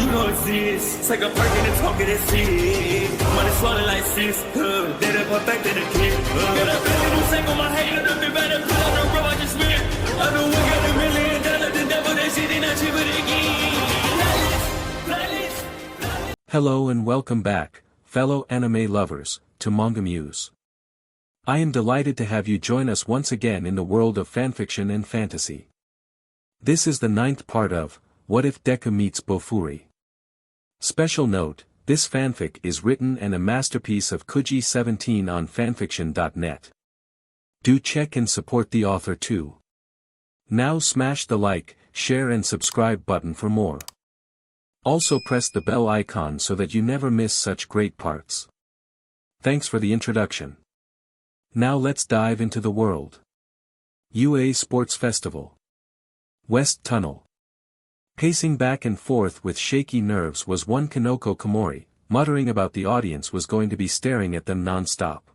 You don't exist. Take a perk and a talk of that shit. Money swallowed like sis. Dead up perfect in the kid. Got a billion who take on my hate. Look me better put on the road I just spent. I know we got $1 million. The devil that shit ain't not cheaper again. Hello and welcome back, fellow anime lovers, to MangaMuse. I am delighted to have you join us once again in the world of fanfiction and fantasy. This is the 9th part of What If Deku Meets Bofuri. Special note, this fanfic is written and a masterpiece of Kuji17 on FANFICTIONnet. Do check and support the author too. Now smash the like, share and subscribe button for more. Also press the bell icon so that you never miss such great parts. Thanks for the introduction. Now let's dive into the world. UA Sports Festival. West Tunnel. Pacing back and forth with shaky nerves was one Kanoko Komori, muttering about the audience was going to be staring at them non-stop.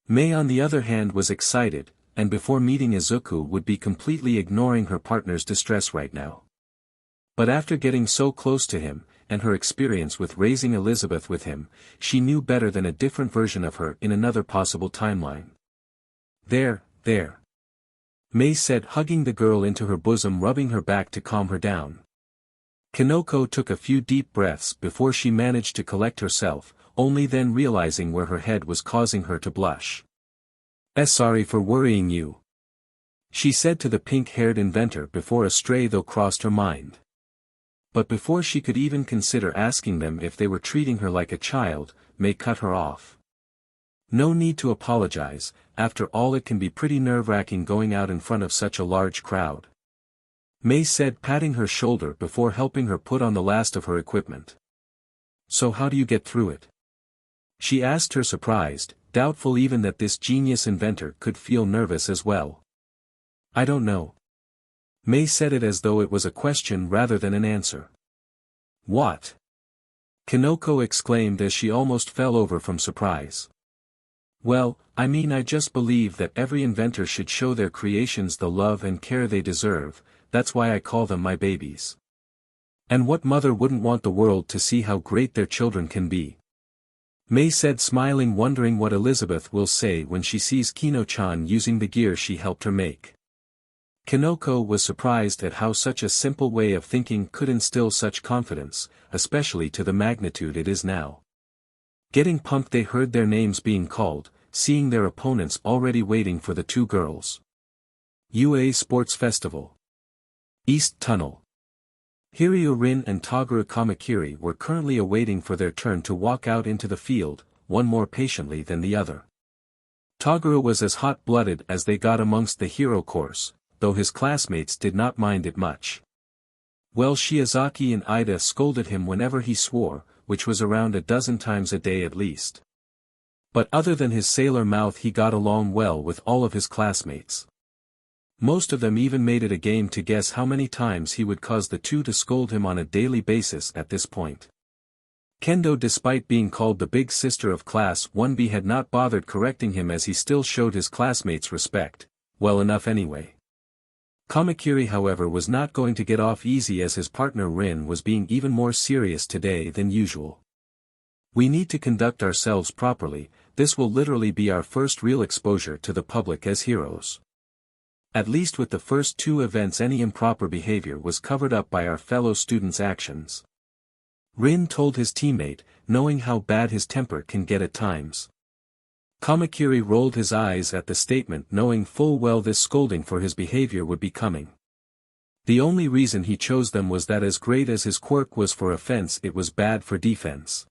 Mei on the other hand was excited, and before meeting Izuku would be completely ignoring her partner's distress right now. But after getting so close to him, and her experience with raising Elizabeth with him, she knew better than a different version of her in another possible timeline. There. Mei said, hugging the girl into her bosom, rubbing her back to calm her down. Kanoko took a few deep breaths before she managed to collect herself, only then realizing where her head was causing her to blush. Sorry for worrying you," she said to the pink-haired inventor before a stray thought crossed her mind. But before she could even consider asking them if they were treating her like a child, Mei cut her off. "No need to apologize, after all it can be pretty nerve-wracking going out in front of such a large crowd," Mei said, patting her shoulder before helping her put on the last of her equipment. "So how do you get through it?" she asked her, surprised, doubtful even that this genius inventor could feel nervous as well. "I don't know." Mei said it as though it was a question rather than an answer. "What?" Kanoko exclaimed as she almost fell over from surprise. "Well, I just believe that every inventor should show their creations the love and care they deserve, that's why I call them my babies. And what mother wouldn't want the world to see how great their children can be?" Mei said, smiling, wondering what Elizabeth will say when she sees Kino-chan using the gear she helped her make. Kanoko was surprised at how such a simple way of thinking could instill such confidence, especially to the magnitude it is now. Getting pumped, they heard their names being called, seeing their opponents already waiting for the two girls. UA Sports Festival. East Tunnel. Hiryu Rin and Toguro Kamakiri were currently awaiting for their turn to walk out into the field, one more patiently than the other. Toguro was as hot-blooded as they got amongst the hero course, though his classmates did not mind it much. Well, Shiozaki and Ida scolded him whenever he swore, which was around a dozen times a day at least. But other than his sailor mouth, he got along well with all of his classmates. Most of them even made it a game to guess how many times he would cause the two to scold him on a daily basis at this point. Kendo, despite being called the big sister of Class 1B, had not bothered correcting him as he still showed his classmates respect, well enough anyway. Kamakiri, however, was not going to get off easy as his partner Rin was being even more serious today than usual. "We need to conduct ourselves properly, this will literally be our first real exposure to the public as heroes. At least with the first two events any improper behavior was covered up by our fellow students' actions," Rin told his teammate, knowing how bad his temper can get at times. Kamakiri rolled his eyes at the statement, knowing full well this scolding for his behavior would be coming. The only reason he chose them was that as great as his quirk was for offense, it was bad for defense.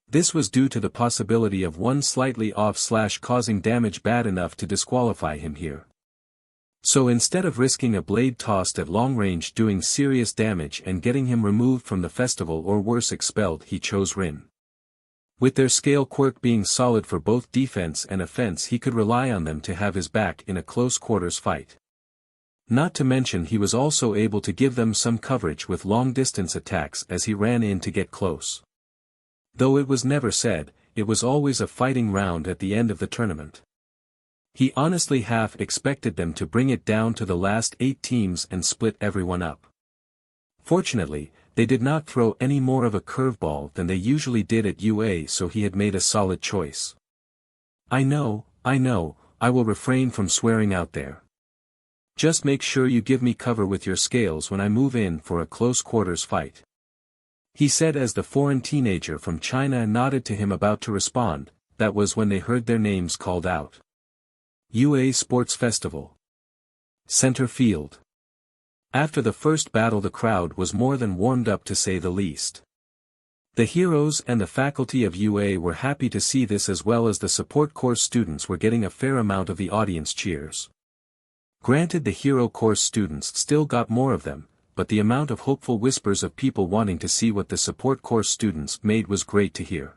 This was due to the possibility of one slightly off / causing damage bad enough to disqualify him here. So instead of risking a blade tossed at long range doing serious damage and getting him removed from the festival or worse expelled, he chose Rin. With their scale quirk being solid for both defense and offense, he could rely on them to have his back in a close quarters fight. Not to mention he was also able to give them some coverage with long-distance attacks as he ran in to get close. Though it was never said, it was always a fighting round at the end of the tournament. He honestly half expected them to bring it down to the last 8 teams and split everyone up. Fortunately, They did not throw any more of a curveball than they usually did at UA, so he had made a solid choice. I know, I will refrain from swearing out there. Just make sure you give me cover with your scales when I move in for a close quarters fight. He said as the foreign teenager from China nodded to him about to respond. That was when they heard their names called out. UA Sports Festival. Center Field. After the first battle, the crowd was more than warmed up, to say the least. The heroes and the faculty of UA were happy to see this, as well as the support course students were getting a fair amount of the audience cheers. Granted, the hero course students still got more of them, but the amount of hopeful whispers of people wanting to see what the support course students made was great to hear.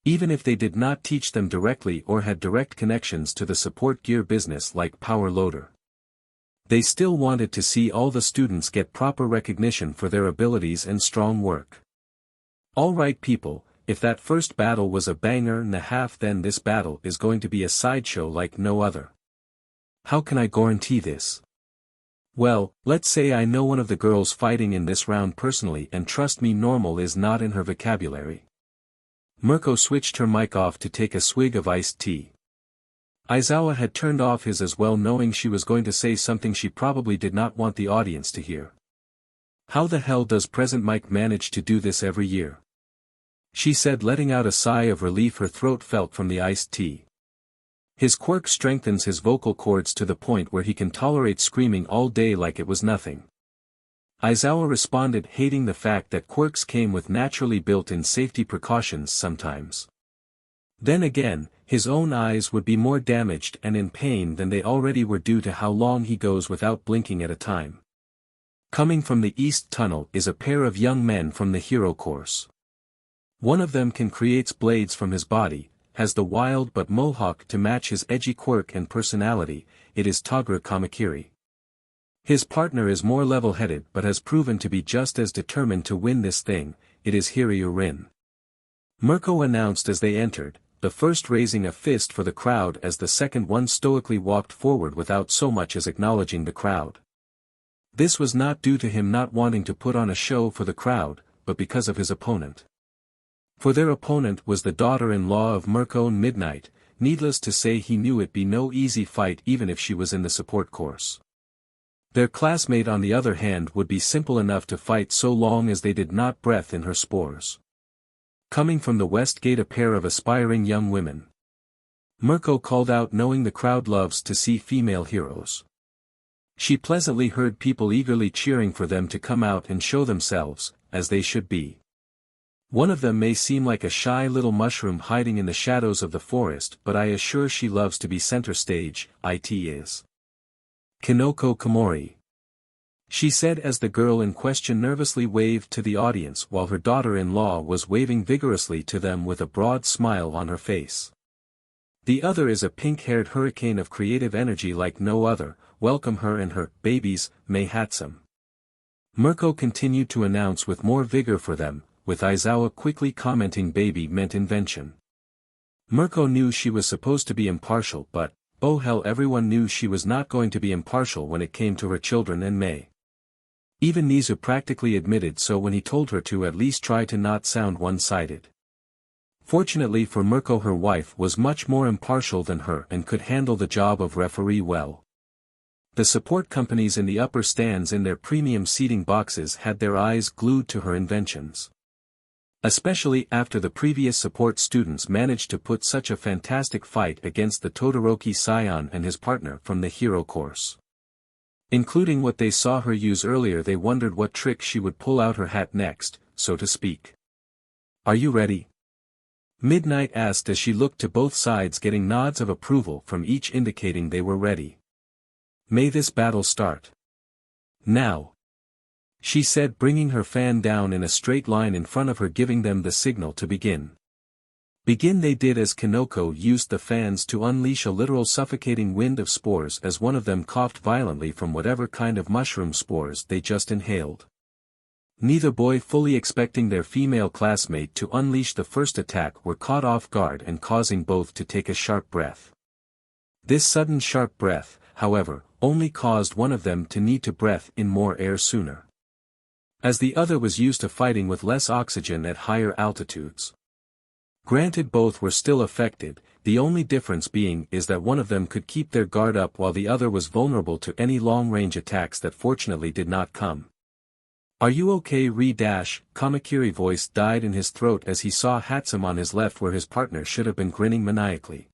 Even if they did not teach them directly or had direct connections to the support gear business like Power Loader, they still wanted to see all the students get proper recognition for their abilities and strong work. Alright people, if that first battle was a banger and a half, then this battle is going to be a sideshow like no other. How can I guarantee this? Well, let's say I know one of the girls fighting in this round personally, and trust me, normal is not in her vocabulary. Mirko switched her mic off to take a swig of iced tea. Aizawa had turned off his as well, knowing she was going to say something she probably did not want the audience to hear. How the hell does Present Mike manage to do this every year? She said, letting out a sigh of relief her throat felt from the iced tea. His quirk strengthens his vocal cords to the point where he can tolerate screaming all day like it was nothing. Aizawa responded, hating the fact that quirks came with naturally built-in safety precautions sometimes. Then again, his own eyes would be more damaged and in pain than they already were due to how long he goes without blinking at a time. Coming from the East Tunnel is a pair of young men from the hero course. One of them can create blades from his body, has the wild but mohawk to match his edgy quirk and personality. It is Toguro Kamakiri. His partner is more level-headed but has proven to be just as determined to win this thing. It is VERYYYY. Mirko announced as they entered, the first raising a fist for the crowd as the second one stoically walked forward without so much as acknowledging the crowd. This was not due to him not wanting to put on a show for the crowd, but because of his opponent. For their opponent was the daughter-in-law of Mirko and Midnight. Needless to say, he knew it'd be no easy fight even if she was in the support course. Their classmate on the other hand would be simple enough to fight so long as they did not breath in her spores. Coming from the West Gate, a pair of aspiring young women. Mirko called out, knowing the crowd loves to see female heroes. She pleasantly heard people eagerly cheering for them to come out and show themselves, as they should be. One of them may seem like a shy little mushroom hiding in the shadows of the forest, but I assure she loves to be center stage. It is Kinoko Komori. She said as the girl in question nervously waved to the audience while her daughter-in-law was waving vigorously to them with a broad smile on her face. The other is a pink-haired hurricane of creative energy like no other. Welcome her and her babies, May Hatsum. Mirko continued to announce with more vigor for them, with Aizawa quickly commenting baby meant invention. Mirko knew she was supposed to be impartial, but, oh hell, everyone knew she was not going to be impartial when it came to her children and May. Even Nizu practically admitted so when he told her to at least try to not sound one-sided. Fortunately for Mirko, her wife was much more impartial than her and could handle the job of referee well. The support companies in the upper stands in their premium seating boxes had their eyes glued to her inventions. Especially after the previous support students managed to put such a fantastic fight against the Todoroki scion and his partner from the hero course. Including what they saw her use earlier, they wondered what trick she would pull out her hat next, so to speak. Are you ready? Midnight asked as she looked to both sides, getting nods of approval from each indicating they were ready. May this battle start. Now. She said, bringing her fan down in a straight line in front of her, giving them the signal to begin. Begin they did as Kinoko used the fans to unleash a literal suffocating wind of spores as one of them coughed violently from whatever kind of mushroom spores they just inhaled. Neither boy, fully expecting their female classmate to unleash the first attack, were caught off guard and causing both to take a sharp breath. This sudden sharp breath, however, only caused one of them to need to breathe in more air sooner. as the other was used to fighting with less oxygen at higher altitudes. Granted, both were still affected, the only difference being is that one of them could keep their guard up while the other was vulnerable to any long-range attacks that fortunately did not come. "Are you okay, Kamakiri's voice died in his throat as he saw Hatsum on his left where his partner should have been grinning maniacally.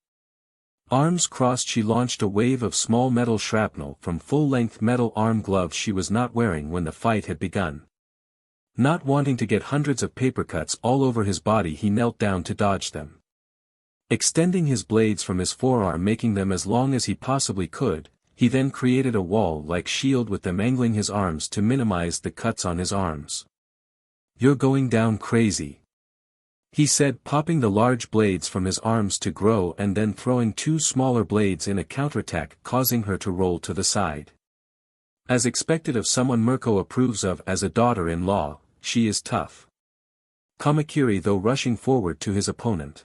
Arms crossed, she launched a wave of small metal shrapnel from full-length metal arm gloves she was not wearing when the fight had begun. Not wanting to get hundreds of paper cuts all over his body, he knelt down to dodge them. Extending his blades from his forearm, making them as long as he possibly could, he then created a wall-like shield with them, angling his arms to minimize the cuts on his arms. "You're going down crazy," he said, popping the large blades from his arms to grow and then throwing two smaller blades in a counterattack, causing her to roll to the side. As expected of someone Mirko approves of as a daughter-in-law, she is tough. Kamakiri though rushing forward to his opponent.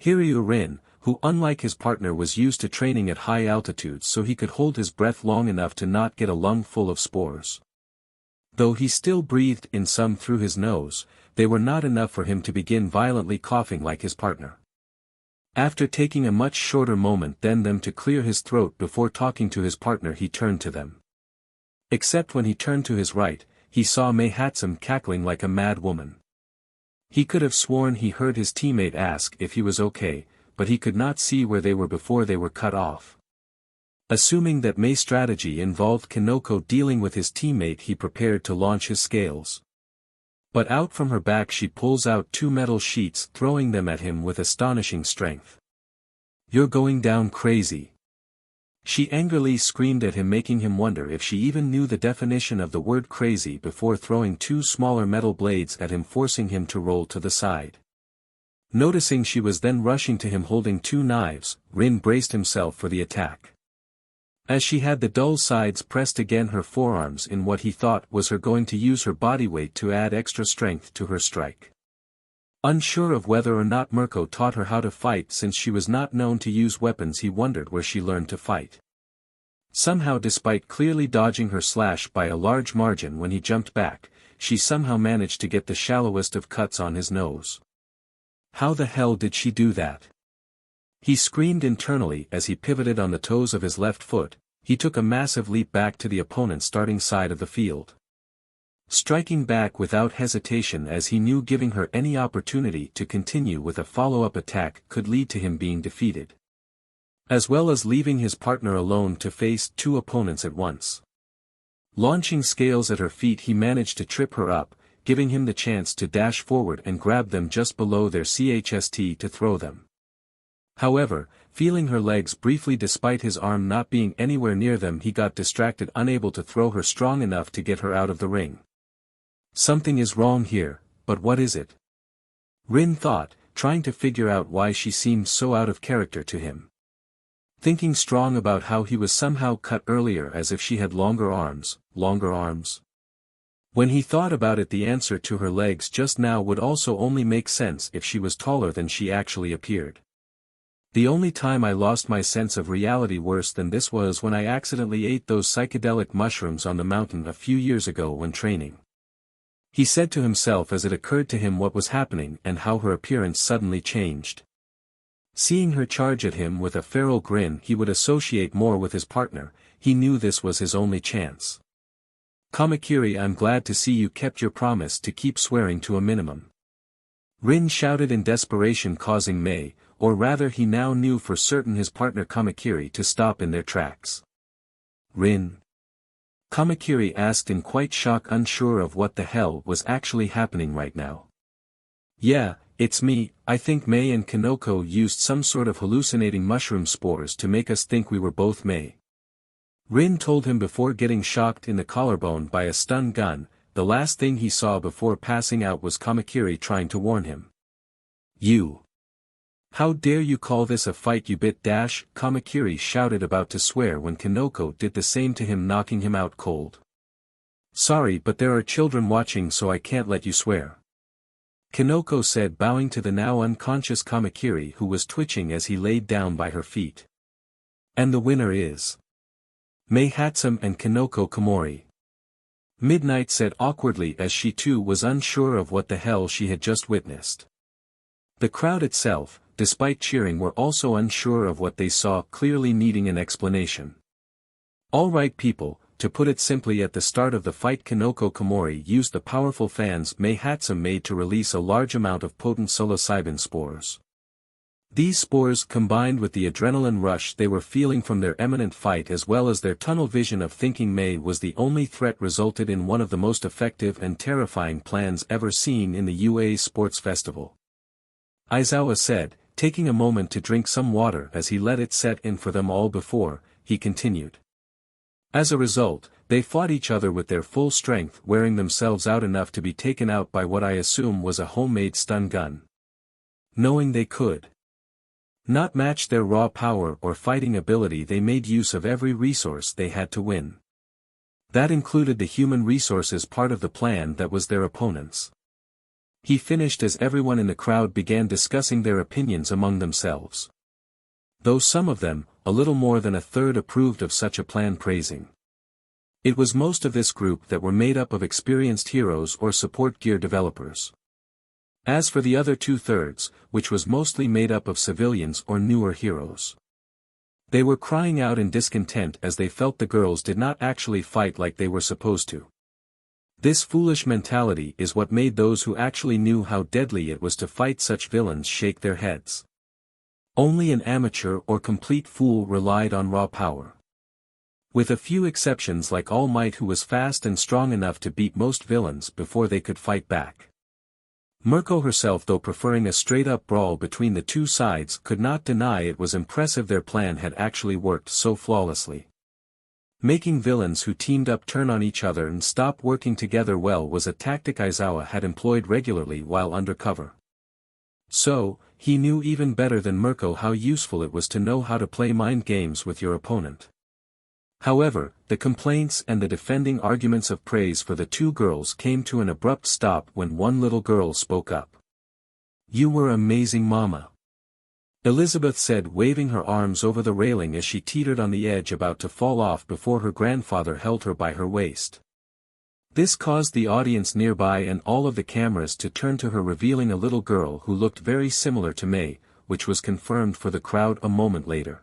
Rin, who unlike his partner was used to training at high altitudes so he could hold his breath long enough to not get a lung full of spores. Though he still breathed in some through his nose, they were not enough for him to begin violently coughing like his partner. After taking a much shorter moment than them to clear his throat before talking to his partner, he turned to them. Except when he turned to his right, he saw Mei Hatsum cackling like a mad woman. He could have sworn he heard his teammate ask if he was okay, but he could not see where they were before they were cut off. Assuming that Mei's strategy involved Kanoko dealing with his teammate, he prepared to launch his scales. But out from her back she pulls out two metal sheets, throwing them at him with astonishing strength. "You're going down crazy," she angrily screamed at him, making him wonder if she even knew the definition of the word crazy before throwing two smaller metal blades at him, forcing him to roll to the side. Noticing she was then rushing to him holding two knives, Rin braced himself for the attack. As she had the dull sides pressed against her forearms in what he thought was her going to use her body weight to add extra strength to her strike. Unsure of whether or not Mirko taught her how to fight since she was not known to use weapons, he wondered where she learned to fight. Somehow, despite clearly dodging her slash by a large margin when he jumped back, she somehow managed to get the shallowest of cuts on his nose. How the hell did she do that? He screamed internally as he pivoted on the toes of his left foot. He took a massive leap back to the opponent's starting side of the field. Striking back without hesitation, as he knew giving her any opportunity to continue with a follow-up attack could lead to him being defeated. As well as leaving his partner alone to face two opponents at once. Launching scales at her feet, he managed to trip her up, giving him the chance to dash forward and grab them just below their chest to throw them. However, feeling her legs briefly despite his arm not being anywhere near them, he got distracted, unable to throw her strong enough to get her out of the ring. Something is wrong here, but what is it? Rin thought, trying to figure out why she seemed so out of character to him. Thinking strong about how he was somehow cut earlier, as if she had longer arms. When he thought about it, the answer to her legs just now would also only make sense if she was taller than she actually appeared. The only time I lost my sense of reality worse than this was when I accidentally ate those psychedelic mushrooms on the mountain a few years ago when training. He said to himself as it occurred to him what was happening and how her appearance suddenly changed. Seeing her charge at him with a feral grin he would associate more with his partner, he knew this was his only chance. "Kamakiri, I'm glad to see you kept your promise to keep swearing to a minimum," Rin shouted in desperation, causing Mei, or rather he now knew for certain his partner Kamakiri, to stop in their tracks. "Rin?" Kamakiri asked in quite shock, unsure of what the hell was actually happening right now. "Yeah, it's me. I think Mei and Kanoko used some sort of hallucinating mushroom spores to make us think we were both Mei," Rin told him before getting shocked in the collarbone by a stun gun. The last thing he saw before passing out was Kamakiri trying to warn him. "You! How dare you call this a fight, you bit dash!" Kamakiri shouted, about to swear when Kanoko did the same to him, knocking him out cold. "Sorry, but there are children watching, so I can't let you swear," Kanoko said, bowing to the now unconscious Kamakiri, who was twitching as he laid down by her feet. "And the winner is Mei Hatsum and Kanoko Komori." Midnight said awkwardly as she too was unsure of what the hell she had just witnessed. The crowd itself, despite cheering, were also unsure of what they saw, clearly needing an explanation. All right people, to put it simply, at the start of the fight Kanoko Komori used the powerful fans Mei Hatsum made to release a large amount of potent psilocybin spores. These spores, combined with the adrenaline rush they were feeling from their imminent fight as well as their tunnel vision of thinking Mei was the only threat, resulted in one of the most effective and terrifying plans ever seen in the UA Sports Festival. Aizawa said, taking a moment to drink some water as he let it set in for them all before, he continued. As a result, they fought each other with their full strength, wearing themselves out enough to be taken out by what I assume was a homemade stun gun. Knowing they could not match their raw power or fighting ability, they made use of every resource they had to win. That included the human resources part of the plan that was their opponents. He finished as everyone in the crowd began discussing their opinions among themselves. Though some of them, a little more than a third, approved of such a plan, praising. It was most of this group that were made up of experienced heroes or support gear developers. As for the other 2/3, which was mostly made up of civilians or newer heroes, they were crying out in discontent as they felt the girls did not actually fight like they were supposed to. This foolish mentality is what made those who actually knew how deadly it was to fight such villains shake their heads. Only an amateur or complete fool relied on raw power. With a few exceptions like All Might, who was fast and strong enough to beat most villains before they could fight back. Mirko herself, though preferring a straight-up brawl between the two sides, could not deny it was impressive their plan had actually worked so flawlessly. Making villains who teamed up turn on each other and stop working together well was a tactic Aizawa had employed regularly while undercover. So, he knew even better than Mirko how useful it was to know how to play mind games with your opponent. However, the complaints and the defending arguments of praise for the two girls came to an abrupt stop when one little girl spoke up. "You were amazing, Mama," Elizabeth said, waving her arms over the railing as she teetered on the edge about to fall off before her grandfather held her by her waist. This caused the audience nearby and all of the cameras to turn to her, revealing a little girl who looked very similar to Mei, which was confirmed for the crowd a moment later.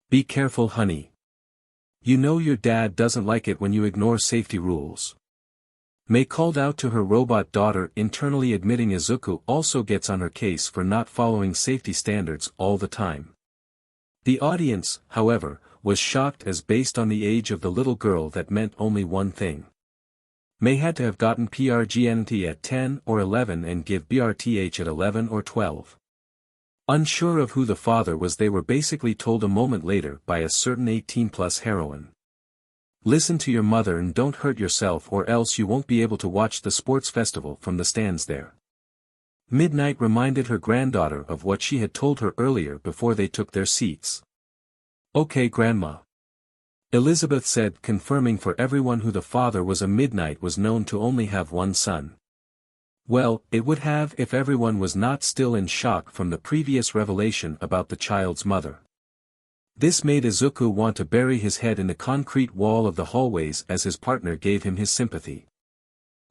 "Be careful, honey. You know your dad doesn't like it when you ignore safety rules." Mei called out to her robot daughter, internally admitting Izuku also gets on her case for not following safety standards all the time. The audience, however, was shocked as based on the age of the little girl that meant only one thing. Mei had to have gotten PRGNT at 10 or 11 and give BRTH at 11 or 12. Unsure of who the father was, they were basically told a moment later by a certain 18-plus heroine. "Listen to your mother and don't hurt yourself, or else you won't be able to watch the sports festival from the stands there." Midnight reminded her granddaughter of what she had told her earlier before they took their seats. "Okay, Grandma," Elizabeth said, confirming for everyone who the father was. Midnight was known to only have one son. Well, it would have if everyone was not still in shock from the previous revelation about the child's mother. This made Izuku want to bury his head in the concrete wall of the hallways as his partner gave him his sympathy.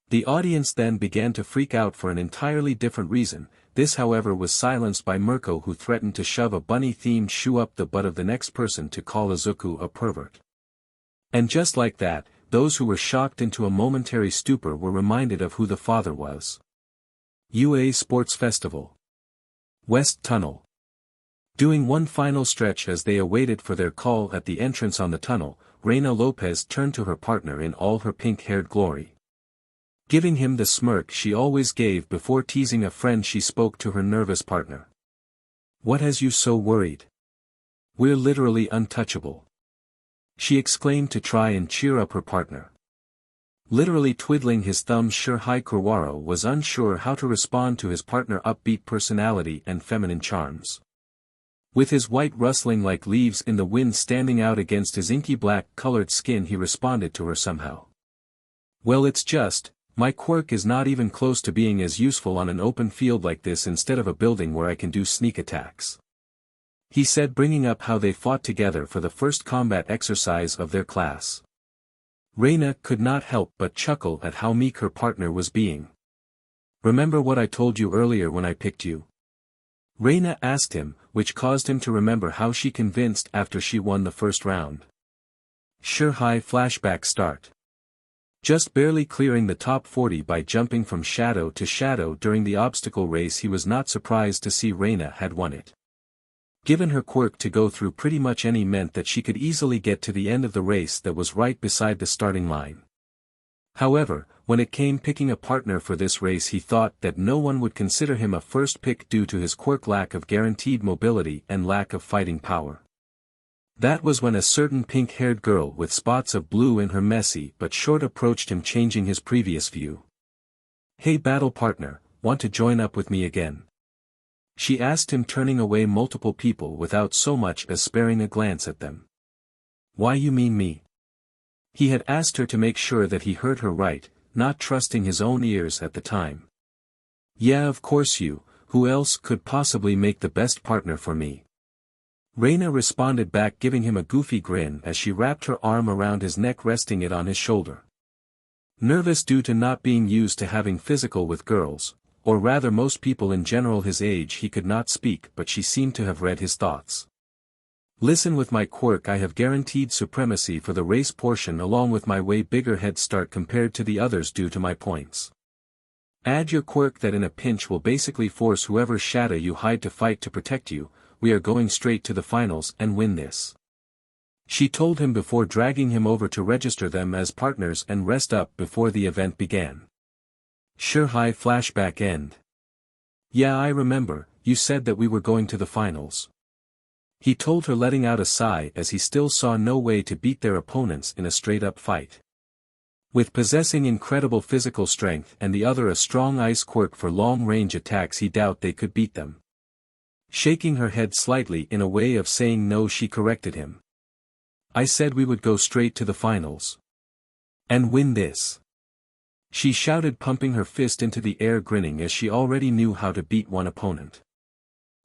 The audience then began to freak out for an entirely different reason. This, however, was silenced by Mirko, who threatened to shove a bunny-themed shoe up the butt of the next person to call Izuku a pervert. And just like that, those who were shocked into a momentary stupor were reminded of who the father was. UA Sports Festival. West Tunnel. Doing one final stretch as they awaited for their call at the entrance on the tunnel, Reina Lopez turned to her partner in all her pink-haired glory. Giving him the smirk she always gave before teasing a friend, she spoke to her nervous partner. "What has you so worried? We're literally untouchable," she exclaimed to try and cheer up her partner. Literally twiddling his thumbs, Shirhai Kurwaro was unsure how to respond to his partner's upbeat personality and feminine charms. With his white rustling like leaves in the wind standing out against his inky black-colored skin, he responded to her somehow. "Well, it's just, my quirk is not even close to being as useful on an open field like this instead of a building where I can do sneak attacks," he said, bringing up how they fought together for the first combat exercise of their class. Reina could not help but chuckle at how meek her partner was being. "Remember what I told you earlier when I picked you?" Reina asked him, which caused him to remember how she convinced after she won the first round. Sure. High flashback start. Just barely clearing the top 40 by jumping from shadow to shadow during the obstacle race, he was not surprised to see Reina had won it. Given her quirk to go through pretty much any meant that she could easily get to the end of the race that was right beside the starting line. However, when it came picking a partner for this race, he thought that no one would consider him a first pick due to his quirk lack of guaranteed mobility and lack of fighting power. That was when a certain pink-haired girl with spots of blue in her messy but short approached him, changing his previous view. "Hey battle partner, want to join up with me again?" she asked him, turning away multiple people without so much as sparing a glance at them. "Why you mean me?" He had asked her to make sure that he heard her right, not trusting his own ears at the time. "Yeah, of course you, who else could possibly make the best partner for me?" Reina responded back, giving him a goofy grin as she wrapped her arm around his neck, resting it on his shoulder. Nervous due to not being used to having physical with girls, or rather most people in general his age, he could not speak, but she seemed to have read his thoughts. "Listen, with my quirk I have guaranteed supremacy for the race portion along with my way bigger head start compared to the others due to my points. Add your quirk that in a pinch will basically force whoever's shadow you hide to fight to protect you. We are going straight to the finals and win this," she told him before dragging him over to register them as partners and rest up before the event began. Sure. High flashback end. "Yeah, I remember, you said that we were going to the finals," he told her, letting out a sigh as he still saw no way to beat their opponents in a straight-up fight. With possessing incredible physical strength and the other a strong ice quirk for long-range attacks, he doubted they could beat them. Shaking her head slightly in a way of saying no, she corrected him. "I said we would go straight to the finals. And win this," she shouted, pumping her fist into the air, grinning as she already knew how to beat one opponent.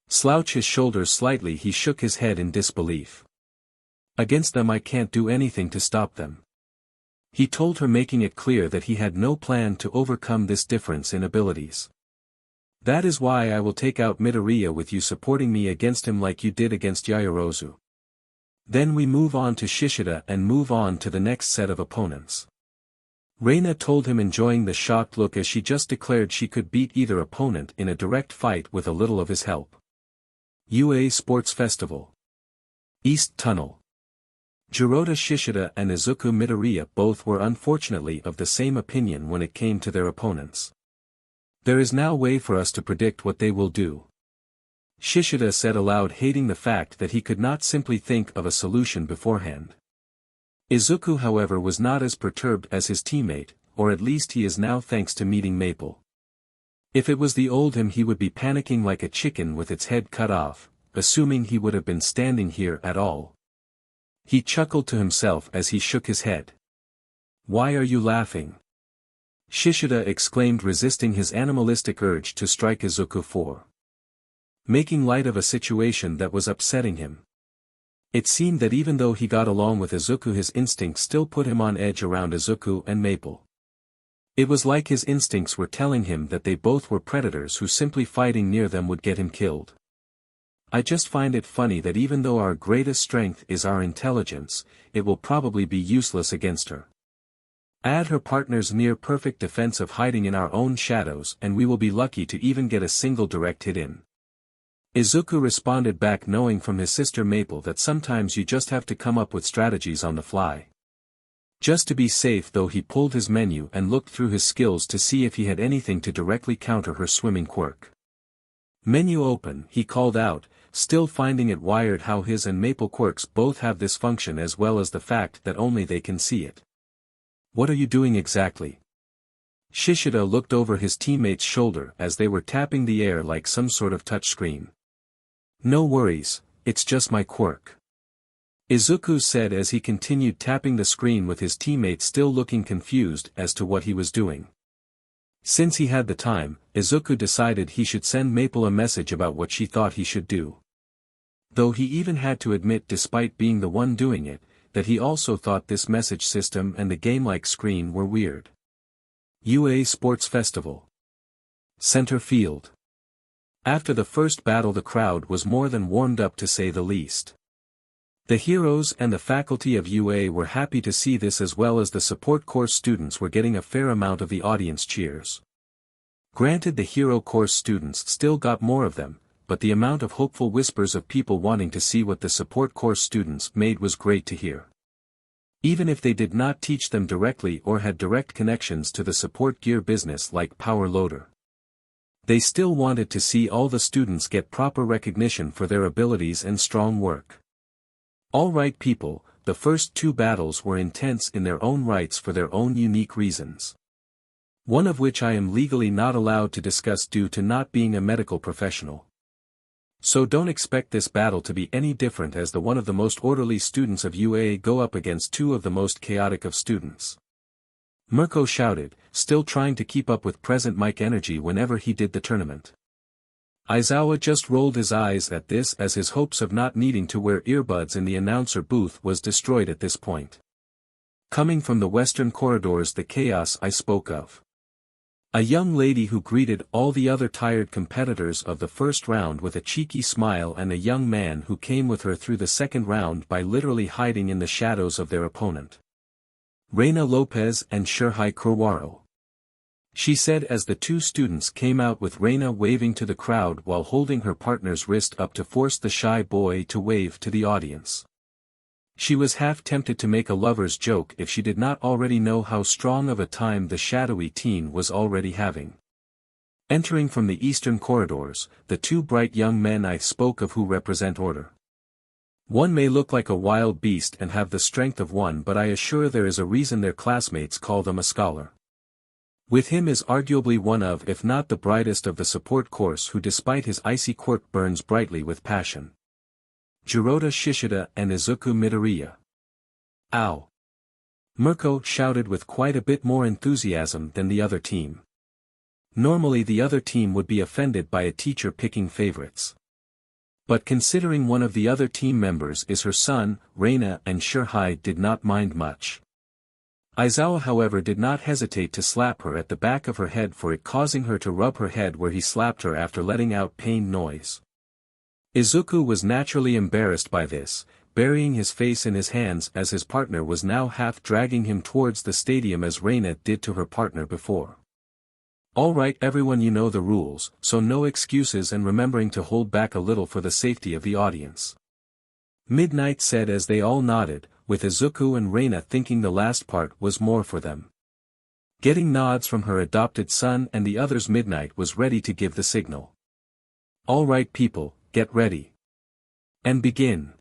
Slouch his shoulders slightly, he shook his head in disbelief. "Against them I can't do anything to stop them," he told her, making it clear that he had no plan to overcome this difference in abilities. "That is why I will take out Midoriya with you supporting me against him like you did against Yaoyorozu. Then we move on to Shishida and move on to the next set of opponents," Reina told him, enjoying the shocked look as she just declared she could beat either opponent in a direct fight with a little of his help. UA Sports Festival. East Tunnel. Jirota Shishida and Izuku Midoriya both were unfortunately of the same opinion when it came to their opponents. "There is now way for us to predict what they will do," Shishida said aloud, hating the fact that he could not simply think of a solution beforehand. Izuku, however, was not as perturbed as his teammate, or at least he is now, thanks to meeting Maple. If it was the old him, he would be panicking like a chicken with its head cut off, assuming he would have been standing here at all. He chuckled to himself as he shook his head. "Why are you laughing?" Shishida exclaimed, resisting his animalistic urge to strike Izuku for making light of a situation that was upsetting him. It seemed that even though he got along with Izuku, his instincts still put him on edge around Izuku and Maple. It was like his instincts were telling him that they both were predators who simply fighting near them would get him killed. "I just find it funny that even though our greatest strength is our intelligence, it will probably be useless against her. Add her partner's near-perfect defense of hiding in our own shadows and we will be lucky to even get a single direct hit in." Izuku responded back, knowing from his sister Maple that sometimes you just have to come up with strategies on the fly. Just to be safe though, he pulled his menu and looked through his skills to see if he had anything to directly counter her swimming quirk. "Menu open," he called out, still finding it wired how his and Maple quirks both have this function, as well as the fact that only they can see it. "What are you doing exactly?" Shishida looked over his teammate's shoulder as they were tapping the air like some sort of touchscreen. "No worries, it's just my quirk," Izuku said as he continued tapping the screen with his teammate still looking confused as to what he was doing. Since he had the time, Izuku decided he should send Maple a message about what she thought he should do. Though he even had to admit, despite being the one doing it, that he also thought this message system and the game-like screen were weird. UA Sports Festival. Center Field. After the first battle, the crowd was more than warmed up, to say the least. The heroes and the faculty of UA were happy to see this, as well as the support course students were getting a fair amount of the audience cheers. Granted, the hero course students still got more of them, but the amount of hopeful whispers of people wanting to see what the support course students made was great to hear. Even if they did not teach them directly or had direct connections to the support gear business like Power Loader, they still wanted to see all the students get proper recognition for their abilities and strong work. Alright people, the first two battles were intense in their own rights for their own unique reasons. One of which I am legally not allowed to discuss due to not being a medical professional. So don't expect this battle to be any different, as the one of the most orderly students of UA go up against two of the most chaotic of students. Mirko shouted, still trying to keep up with present mic energy whenever he did the tournament. Aizawa just rolled his eyes at this, as his hopes of not needing to wear earbuds in the announcer booth was destroyed at this point. Coming from the western corridors, the chaos I spoke of. A young lady who greeted all the other tired competitors of the first round with a cheeky smile, and a young man who came with her through the second round by literally hiding in the shadows of their opponent. Reina Lopez and Shurhai Kurwaro. She said as the two students came out, with Reina waving to the crowd while holding her partner's wrist up to force the shy boy to wave to the audience. She was half tempted to make a lover's joke if she did not already know how strong of a time the shadowy teen was already having. Entering from the eastern corridors, the two bright young men I spoke of who represent order. One may look like a wild beast and have the strength of one, but I assure there is a reason their classmates call them a scholar. With him is arguably one of, if not the brightest of the support course, who despite his icy quirk burns brightly with passion. Jirota Shishida and izukumidoriya. Ow! Mirko shouted with quite a bit more enthusiasm than the other team. Normally the other team would be offended by a teacher picking favorites. But considering one of the other team members is her son, Reina, and Shurhai did not mind much. Aizawa however did not hesitate to slap her at the back of her head for it, causing her to rub her head where he slapped her after letting out pain noise. Izuku was naturally embarrassed by this, burying his face in his hands as his partner was now half dragging him towards the stadium as Reina did to her partner before. Alright everyone, you know the rules, so no excuses, and remembering to hold back a little for the safety of the audience. Midnight said as they all nodded, with Izuku and Reina thinking the last part was more for them. Getting nods from her adopted son and the others, Midnight was ready to give the signal. Alright people, get ready. And begin.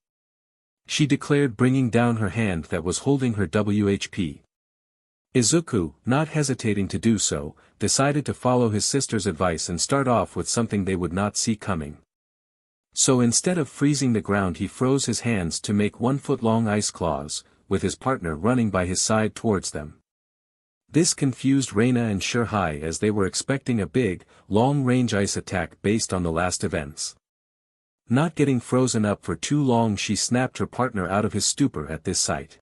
She declared, bringing down her hand that was holding her WHP. Izuku, not hesitating to do so, decided to follow his sister's advice and start off with something they would not see coming. So instead of freezing the ground, he froze his hands to make 1-foot-long ice claws, with his partner running by his side towards them. This confused Reina and Shurhai, as they were expecting a big, long-range ice attack based on the last events. Not getting frozen up for too long, she snapped her partner out of his stupor at this sight.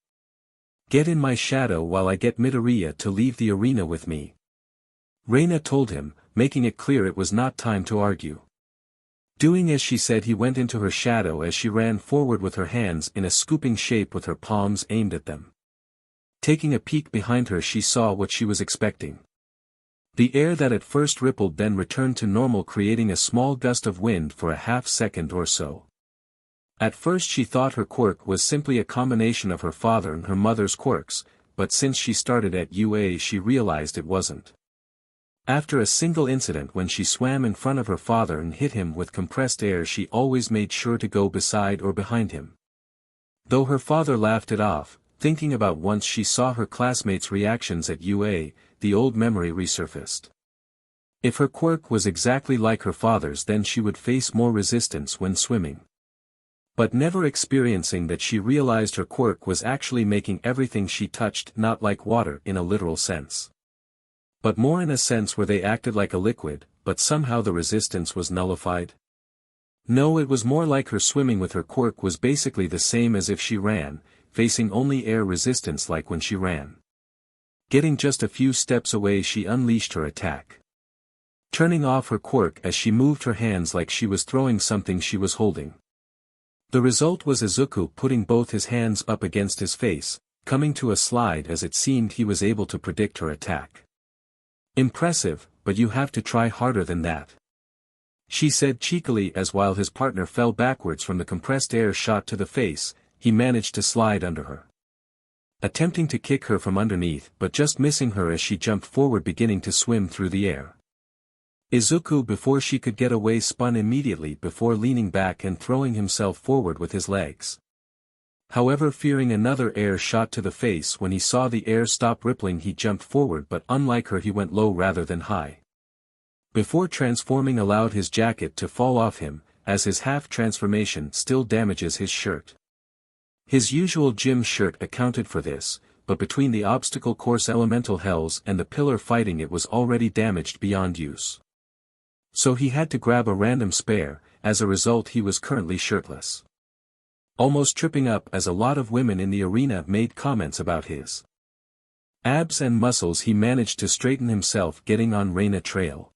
Get in my shadow while I get Midoriya to leave the arena with me. Reina told him, making it clear it was not time to argue. Doing as she said, he went into her shadow as she ran forward with her hands in a scooping shape with her palms aimed at them. Taking a peek behind her, she saw what she was expecting. The air that at first rippled then returned to normal, creating a small gust of wind for a half-second or so. At first she thought her quirk was simply a combination of her father and her mother's quirks, but since she started at UA she realized it wasn't. After a single incident when she swam in front of her father and hit him with compressed air, she always made sure to go beside or behind him. Though her father laughed it off, thinking about once she saw her classmates' reactions at UA, the old memory resurfaced. If her quirk was exactly like her father's, then she would face more resistance when swimming. But never experiencing that, she realized her quirk was actually making everything she touched not like water in a literal sense, but more in a sense where they acted like a liquid, but somehow the resistance was nullified. No, it was more like her swimming with her quirk was basically the same as if she ran, facing only air resistance like when she ran. Getting just a few steps away, she unleashed her attack, turning off her quirk as she moved her hands like she was throwing something she was holding. The result was Izuku putting both his hands up against his face, coming to a slide as it seemed he was able to predict her attack. "Impressive, but you have to try harder than that," she said cheekily as while his partner fell backwards from the compressed air shot to the face, he managed to slide under her, attempting to kick her from underneath but just missing her as she jumped forward beginning to swim through the air. Izuku before she could get away spun immediately before leaning back and throwing himself forward with his legs. However, fearing another air shot to the face when he saw the air stop rippling, he jumped forward, but unlike her he went low rather than high. Before transforming allowed his jacket to fall off him, as his half transformation still damages his shirt. His usual gym shirt accounted for this, but between the obstacle course elemental hells and the pillar fighting it was already damaged beyond use. So he had to grab a random spare, as a result he was currently shirtless, almost tripping up as a lot of women in the arena made comments about his abs and muscles. He managed to straighten himself getting on Reina trail,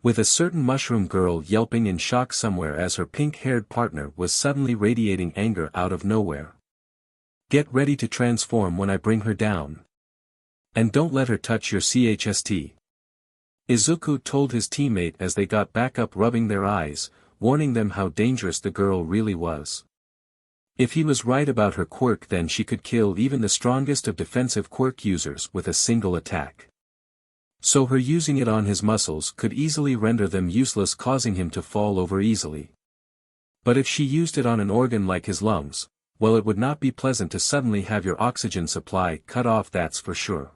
with a certain mushroom girl yelping in shock somewhere as her pink-haired partner was suddenly radiating anger out of nowhere. "Get ready to transform when I bring her down. And don't let her touch your chst," Izuku told his teammate as they got back up, rubbing their eyes, warning them how dangerous the girl really was. If he was right about her quirk, then she could kill even the strongest of defensive quirk users with a single attack. So her using it on his muscles could easily render them useless, causing him to fall over easily. But if she used it on an organ like his lungs, well, it would not be pleasant to suddenly have your oxygen supply cut off, that's for sure.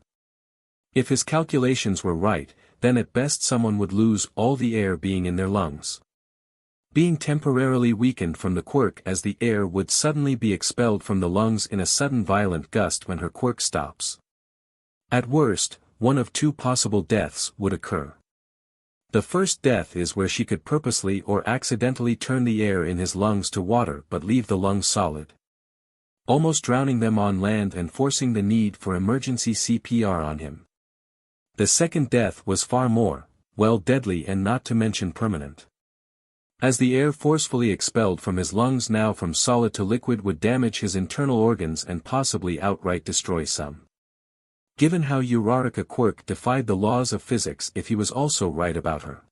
If his calculations were right, then at best someone would lose all the air being in their lungs, being temporarily weakened from the quirk, as the air would suddenly be expelled from the lungs in a sudden violent gust when her quirk stops. At worst, one of two possible deaths would occur. The first death is where she could purposely or accidentally turn the air in his lungs to water but leave the lungs solid, almost drowning them on land and forcing the need for emergency CPR on him. The second death was far more, well, deadly and not to mention permanent, as the air forcefully expelled from his lungs now from solid to liquid would damage his internal organs and possibly outright destroy some. Given how Uraraka quirk defied the laws of physics, if he was also right about her,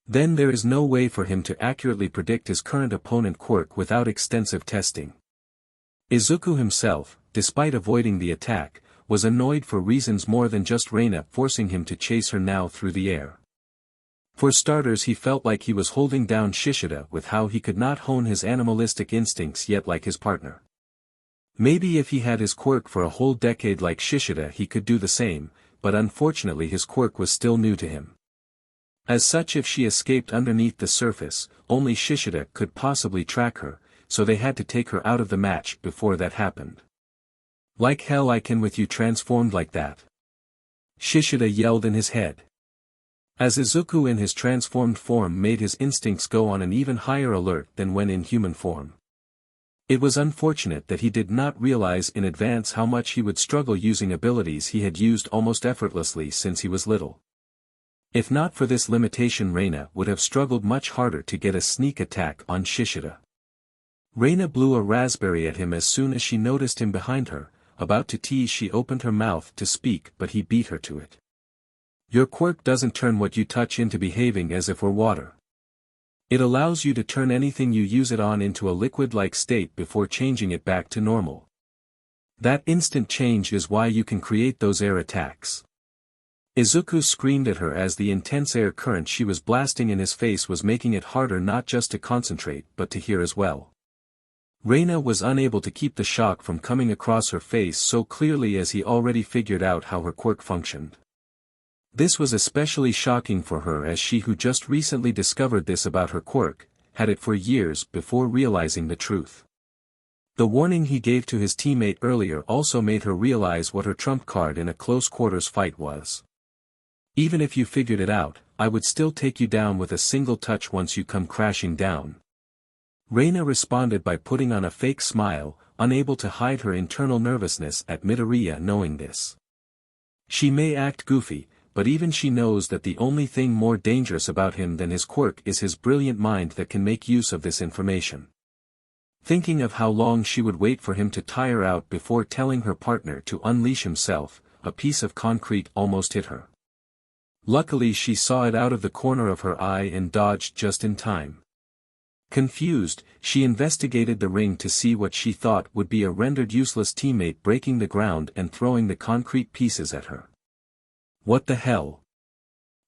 then there is no way for him to accurately predict his current opponent quirk without extensive testing. Izuku himself, despite avoiding the attack, was annoyed for reasons more than just Reina forcing him to chase her now through the air. For starters, he felt like he was holding down Shishida with how he could not hone his animalistic instincts yet like his partner. Maybe if he had his quirk for a whole decade like Shishida he could do the same, but unfortunately his quirk was still new to him. As such, if she escaped underneath the surface, only Shishida could possibly track her, so they had to take her out of the match before that happened. "Like hell I can with you transformed like that," Shishida yelled in his head, as Izuku in his transformed form made his instincts go on an even higher alert than when in human form. It was unfortunate that he did not realize in advance how much he would struggle using abilities he had used almost effortlessly since he was little. If not for this limitation, Reina would have struggled much harder to get a sneak attack on Shishida. Reina blew a raspberry at him as soon as she noticed him behind her. About to tease, she opened her mouth to speak, but he beat her to it. "Your quirk doesn't turn what you touch into behaving as if we're water. It allows you to turn anything you use it on into a liquid-like state before changing it back to normal. That instant change is why you can create those air attacks." Izuku screamed at her as the intense air current she was blasting in his face was making it harder not just to concentrate but to hear as well. Reina was unable to keep the shock from coming across her face so clearly as he already figured out how her quirk functioned. This was especially shocking for her as she who just recently discovered this about her quirk, had it for years before realizing the truth. The warning he gave to his teammate earlier also made her realize what her trump card in a close quarters fight was. "Even if you figured it out, I would still take you down with a single touch once you come crashing down." Reina responded by putting on a fake smile, unable to hide her internal nervousness at Midoriya knowing this. She may act goofy, but even she knows that the only thing more dangerous about him than his quirk is his brilliant mind that can make use of this information. Thinking of how long she would wait for him to tire out before telling her partner to unleash himself, a piece of concrete almost hit her. Luckily she saw it out of the corner of her eye and dodged just in time. Confused, she investigated the ring to see what she thought would be a rendered useless teammate breaking the ground and throwing the concrete pieces at her. "What the hell?"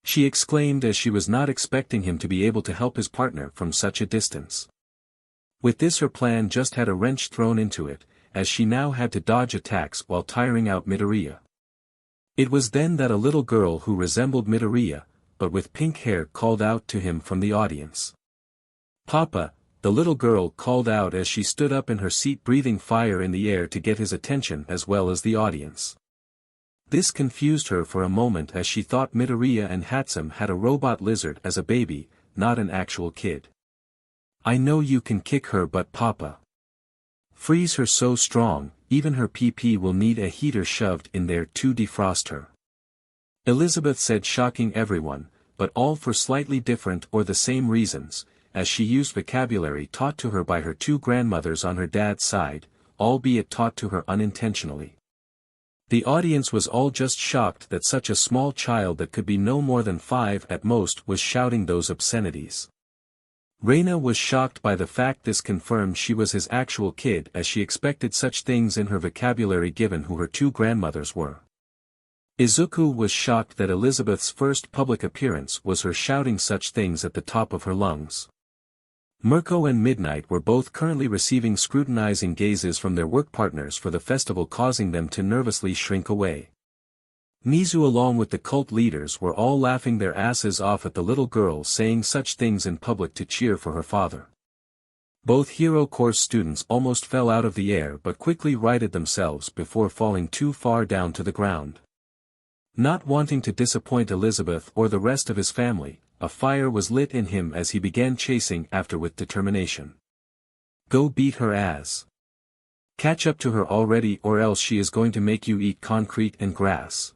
she exclaimed as she was not expecting him to be able to help his partner from such a distance. With this her plan just had a wrench thrown into it, as she now had to dodge attacks while tiring out Midoriya. It was then that a little girl who resembled Midoriya, but with pink hair called out to him from the audience. "Papa," the little girl called out as she stood up in her seat breathing fire in the air to get his attention as well as the audience. This confused her for a moment as she thought Midoriya and Hatsum had a robot lizard as a baby, not an actual kid. "I know you can kick her but Papa. Freeze her so strong, even her PP will need a heater shoved in there to defrost her," Elizabeth said, shocking everyone, but all for slightly different or the same reasons, as she used vocabulary taught to her by her two grandmothers on her dad's side, albeit taught to her unintentionally. The audience was all just shocked that such a small child that could be no more than 5 at most was shouting those obscenities. Reina was shocked by the fact this confirmed she was his actual kid as she expected such things in her vocabulary given who her two grandmothers were. Izuku was shocked that Elizabeth's first public appearance was her shouting such things at the top of her lungs. Mirko and Midnight were both currently receiving scrutinizing gazes from their work partners for the festival, causing them to nervously shrink away. Mizu along with the cult leaders were all laughing their asses off at the little girl saying such things in public to cheer for her father. Both hero course students almost fell out of the air but quickly righted themselves before falling too far down to the ground. Not wanting to disappoint Elizabeth or the rest of his family, a fire was lit in him as he began chasing after with determination. "Go beat her ass. Catch up to her already or else she is going to make you eat concrete and grass,"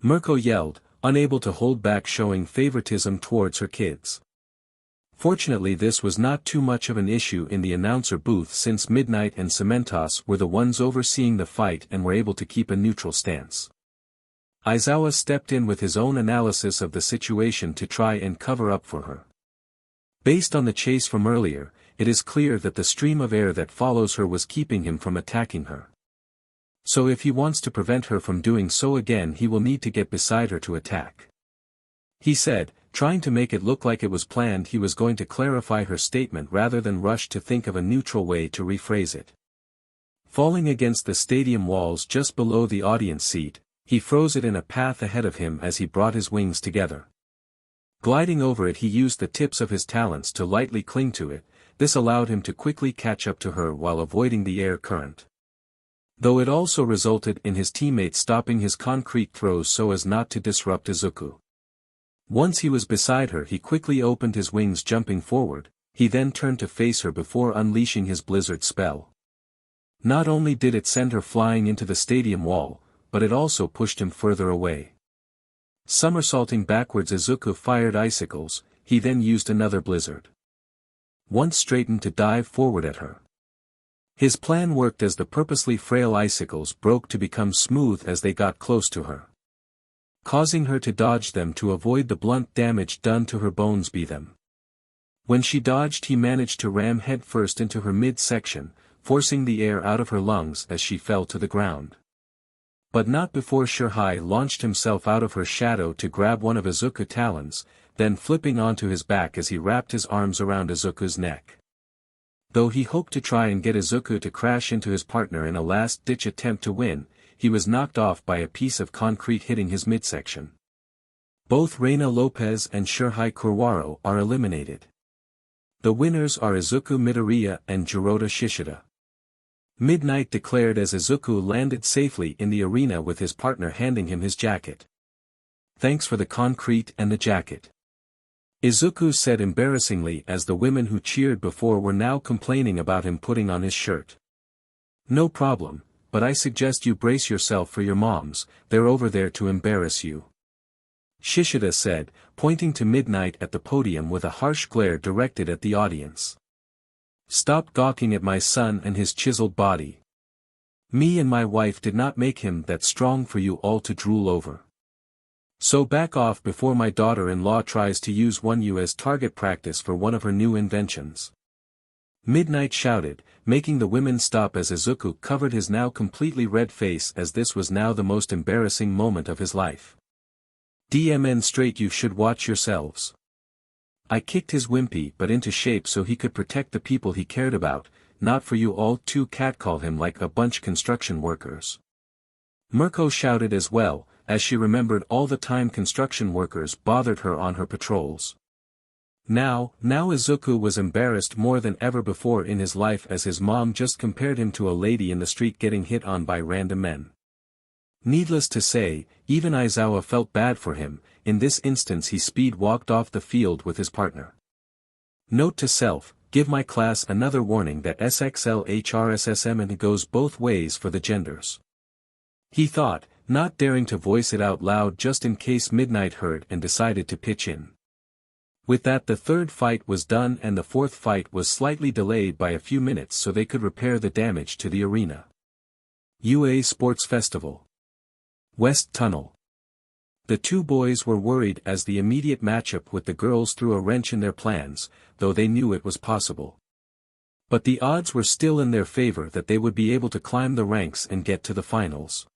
Mirko yelled, unable to hold back, showing favoritism towards her kids. Fortunately this was not too much of an issue in the announcer booth since Midnight and Cementos were the ones overseeing the fight and were able to keep a neutral stance. Aizawa stepped in with his own analysis of the situation to try and cover up for her. Based on the chase from earlier, it is clear that the stream of air that follows her was keeping him from attacking her. So if he wants to prevent her from doing so again, he will need to get beside her to attack, he said, trying to make it look like it was planned. He was going to clarify her statement rather than rush to think of a neutral way to rephrase it. Falling against the stadium walls just below the audience seat, he froze it in a path ahead of him as he brought his wings together. Gliding over it, he used the tips of his talons to lightly cling to it. This allowed him to quickly catch up to her while avoiding the air current. Though it also resulted in his teammate stopping his concrete throws so as not to disrupt Izuku. Once he was beside her, he quickly opened his wings, jumping forward. He then turned to face her before unleashing his blizzard spell. Not only did it send her flying into the stadium wall, but it also pushed him further away. Somersaulting backwards, Izuku fired icicles. He then used another blizzard. Once straightened to dive forward at her. His plan worked as the purposely frail icicles broke to become smooth as they got close to her, causing her to dodge them to avoid the blunt damage done to her bones be them. When she dodged, he managed to ram headfirst into her midsection, forcing the air out of her lungs as she fell to the ground. But not before Shirhai launched himself out of her shadow to grab one of Izuku's talons, then flipping onto his back as he wrapped his arms around Izuku's neck. Though he hoped to try and get Izuku to crash into his partner in a last-ditch attempt to win, he was knocked off by a piece of concrete hitting his midsection. Both Reina Lopez and Shirhai Kurwaro are eliminated. The winners are Izuku Midoriya and Jirota Shishida. Midnight declared as Izuku landed safely in the arena with his partner handing him his jacket. "Thanks for the concrete and the jacket," Izuku said embarrassingly as the women who cheered before were now complaining about him putting on his shirt. No problem, but I suggest you brace yourself for your moms, they're over there to embarrass you. Shishida said, pointing to Midnight at the podium with a harsh glare directed at the audience. Stop gawking at my son and his chiseled body. Me and my wife did not make him that strong for you all to drool over. So back off before my daughter-in-law tries to use you as target practice for one of her new inventions. Midnight shouted, making the women stop as Izuku covered his now completely red face as this was now the most embarrassing moment of his life. DMN straight, you should watch yourselves. I kicked his wimpy but into shape so he could protect the people he cared about, not for you all to catcall him like a bunch construction workers. Mirko shouted as well, as she remembered all the time construction workers bothered her on her patrols. Now Izuku was embarrassed more than ever before in his life as his mom just compared him to a lady in the street getting hit on by random men. Needless to say, even Aizawa felt bad for him. In this instance he speed walked off the field with his partner. Note to self, give my class another warning that SXLHRSSM and goes both ways for the genders. He thought, not daring to voice it out loud just in case Midnight heard and decided to pitch in. With that, the third fight was done and the fourth fight was slightly delayed by a few minutes so they could repair the damage to the arena. UA Sports Festival. West Tunnel. The two boys were worried as the immediate matchup with the girls threw a wrench in their plans, though they knew it was possible. But the odds were still in their favor that they would be able to climb the ranks and get to the finals.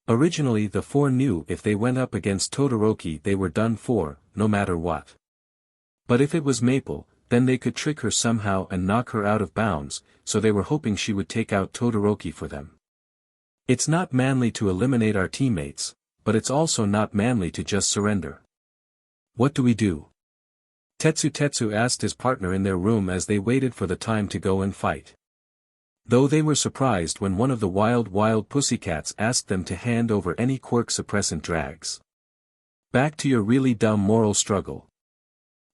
Originally the four knew if they went up against Todoroki they were done for, no matter what. But if it was Maple, then they could trick her somehow and knock her out of bounds, so they were hoping she would take out Todoroki for them. It's not manly to eliminate our teammates, but it's also not manly to just surrender. What do we do? Tetsu asked his partner in their room as they waited for the time to go and fight. Though they were surprised when one of the wild pussycats asked them to hand over any quirk suppressant drags. Back to your really dumb moral struggle.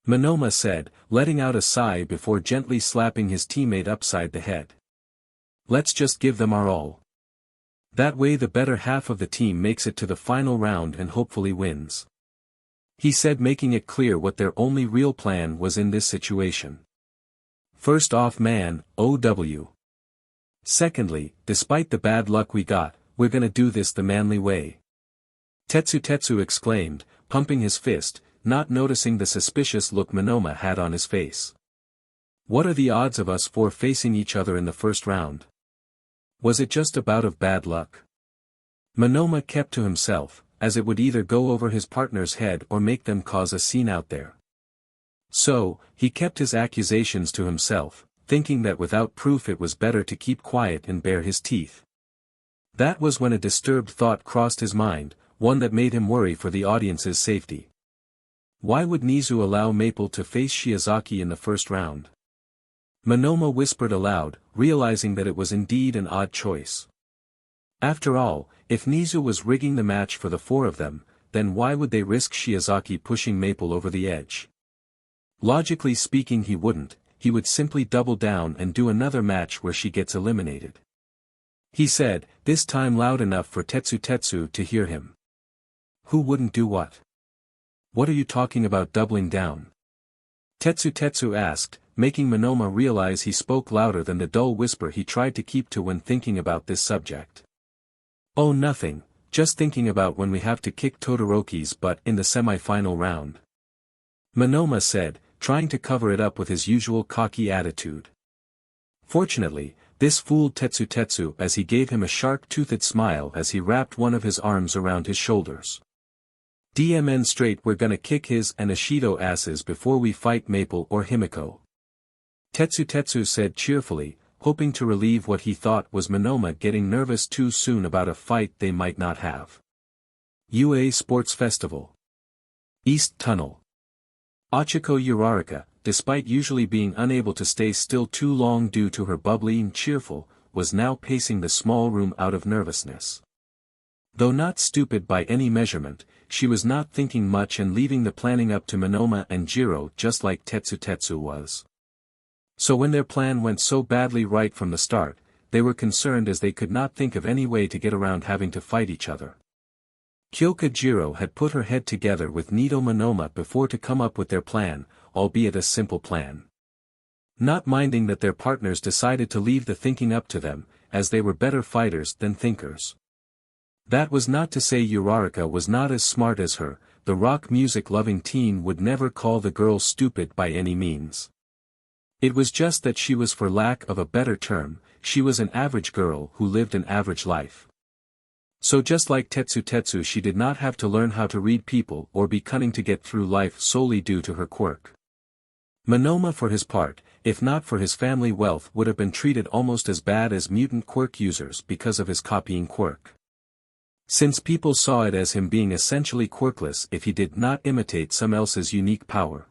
Monoma said, letting out a sigh before gently slapping his teammate upside the head. Let's just give them our all. That way the better half of the team makes it to the final round and hopefully wins. He said, making it clear what their only real plan was in this situation. First off, man, OW. Secondly, despite the bad luck we got, we're gonna do this the manly way. Tetsu exclaimed, pumping his fist, not noticing the suspicious look Monoma had on his face. What are the odds of us four facing each other in the first round? Was it just a bout of bad luck? Monoma kept to himself, as it would either go over his partner's head or make them cause a scene out there. So, he kept his accusations to himself, thinking that without proof it was better to keep quiet and bare his teeth. That was when a disturbed thought crossed his mind, one that made him worry for the audience's safety. Why would Nizu allow Maple to face Shiozaki in the first round? Monoma whispered aloud, realizing that it was indeed an odd choice. After all, if Nizu was rigging the match for the four of them, then why would they risk Shiozaki pushing Maple over the edge? Logically speaking, he wouldn't. He would simply double down and do another match where she gets eliminated. He said, this time loud enough for Tetsu to hear him. Who wouldn't do what? What are you talking about doubling down? Tetsu asked, making Monoma realize he spoke louder than the dull whisper he tried to keep to when thinking about this subject. Oh, nothing, just thinking about when we have to kick Todoroki's butt in the semi-final round. Monoma said, trying to cover it up with his usual cocky attitude. Fortunately, this fooled Tetsu as he gave him a shark-toothed smile as he wrapped one of his arms around his shoulders. DMN straight, we're gonna kick his and Ashido asses before we fight Maple or Himiko. Tetsu said cheerfully, hoping to relieve what he thought was Monoma getting nervous too soon about a fight they might not have. UA Sports Festival. East Tunnel. Ochiko Uraraka, despite usually being unable to stay still too long due to her bubbly and cheerful, was now pacing the small room out of nervousness. Though not stupid by any measurement, she was not thinking much and leaving the planning up to Monoma and Jiro just like Tetsu was. So when their plan went so badly right from the start, they were concerned as they could not think of any way to get around having to fight each other. Kyoka Jiro had put her head together with Nido Monoma before to come up with their plan, albeit a simple plan. Not minding that their partners decided to leave the thinking up to them, as they were better fighters than thinkers. That was not to say Uraraka was not as smart as her, the rock music-loving teen would never call the girl stupid by any means. It was just that she was, for lack of a better term, she was an average girl who lived an average life. So just like Tetsu, she did not have to learn how to read people or be cunning to get through life solely due to her quirk. Monoma, for his part, if not for his family wealth, would have been treated almost as bad as mutant quirk users because of his copying quirk. Since people saw it as him being essentially quirkless if he did not imitate someone else's unique power.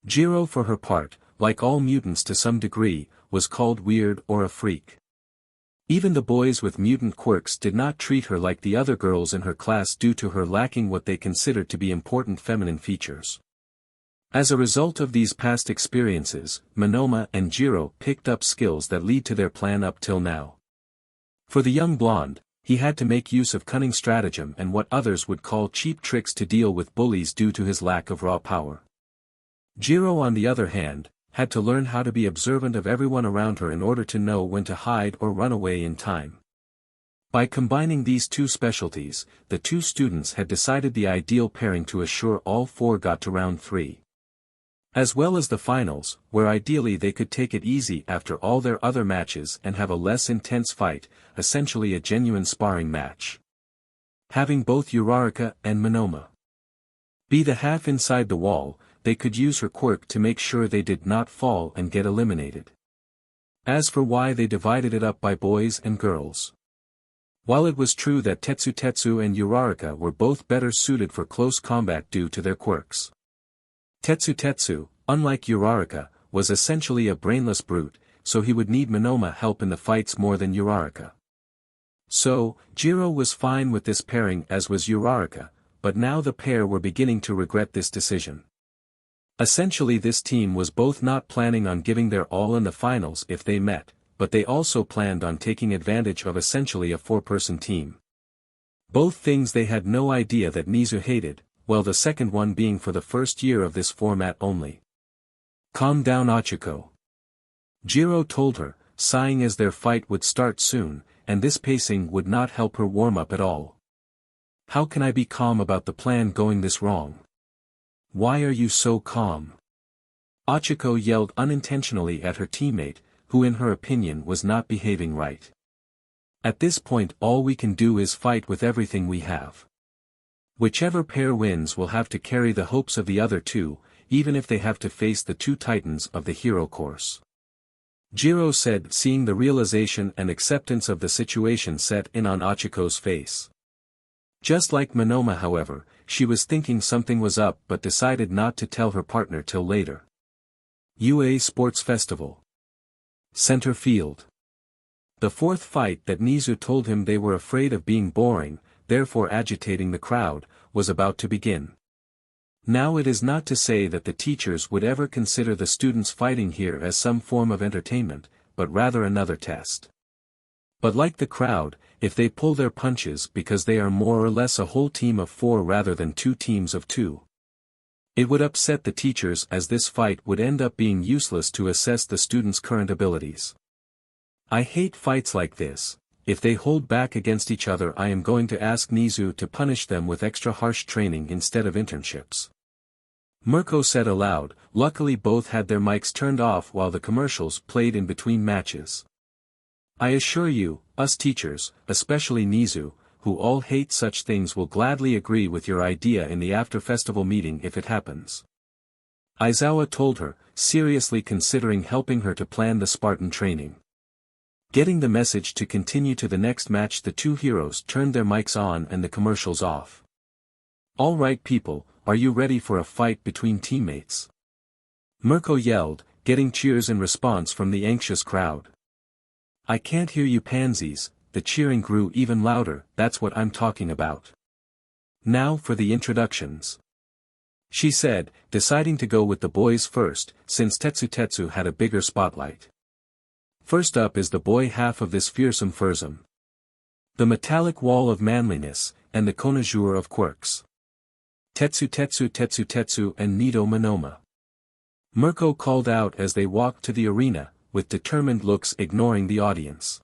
Jiro, for her part, like all mutants to some degree, was called weird or a freak. Even the boys with mutant quirks did not treat her like the other girls in her class due to her lacking what they considered to be important feminine features. As a result of these past experiences, Monoma and Jiro picked up skills that lead to their plan up till now. For the young blonde, he had to make use of cunning stratagem and what others would call cheap tricks to deal with bullies due to his lack of raw power. Jiro, on the other hand, had to learn how to be observant of everyone around her in order to know when to hide or run away in time. By combining these two specialties, the two students had decided the ideal pairing to assure all four got to round 3. As well as the finals, where ideally they could take it easy after all their other matches and have a less intense fight, essentially a genuine sparring match. Having both Uraraka and Monoma be the half inside the wall, they could use her quirk to make sure they did not fall and get eliminated. As for why they divided it up by boys and girls. While it was true that Tetsu and Uraraka were both better suited for close combat due to their quirks. Tetsu, unlike Uraraka, was essentially a brainless brute, so he would need Monoma help in the fights more than Uraraka. So, Jiro was fine with this pairing as was Uraraka, but now the pair were beginning to regret this decision. Essentially, this team was both not planning on giving their all in the finals if they met, but they also planned on taking advantage of essentially a 4-person team. Both things they had no idea that Nizu hated, well, the second one being for the first year of this format only. Calm down, Ochiko. Jiro told her, sighing as their fight would start soon, and this pacing would not help her warm up at all. How can I be calm about the plan going this wrong? Why are you so calm? Ochiko yelled unintentionally at her teammate, who in her opinion was not behaving right. At this point all we can do is fight with everything we have. Whichever pair wins will have to carry the hopes of the other two, even if they have to face the two titans of the hero course. Jiro said, seeing the realization and acceptance of the situation set in on Ochiko's face. Just like Monoma, however, she was thinking something was up but decided not to tell her partner till later. UA Sports Festival. Center Field. The fourth fight that Nizu told him they were afraid of being boring, therefore agitating the crowd, was about to begin. Now it is not to say that the teachers would ever consider the students fighting here as some form of entertainment, but rather another test. But like the crowd, if they pull their punches because they are more or less a whole team of 4 rather than 2 teams of 2. It would upset the teachers as this fight would end up being useless to assess the students' current abilities. I hate fights like this. If they hold back against each other, I am going to ask Nizu to punish them with extra harsh training instead of internships. Mirko said aloud. Luckily both had their mics turned off while the commercials played in between matches. I assure you, us teachers, especially Nizu, who all hate such things, will gladly agree with your idea in the after-festival meeting if it happens. Aizawa told her, seriously considering helping her to plan the Spartan training. Getting the message to continue to the next match, the two heroes turned their mics on and the commercials off. All right people, are you ready for a fight between teammates? Mirko yelled, getting cheers in response from the anxious crowd. I can't hear you pansies. The cheering grew even louder. That's what I'm talking about. Now for the introductions, she said, deciding to go with the boys first, since Tetsu had a bigger spotlight. First up is the boy half of this fearsome fursome. The metallic wall of manliness, and the connoisseur of quirks. Tetsu Tetsu Tetsu Tetsu and Nido Monoma. Mirko called out as they walked to the arena, with determined looks ignoring the audience.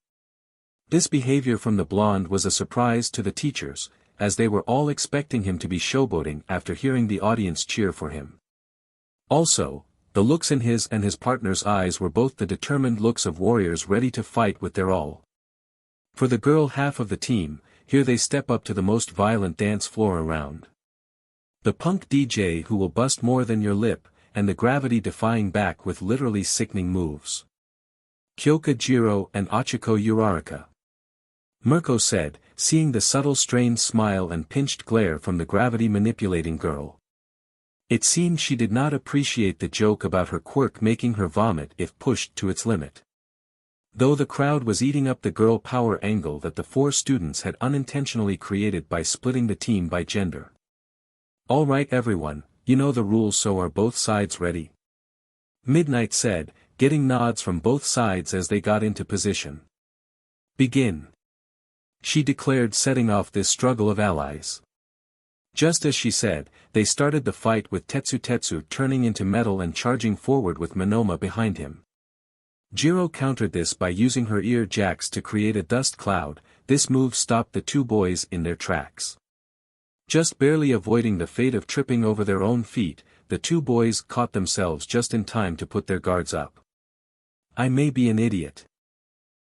This behavior from the blonde was a surprise to the teachers, as they were all expecting him to be showboating after hearing the audience cheer for him. Also, the looks in his and his partner's eyes were both the determined looks of warriors ready to fight with their all. For the girl half of the team, here they step up to the most violent dance floor around. The punk DJ who will bust more than your lip, and the gravity-defying back with literally sickening moves. Kyoka Jiro and Achiko Uraraka. Mirko said, seeing the subtle strained smile and pinched glare from the gravity-manipulating girl. It seemed she did not appreciate the joke about her quirk making her vomit if pushed to its limit. Though the crowd was eating up the girl power angle that the 4 students had unintentionally created by splitting the team by gender. All right everyone, you know the rules, so are both sides ready? Midnight said, getting nods from both sides as they got into position. Begin. She declared, setting off this struggle of allies. Just as she said, they started the fight with Tetsu Tetsu turning into metal and charging forward with Monoma behind him. Jiro countered this by using her ear jacks to create a dust cloud. This move stopped the 2 boys in their tracks. Just barely avoiding the fate of tripping over their own feet, the 2 boys caught themselves just in time to put their guards up. I may be an idiot,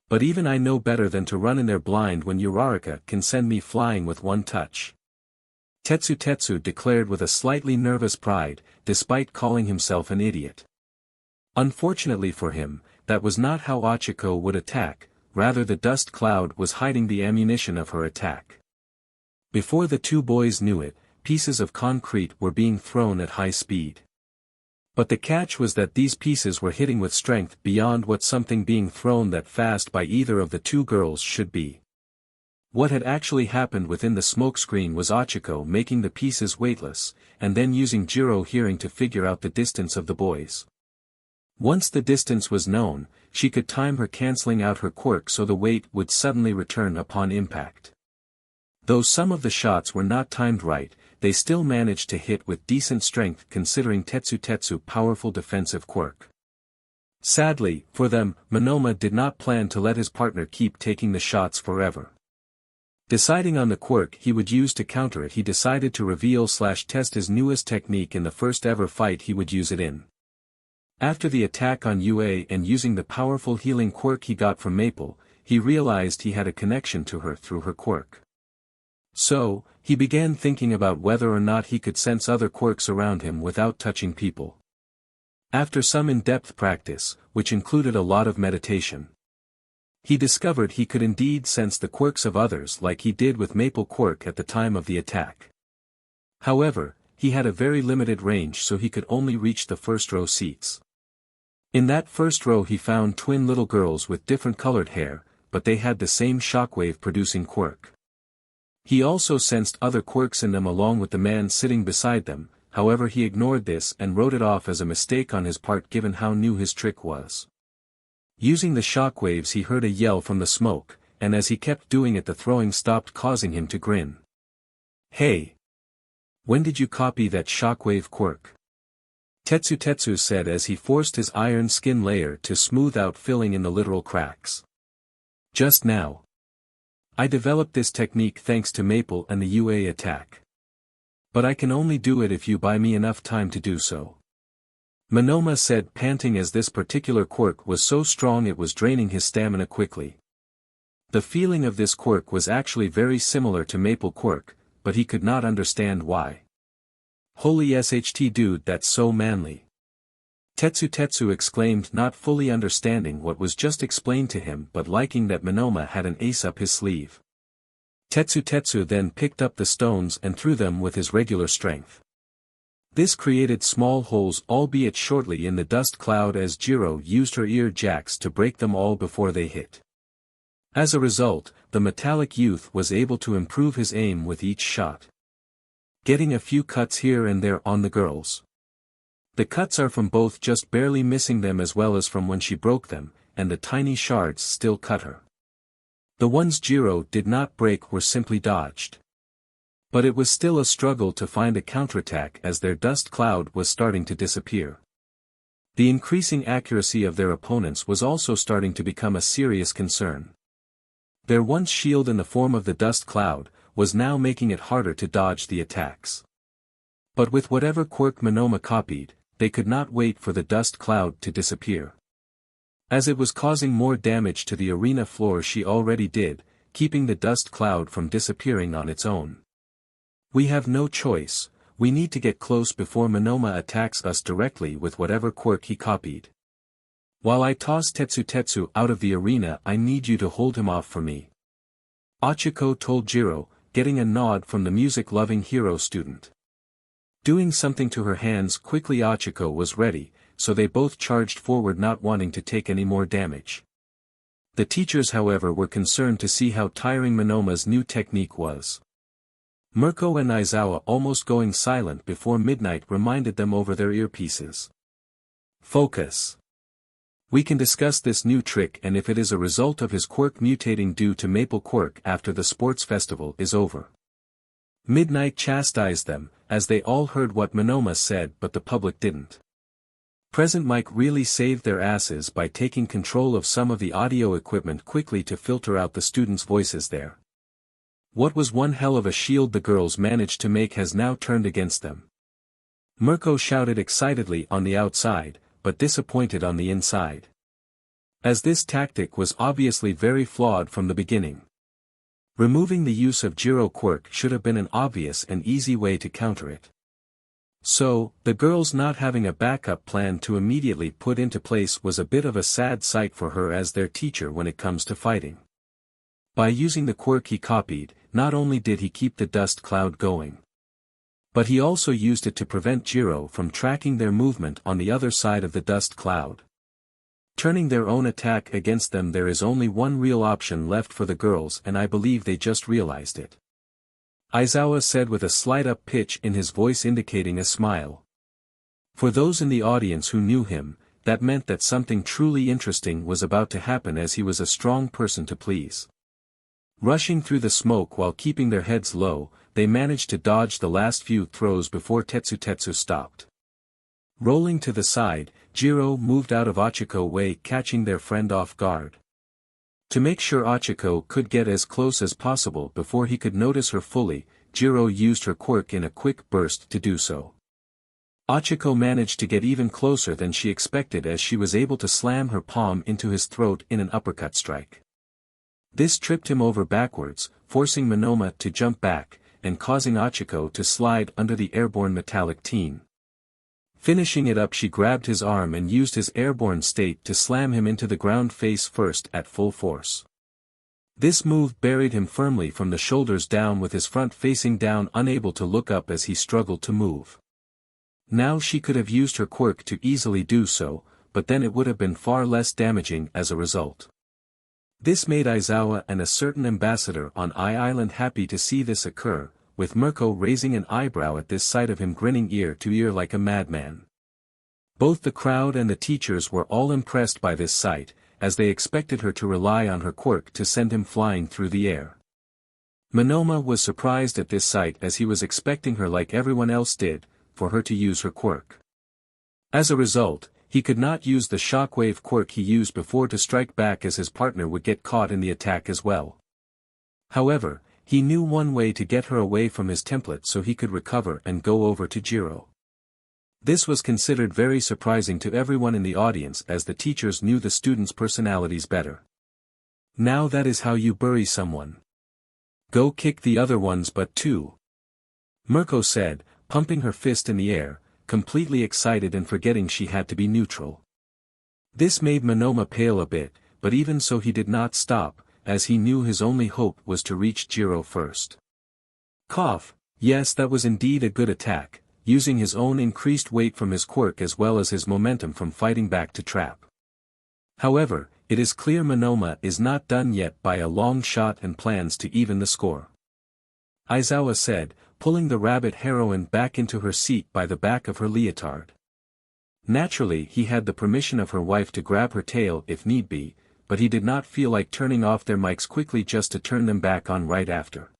but even I know better than to run in there blind when Uraraka can send me flying with one touch. Tetsu Tetsu declared with a slightly nervous pride, despite calling himself an idiot. Unfortunately for him, that was not how Achiko would attack, rather the dust cloud was hiding the ammunition of her attack. Before the 2 boys knew it, pieces of concrete were being thrown at high speed. But the catch was that these pieces were hitting with strength beyond what something being thrown that fast by either of the 2 girls should be. What had actually happened within the smokescreen was Achiko making the pieces weightless, and then using Jiro hearing to figure out the distance of the boys. Once the distance was known, she could time her cancelling out her quirk so the weight would suddenly return upon impact. Though some of the shots were not timed right, they still managed to hit with decent strength considering Tetsu Tetsu's powerful defensive quirk. Sadly, for them, Monoma did not plan to let his partner keep taking the shots forever. Deciding on the quirk he would use to counter it, he decided to reveal/test his newest technique in the first ever fight he would use it in. After the attack on UA and using the powerful healing quirk he got from Maple, he realized he had a connection to her through her quirk. So, he began thinking about whether or not he could sense other quirks around him without touching people. After some in-depth practice, which included a lot of meditation, he discovered he could indeed sense the quirks of others like he did with Maple quirk at the time of the attack. However, he had a very limited range, so he could only reach the first row seats. In that first row he found twin little girls with different colored hair, but they had the same shockwave-producing quirk. He also sensed other quirks in them along with the man sitting beside them, however he ignored this and wrote it off as a mistake on his part given how new his trick was. Using the shockwaves he heard a yell from the smoke, and as he kept doing it the throwing stopped, causing him to grin. Hey! When did you copy that shockwave quirk? Tetsu Tetsu said as he forced his iron skin layer to smooth out, filling in the literal cracks. Just now. I developed this technique thanks to Maple and the UA attack. But I can only do it if you buy me enough time to do so. Monoma said, panting as this particular quirk was so strong it was draining his stamina quickly. The feeling of this quirk was actually very similar to Maple quirk, but he could not understand why. Holy SHT dude, that's so manly. Tetsu Tetsu exclaimed, not fully understanding what was just explained to him but liking that Monoma had an ace up his sleeve. Tetsu Tetsu then picked up the stones and threw them with his regular strength. This created small holes, albeit shortly, in the dust cloud as Jiro used her ear jacks to break them all before they hit. As a result, the metallic youth was able to improve his aim with each shot, getting a few cuts here and there on the girls. The cuts are from both just barely missing them as well as from when she broke them, and the tiny shards still cut her. The ones Jiro did not break were simply dodged. But it was still a struggle to find a counterattack as their dust cloud was starting to disappear. The increasing accuracy of their opponents was also starting to become a serious concern. Their once shield in the form of the dust cloud was now making it harder to dodge the attacks. But with whatever quirk Monoma copied, they could not wait for the dust cloud to disappear. As it was causing more damage to the arena floor she already did, keeping the dust cloud from disappearing on its own. We have no choice, we need to get close before Monoma attacks us directly with whatever quirk he copied. While I toss Tetsu out of the arena, I need you to hold him off for me. Ochiko told Jiro, getting a nod from the music-loving hero student. Doing something to her hands quickly. Ochiko was ready, so they both charged forward, not wanting to take any more damage. The teachers, however, were concerned to see how tiring Monoma's new technique was. Mirko and Aizawa, almost going silent before midnight, reminded them over their earpieces. Focus. We can discuss this new trick and if it is a result of his quirk mutating due to Maple Quirk after the sports festival is over. Midnight chastised them, as they all heard what Monoma said but the public didn't. Present Mike really saved their asses by taking control of some of the audio equipment quickly to filter out the students' voices there. What was one hell of a shield the girls managed to make has now turned against them. Mirko shouted excitedly on the outside, but disappointed on the inside. As this tactic was obviously very flawed from the beginning. Removing the use of Jiro quirk should have been an obvious and easy way to counter it. So, the girls not having a backup plan to immediately put into place was a bit of a sad sight for her as their teacher when it comes to fighting. By using the quirk he copied, not only did he keep the dust cloud going, but he also used it to prevent Jiro from tracking their movement on the other side of the dust cloud. Turning their own attack against them, there is only one real option left for the girls, and I believe they just realized it. Aizawa said with a slight up pitch in his voice, indicating a smile. For those in the audience who knew him, that meant that something truly interesting was about to happen, as he was a strong person to please. Rushing through the smoke while keeping their heads low, they managed to dodge the last few throws before Tetsu stopped. Rolling to the side, Jiro moved out of Ochiko's way, catching their friend off guard. To make sure Ochiko could get as close as possible before he could notice her fully, Jiro used her quirk in a quick burst to do so. Ochiko managed to get even closer than she expected, as she was able to slam her palm into his throat in an uppercut strike. This tripped him over backwards, forcing Monoma to jump back, and causing Ochiko to slide under the airborne metallic teen. Finishing it up, she grabbed his arm and used his airborne state to slam him into the ground face first at full force. This move buried him firmly from the shoulders down, with his front facing down, unable to look up as he struggled to move. Now she could have used her quirk to easily do so, but then it would have been far less damaging as a result. This made Aizawa and a certain ambassador on Island happy to see this occur, with Mirko raising an eyebrow at this sight of him grinning ear to ear like a madman. Both the crowd and the teachers were all impressed by this sight, as they expected her to rely on her quirk to send him flying through the air. Monoma was surprised at this sight, as he was expecting her, like everyone else did, for her to use her quirk. As a result, he could not use the shockwave quirk he used before to strike back, as his partner would get caught in the attack as well. However, he knew one way to get her away from his template so he could recover and go over to Jiro. This was considered very surprising to everyone in the audience, as the teachers knew the students' personalities better. Now that is how you bury someone. Go kick the other one's butt too. Mirko said, pumping her fist in the air, completely excited and forgetting she had to be neutral. This made Monoma pale a bit, but even so he did not stop, as he knew his only hope was to reach Jiro first. Cough, yes, that was indeed a good attack, using his own increased weight from his quirk as well as his momentum from fighting back to trap. However, it is clear Monoma is not done yet by a long shot and plans to even the score. Aizawa said, pulling the rabbit heroine back into her seat by the back of her leotard. Naturally he had the permission of her wife to grab her tail if need be, but he did not feel like turning off their mics quickly just to turn them back on right after.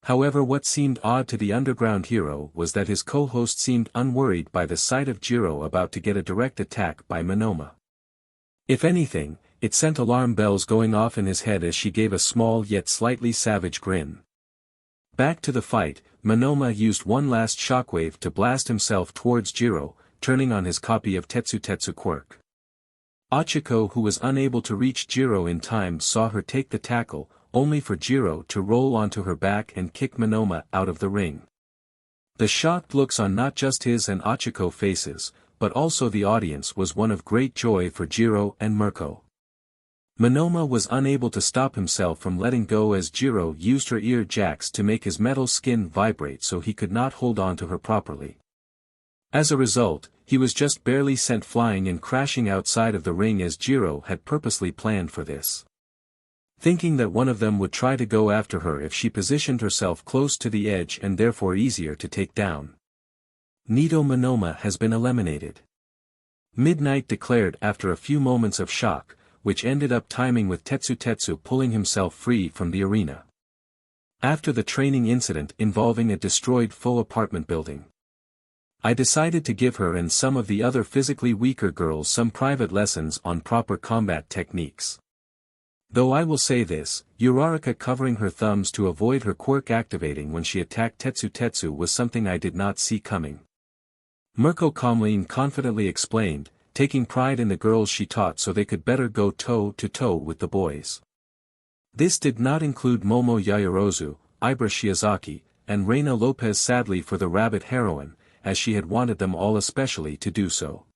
However, what seemed odd to the underground hero was that his co-host seemed unworried by the sight of Jiro about to get a direct attack by Monoma. If anything, it sent alarm bells going off in his head as she gave a small yet slightly savage grin. Back to the fight, Monoma used one last shockwave to blast himself towards Jiro, turning on his copy of Tetsu quirk. Ochiko, who was unable to reach Jiro in time, saw her take the tackle, only for Jiro to roll onto her back and kick Monoma out of the ring. The shocked looks on not just his and Ochiko faces, but also the audience was one of great joy for Jiro and Mirko. Monoma was unable to stop himself from letting go as Jiro used her ear jacks to make his metal skin vibrate so he could not hold on to her properly. As a result, he was just barely sent flying and crashing outside of the ring as Jiro had purposely planned for this. Thinking that one of them would try to go after her if she positioned herself close to the edge and therefore easier to take down. Nito Monoma has been eliminated. Midnight declared after a few moments of shock, which ended up timing with Tetsu pulling himself free from the arena. After the training incident involving a destroyed faux apartment building, I decided to give her and some of the other physically weaker girls some private lessons on proper combat techniques. Though I will say this, Uraraka covering her thumbs to avoid her quirk activating when she attacked Tetsu was something I did not see coming. Mirko calmly and confidently explained, taking pride in the girls she taught so they could better go toe-to-toe with the boys. This did not include Momo Yaoyorozu, Ibra Shiozaki, and Reina Lopez, sadly for the rabbit heroine, as she had wanted them all especially to do so.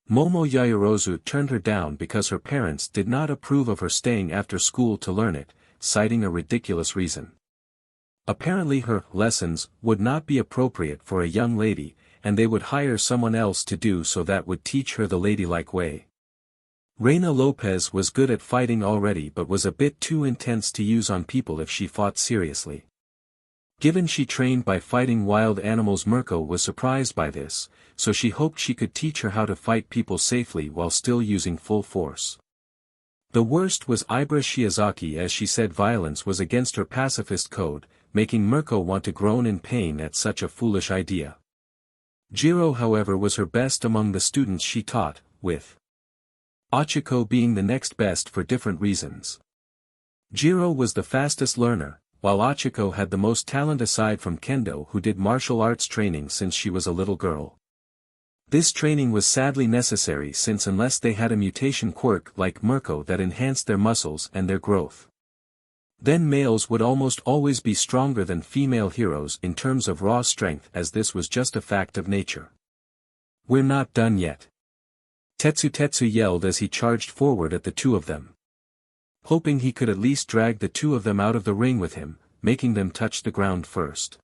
Momo Yaoyorozu turned her down because her parents did not approve of her staying after school to learn it, citing a ridiculous reason. Apparently her lessons would not be appropriate for a young lady, and they would hire someone else to do so that would teach her the ladylike way. Reina Lopez was good at fighting already but was a bit too intense to use on people if she fought seriously. Given she trained by fighting wild animals, Mirko was surprised by this, so she hoped she could teach her how to fight people safely while still using full force. The worst was Ibra Shiozaki, as she said violence was against her pacifist code, making Mirko want to groan in pain at such a foolish idea. Jiro, however, was her best among the students she taught, with Ochiko being the next best for different reasons. Jiro was the fastest learner, while Ochiko had the most talent aside from Kendo, who did martial arts training since she was a little girl. This training was sadly necessary since unless they had a mutation quirk like Mirko that enhanced their muscles and their growth, then males would almost always be stronger than female heroes in terms of raw strength, as this was just a fact of nature. "We're not done yet," Tetsu yelled as he charged forward at the two of them, hoping he could at least drag the two of them out of the ring with him, making them touch the ground first.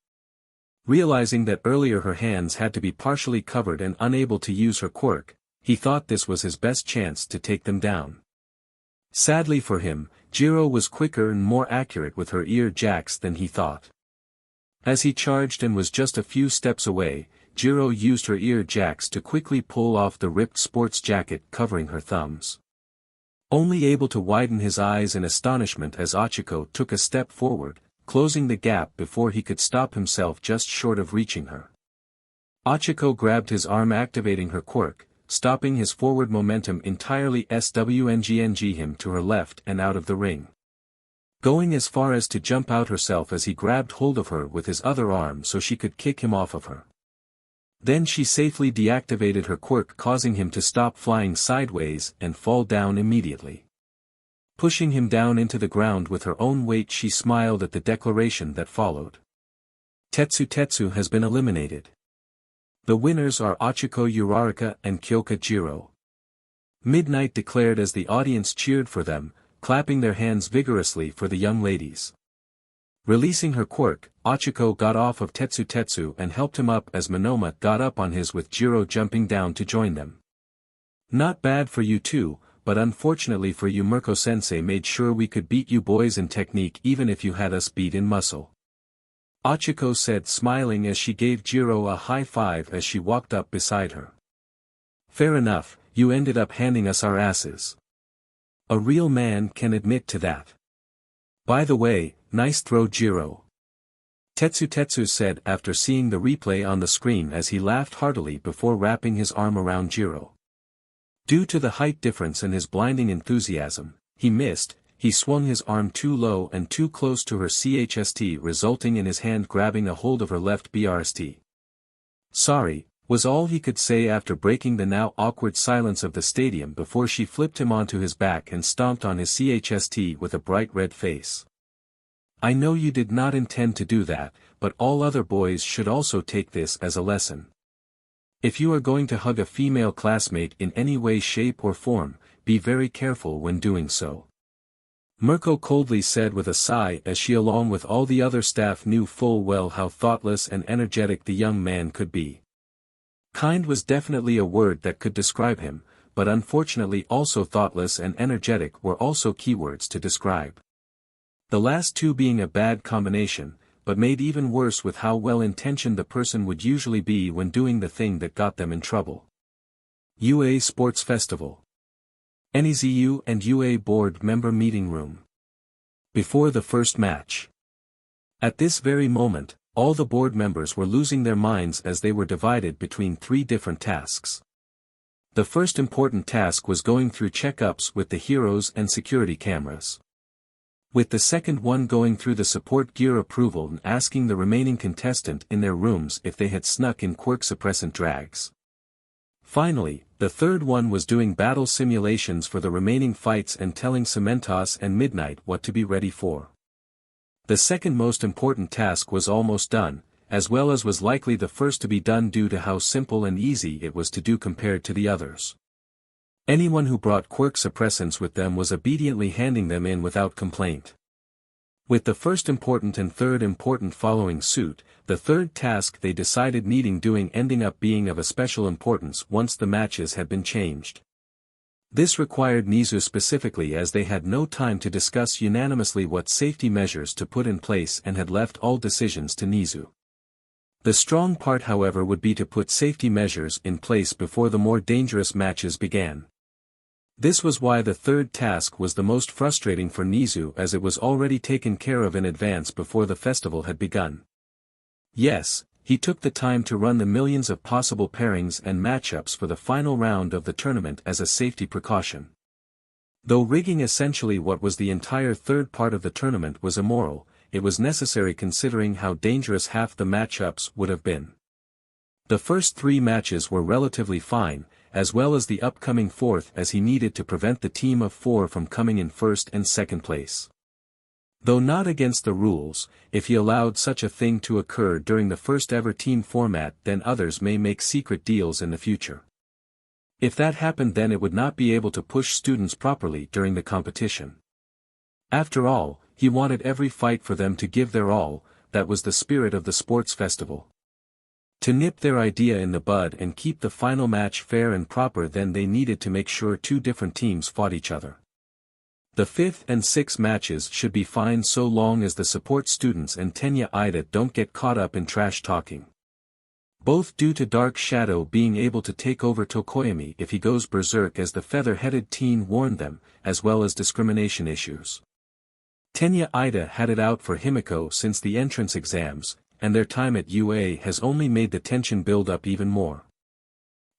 Realizing that earlier her hands had to be partially covered and unable to use her quirk, he thought this was his best chance to take them down. Sadly for him, Jiro was quicker and more accurate with her ear jacks than he thought. As he charged and was just a few steps away, Jiro used her ear jacks to quickly pull off the ripped sports jacket covering her thumbs. Only able to widen his eyes in astonishment as Ochiko took a step forward, closing the gap before he could stop himself just short of reaching her. Ochiko grabbed his arm, activating her quirk, stopping his forward momentum entirely, swngng him to her left and out of the ring, going as far as to jump out herself as he grabbed hold of her with his other arm so she could kick him off of her. Then she safely deactivated her quirk, causing him to stop flying sideways and fall down immediately. Pushing him down into the ground with her own weight, she smiled at the declaration that followed. Tetsu has been eliminated. The winners are Ochiko Uraraka and Kyoka Jiro. Midnight declared as the audience cheered for them, clapping their hands vigorously for the young ladies. Releasing her quirk, Ochiko got off of Tetsu and helped him up as Monoma got up on his, with Jiro jumping down to join them. "Not bad for you two, but unfortunately for you, Mirko-sensei made sure we could beat you boys in technique even if you had us beat in muscle," Ochiko said, smiling as she gave Jiro a high five as she walked up beside her. Fair enough, you ended up handing us our asses. A real man can admit to that. By the way, nice throw, Jiro. Tetsu said after seeing the replay on the screen as he laughed heartily before wrapping his arm around Jiro. Due to the height difference and his blinding enthusiasm, he missed. He swung his arm too low and too close to her chest, resulting in his hand grabbing a hold of her left brst. Sorry, was all he could say after breaking the now awkward silence of the stadium before she flipped him onto his back and stomped on his chest with a bright red face. I know you did not intend to do that, but all other boys should also take this as a lesson. If you are going to hug a female classmate in any way, shape or form, be very careful when doing so. Mirko coldly said with a sigh as she along with all the other staff knew full well how thoughtless and energetic the young man could be. Kind was definitely a word that could describe him, but unfortunately also thoughtless and energetic were also keywords to describe. The last two being a bad combination, but made even worse with how well-intentioned the person would usually be when doing the thing that got them in trouble. UA Sports Festival. NEZU and UA Board Member Meeting Room. Before the first match. At this very moment, all the board members were losing their minds as they were divided between three different tasks. The first important task was going through checkups with the heroes and security cameras. With the second one going through the support gear approval and asking the remaining contestant in their rooms if they had snuck in quirk suppressant drags. Finally, the third one was doing battle simulations for the remaining fights and telling Cementos and Midnight what to be ready for. The second most important task was almost done, as well as was likely the first to be done due to how simple and easy it was to do compared to the others. Anyone who brought quirk suppressants with them was obediently handing them in without complaint. With the first important and third important following suit, the third task they decided needing doing ending up being of a special importance once the matches had been changed. This required Nizu specifically as they had no time to discuss unanimously what safety measures to put in place and had left all decisions to Nizu. The strong part however would be to put safety measures in place before the more dangerous matches began. This was why the third task was the most frustrating for Nizu as it was already taken care of in advance before the festival had begun. Yes, he took the time to run the millions of possible pairings and matchups for the final round of the tournament as a safety precaution. Though rigging essentially what was the entire third part of the tournament was immoral, it was necessary considering how dangerous half the matchups would have been. The first three matches were relatively fine, as well as the upcoming fourth as he needed to prevent the team of four from coming in first and second place. Though not against the rules, if he allowed such a thing to occur during the first ever team format then others may make secret deals in the future. If that happened then it would not be able to push students properly during the competition. After all, he wanted every fight for them to give their all, that was the spirit of the sports festival. To nip their idea in the bud and keep the final match fair and proper then they needed to make sure two different teams fought each other. The fifth and sixth matches should be fine so long as the support students and Tenya Ida don't get caught up in trash talking. Both due to Dark Shadow being able to take over Tokoyami if he goes berserk as the feather-headed teen warned them, as well as discrimination issues. Tenya Ida had it out for Himiko since the entrance exams, and their time at UA has only made the tension build up even more.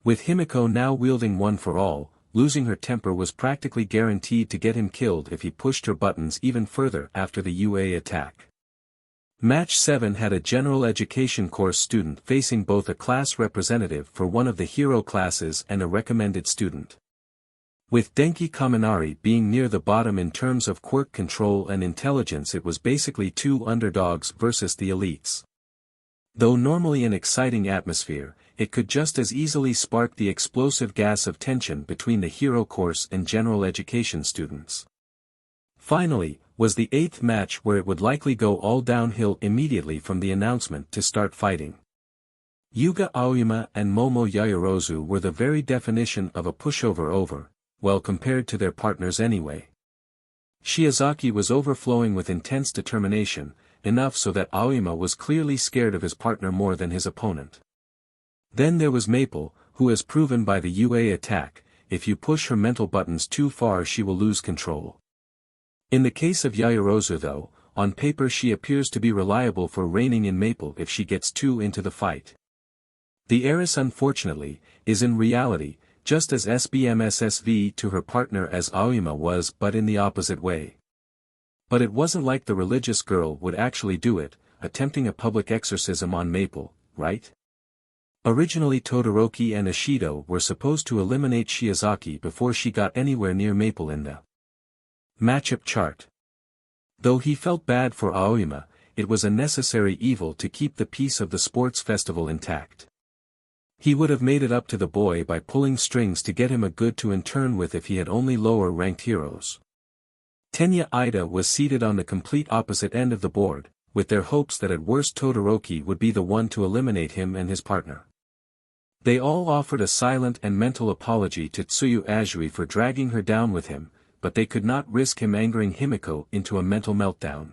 With Himiko now wielding one for all, losing her temper was practically guaranteed to get him killed if he pushed her buttons even further after the UA attack. Match 7 had a general education course student facing both a class representative for one of the hero classes and a recommended student. With Denki Kaminari being near the bottom in terms of quirk control and intelligence it was basically two underdogs versus the elites. Though normally an exciting atmosphere, it could just as easily spark the explosive gas of tension between the hero course and general education students. Finally, was the 8th match where it would likely go all downhill immediately from the announcement to start fighting. Yuga Aoyama and Momo Yayorozu were the very definition of a pushover over, well compared to their partners anyway. Shiozaki was overflowing with intense determination, enough so that Aoyama was clearly scared of his partner more than his opponent. Then there was Maple, who has proven by the UA attack, if you push her mental buttons too far she will lose control. In the case of Yaoyorozu though, on paper she appears to be reliable for reining in Maple if she gets too into the fight. The heiress unfortunately, is in reality, just as SBMSSV to her partner as Aoyama was but in the opposite way. But it wasn't like the religious girl would actually do it, attempting a public exorcism on Maple, right? Originally Todoroki and Ishido were supposed to eliminate Shiozaki before she got anywhere near Maple in the matchup chart. Though he felt bad for Aoyama, it was a necessary evil to keep the peace of the sports festival intact. He would have made it up to the boy by pulling strings to get him a good to in turn with if he had only lower-ranked heroes. Tenya Ida was seated on the complete opposite end of the board, with their hopes that at worst Todoroki would be the one to eliminate him and his partner. They all offered a silent and mental apology to Tsuyu Azui for dragging her down with him, but they could not risk him angering Himiko into a mental meltdown.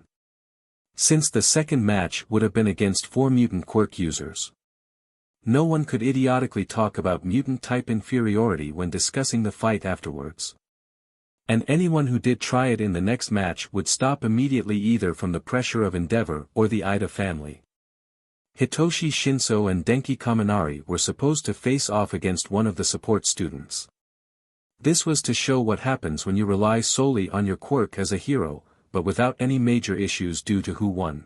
Since the second match would have been against 4 mutant quirk users. No one could idiotically talk about mutant-type inferiority when discussing the fight afterwards. And anyone who did try it in the next match would stop immediately either from the pressure of Endeavor or the Ida family. Hitoshi Shinso and Denki Kaminari were supposed to face off against one of the support students. This was to show what happens when you rely solely on your quirk as a hero, but without any major issues due to who won.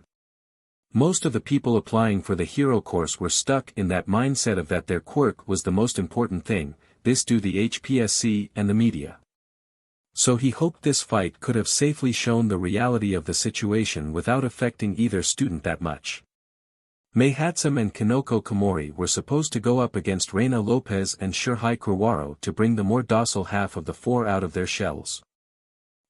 Most of the people applying for the hero course were stuck in that mindset of that their quirk was the most important thing, this due the HPSC and the media. So he hoped this fight could have safely shown the reality of the situation without affecting either student that much. Mei Hatsum and Kinoko Komori were supposed to go up against Reina Lopez and Shurhei Kurwaro to bring the more docile half of the 4 out of their shells.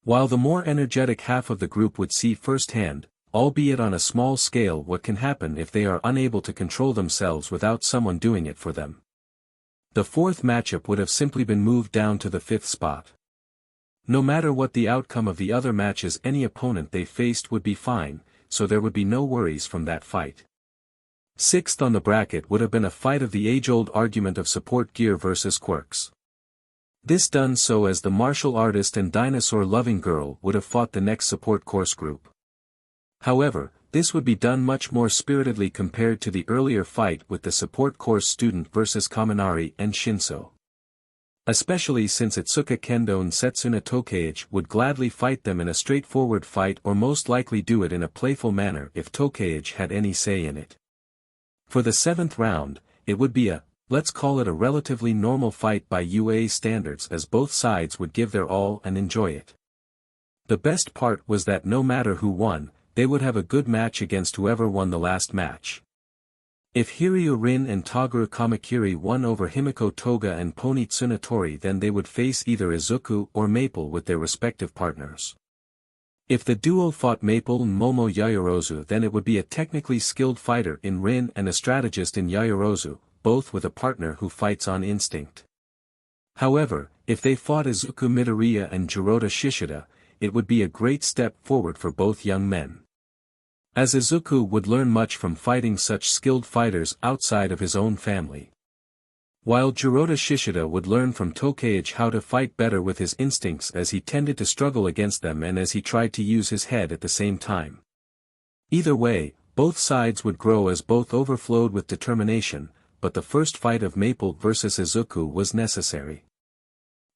While the more energetic half of the group would see firsthand, albeit on a small scale, what can happen if they are unable to control themselves without someone doing it for them. The 4th matchup would have simply been moved down to the 5th spot. No matter what the outcome of the other matches, any opponent they faced would be fine, so there would be no worries from that fight. 6th on the bracket would have been a fight of the age-old argument of support gear versus quirks. This done so as the martial artist and dinosaur-loving girl would have fought the next support course group. However, this would be done much more spiritedly compared to the earlier fight with the support course student versus Kaminari and Shinso. Especially since Itsuka Kendo and Setsuna Tokage would gladly fight them in a straightforward fight or most likely do it in a playful manner if Tokage had any say in it. For the 7th round, it would be let's call it a relatively normal fight by UA standards as both sides would give their all and enjoy it. The best part was that no matter who won, they would have a good match against whoever won the last match. If Hiryu Rin and Toguro Kamakiri won over Himiko Toga and Pony Tsunatori, then they would face either Izuku or Maple with their respective partners. If the duo fought Maple and Momo Yaoyorozu, then it would be a technically skilled fighter in Rin and a strategist in Yaoyorozu, both with a partner who fights on instinct. However, if they fought Izukumidoriya and Jirota Shishida, it would be a great step forward for both young men. As Izuku would learn much from fighting such skilled fighters outside of his own family. While Jirota Shishida would learn from Tokage how to fight better with his instincts as he tended to struggle against them and as he tried to use his head at the same time. Either way, both sides would grow as both overflowed with determination, but the first fight of Maple versus Izuku was necessary.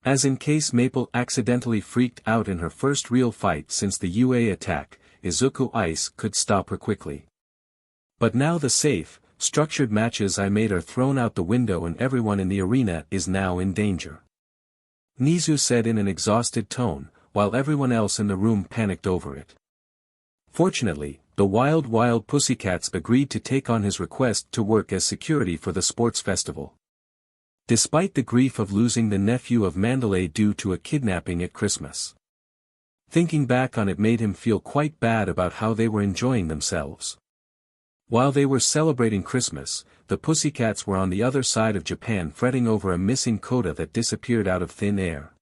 As in case Maple accidentally freaked out in her first real fight since the UA attack, Izuku Ice could stop her quickly. But now the safe, structured matches I made are thrown out the window and everyone in the arena is now in danger. Nizu said in an exhausted tone, while everyone else in the room panicked over it. Fortunately, the Wild Pussycats agreed to take on his request to work as security for the sports festival. Despite the grief of losing the nephew of Mandalay due to a kidnapping at Christmas. Thinking back on it made him feel quite bad about how they were enjoying themselves. While they were celebrating Christmas, the Pussycats were on the other side of Japan fretting over a missing coda that disappeared out of thin air.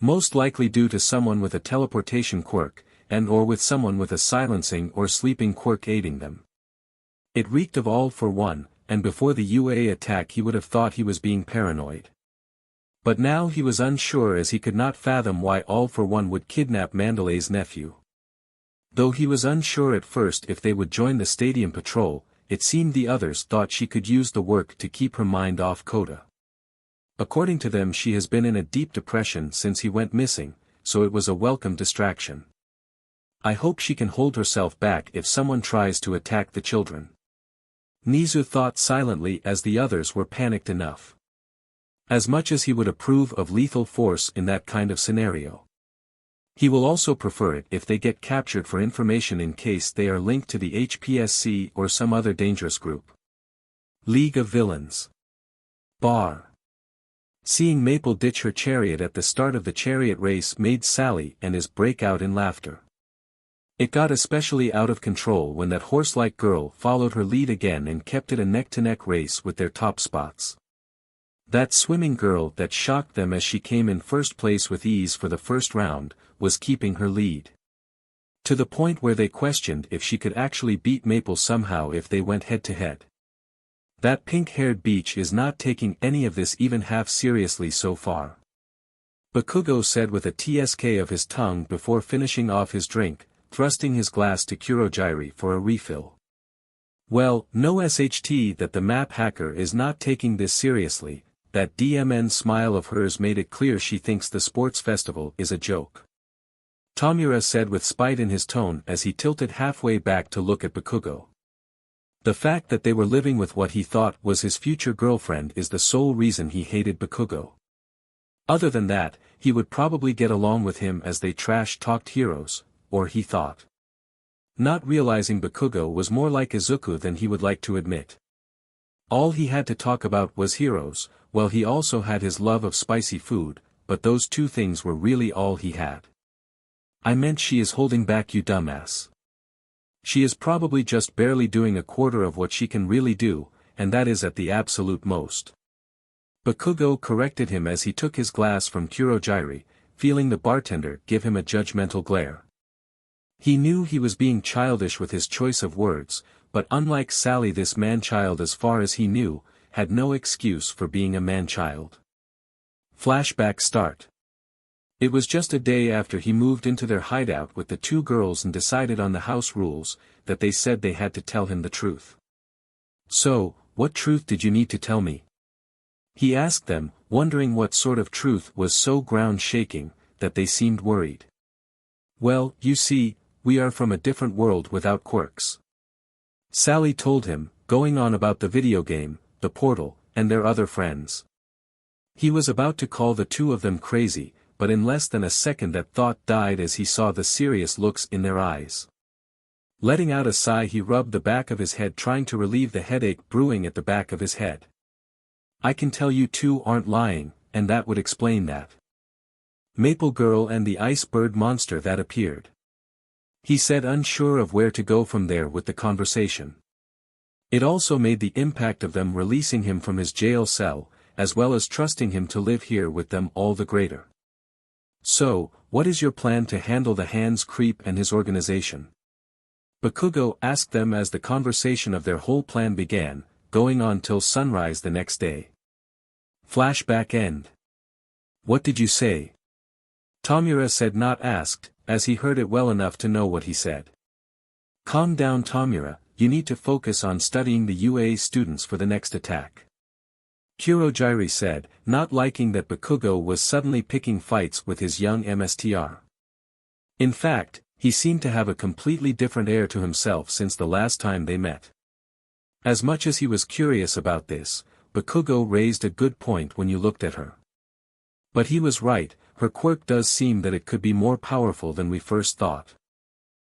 Most likely due to someone with a teleportation quirk, and/or with someone with a silencing or sleeping quirk aiding them. It reeked of all for one, and before the UA attack he would have thought he was being paranoid. But now he was unsure as he could not fathom why All for One would kidnap Mandalay's nephew. Though he was unsure at first if they would join the stadium patrol, it seemed the others thought she could use the work to keep her mind off Kota. According to them she has been in a deep depression since he went missing, so it was a welcome distraction. I hope she can hold herself back if someone tries to attack the children. Nizu thought silently as the others were panicked enough. As much as he would approve of lethal force in that kind of scenario, he will also prefer it if they get captured for information in case they are linked to the HPSC or some other dangerous group. League of Villains. Bar. Seeing Maple ditch her chariot at the start of the chariot race made Sally and his break out in laughter. It got especially out of control when that horse-like girl followed her lead again and kept it a neck-to-neck race with their top spots. That swimming girl that shocked them as she came in first place with ease for the first round, was keeping her lead. To the point where they questioned if she could actually beat Maple somehow if they went head-to-head. That pink-haired beach is not taking any of this even half seriously so far. Bakugou said with a tsk of his tongue before finishing off his drink, thrusting his glass to Kurojiri for a refill. Well, no SHT that the map hacker is not taking this seriously. That DMN smile of hers made it clear she thinks the sports festival is a joke. Tomura said with spite in his tone as he tilted halfway back to look at Bakugou. The fact that they were living with what he thought was his future girlfriend is the sole reason he hated Bakugou. Other than that, he would probably get along with him as they trash-talked heroes, or he thought. Not realizing Bakugou was more like Izuku than he would like to admit. All he had to talk about was heroes. Well, he also had his love of spicy food, but those two things were really all he had. I meant she is holding back, you dumbass. She is probably just barely doing a quarter of what she can really do, and that is at the absolute most. Bakugou corrected him as he took his glass from Kurojiri, feeling the bartender give him a judgmental glare. He knew he was being childish with his choice of words, but unlike Sally, this man-child, as far as he knew, had no excuse for being a man-child. Flashback start. It was just a day after he moved into their hideout with the two girls and decided on the house rules, that they said they had to tell him the truth. So, what truth did you need to tell me? He asked them, wondering what sort of truth was so ground-shaking, that they seemed worried. Well, you see, we are from a different world without quirks. Sally told him, going on about the video game, the portal, and their other friends. He was about to call the two of them crazy, but in less than a second that thought died as he saw the serious looks in their eyes. Letting out a sigh, he rubbed the back of his head, trying to relieve the headache brewing at the back of his head. I can tell you two aren't lying, and that would explain that. Maple Girl and the ice bird monster that appeared. He said, unsure of where to go from there with the conversation. It also made the impact of them releasing him from his jail cell, as well as trusting him to live here with them, all the greater. So, what is your plan to handle the Hands Creep and his organization? Bakugou asked them as the conversation of their whole plan began, going on till sunrise the next day. Flashback end. What did you say? Tomura said, not asked, as he heard it well enough to know what he said. Calm down, Tomura, you need to focus on studying the UA students for the next attack. Kurojiri said, not liking that Bakugou was suddenly picking fights with his young MSTR. In fact, he seemed to have a completely different air to himself since the last time they met. As much as he was curious about this, Bakugou raised a good point when you looked at her. But he was right, her quirk does seem that it could be more powerful than we first thought.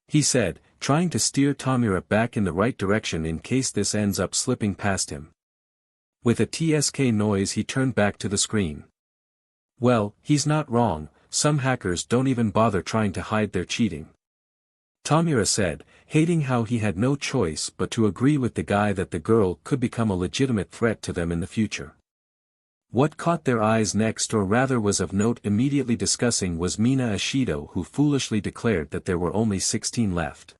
He said, trying to steer Tomura back in the right direction in case this ends up slipping past him. With a TSK noise he turned back to the screen. Well, he's not wrong, some hackers don't even bother trying to hide their cheating. Tomura said, hating how he had no choice but to agree with the guy that the girl could become a legitimate threat to them in the future. What caught their eyes next, or rather was of note immediately discussing, was Mina Ashido, who foolishly declared that there were only 16 left.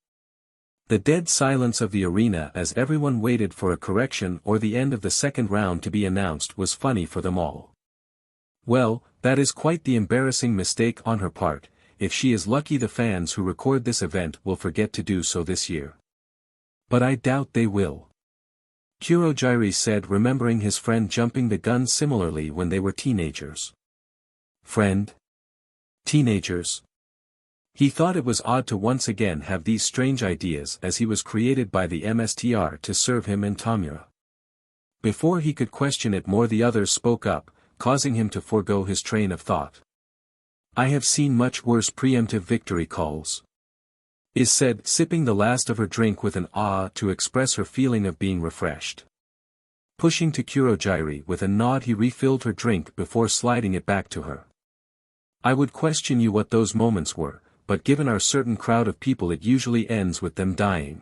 The dead silence of the arena as everyone waited for a correction or the end of the second round to be announced was funny for them all. Well, that is quite the embarrassing mistake on her part. If she is lucky, the fans who record this event will forget to do so this year. But I doubt they will. Kurohige said, remembering his friend jumping the gun similarly when they were teenagers. Friend? Teenagers? He thought it was odd to once again have these strange ideas as he was created by the MSTR to serve him and Tamura. Before he could question it more, the others spoke up, causing him to forego his train of thought. I have seen much worse preemptive victory calls. Is said, sipping the last of her drink with an ah to express her feeling of being refreshed. Pushing to Kurohige with a nod, he refilled her drink before sliding it back to her. I would question you what those moments were, but given our certain crowd of people it usually ends with them dying.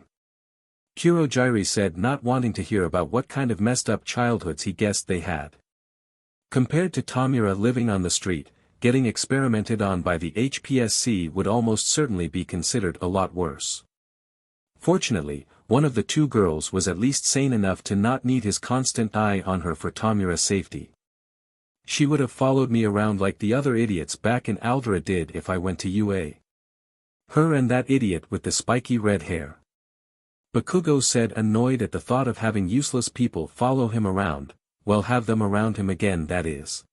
Kurohige said, not wanting to hear about what kind of messed up childhoods he guessed they had. Compared to Tamura living on the street, getting experimented on by the HPSC would almost certainly be considered a lot worse. Fortunately, one of the two girls was at least sane enough to not need his constant eye on her for Tamura's safety. She would have followed me around like the other idiots back in Aldera did if I went to UA. Her and that idiot with the spiky red hair. Bakugou said, annoyed at the thought of having useless people follow him around. Well, have them around him again, that is.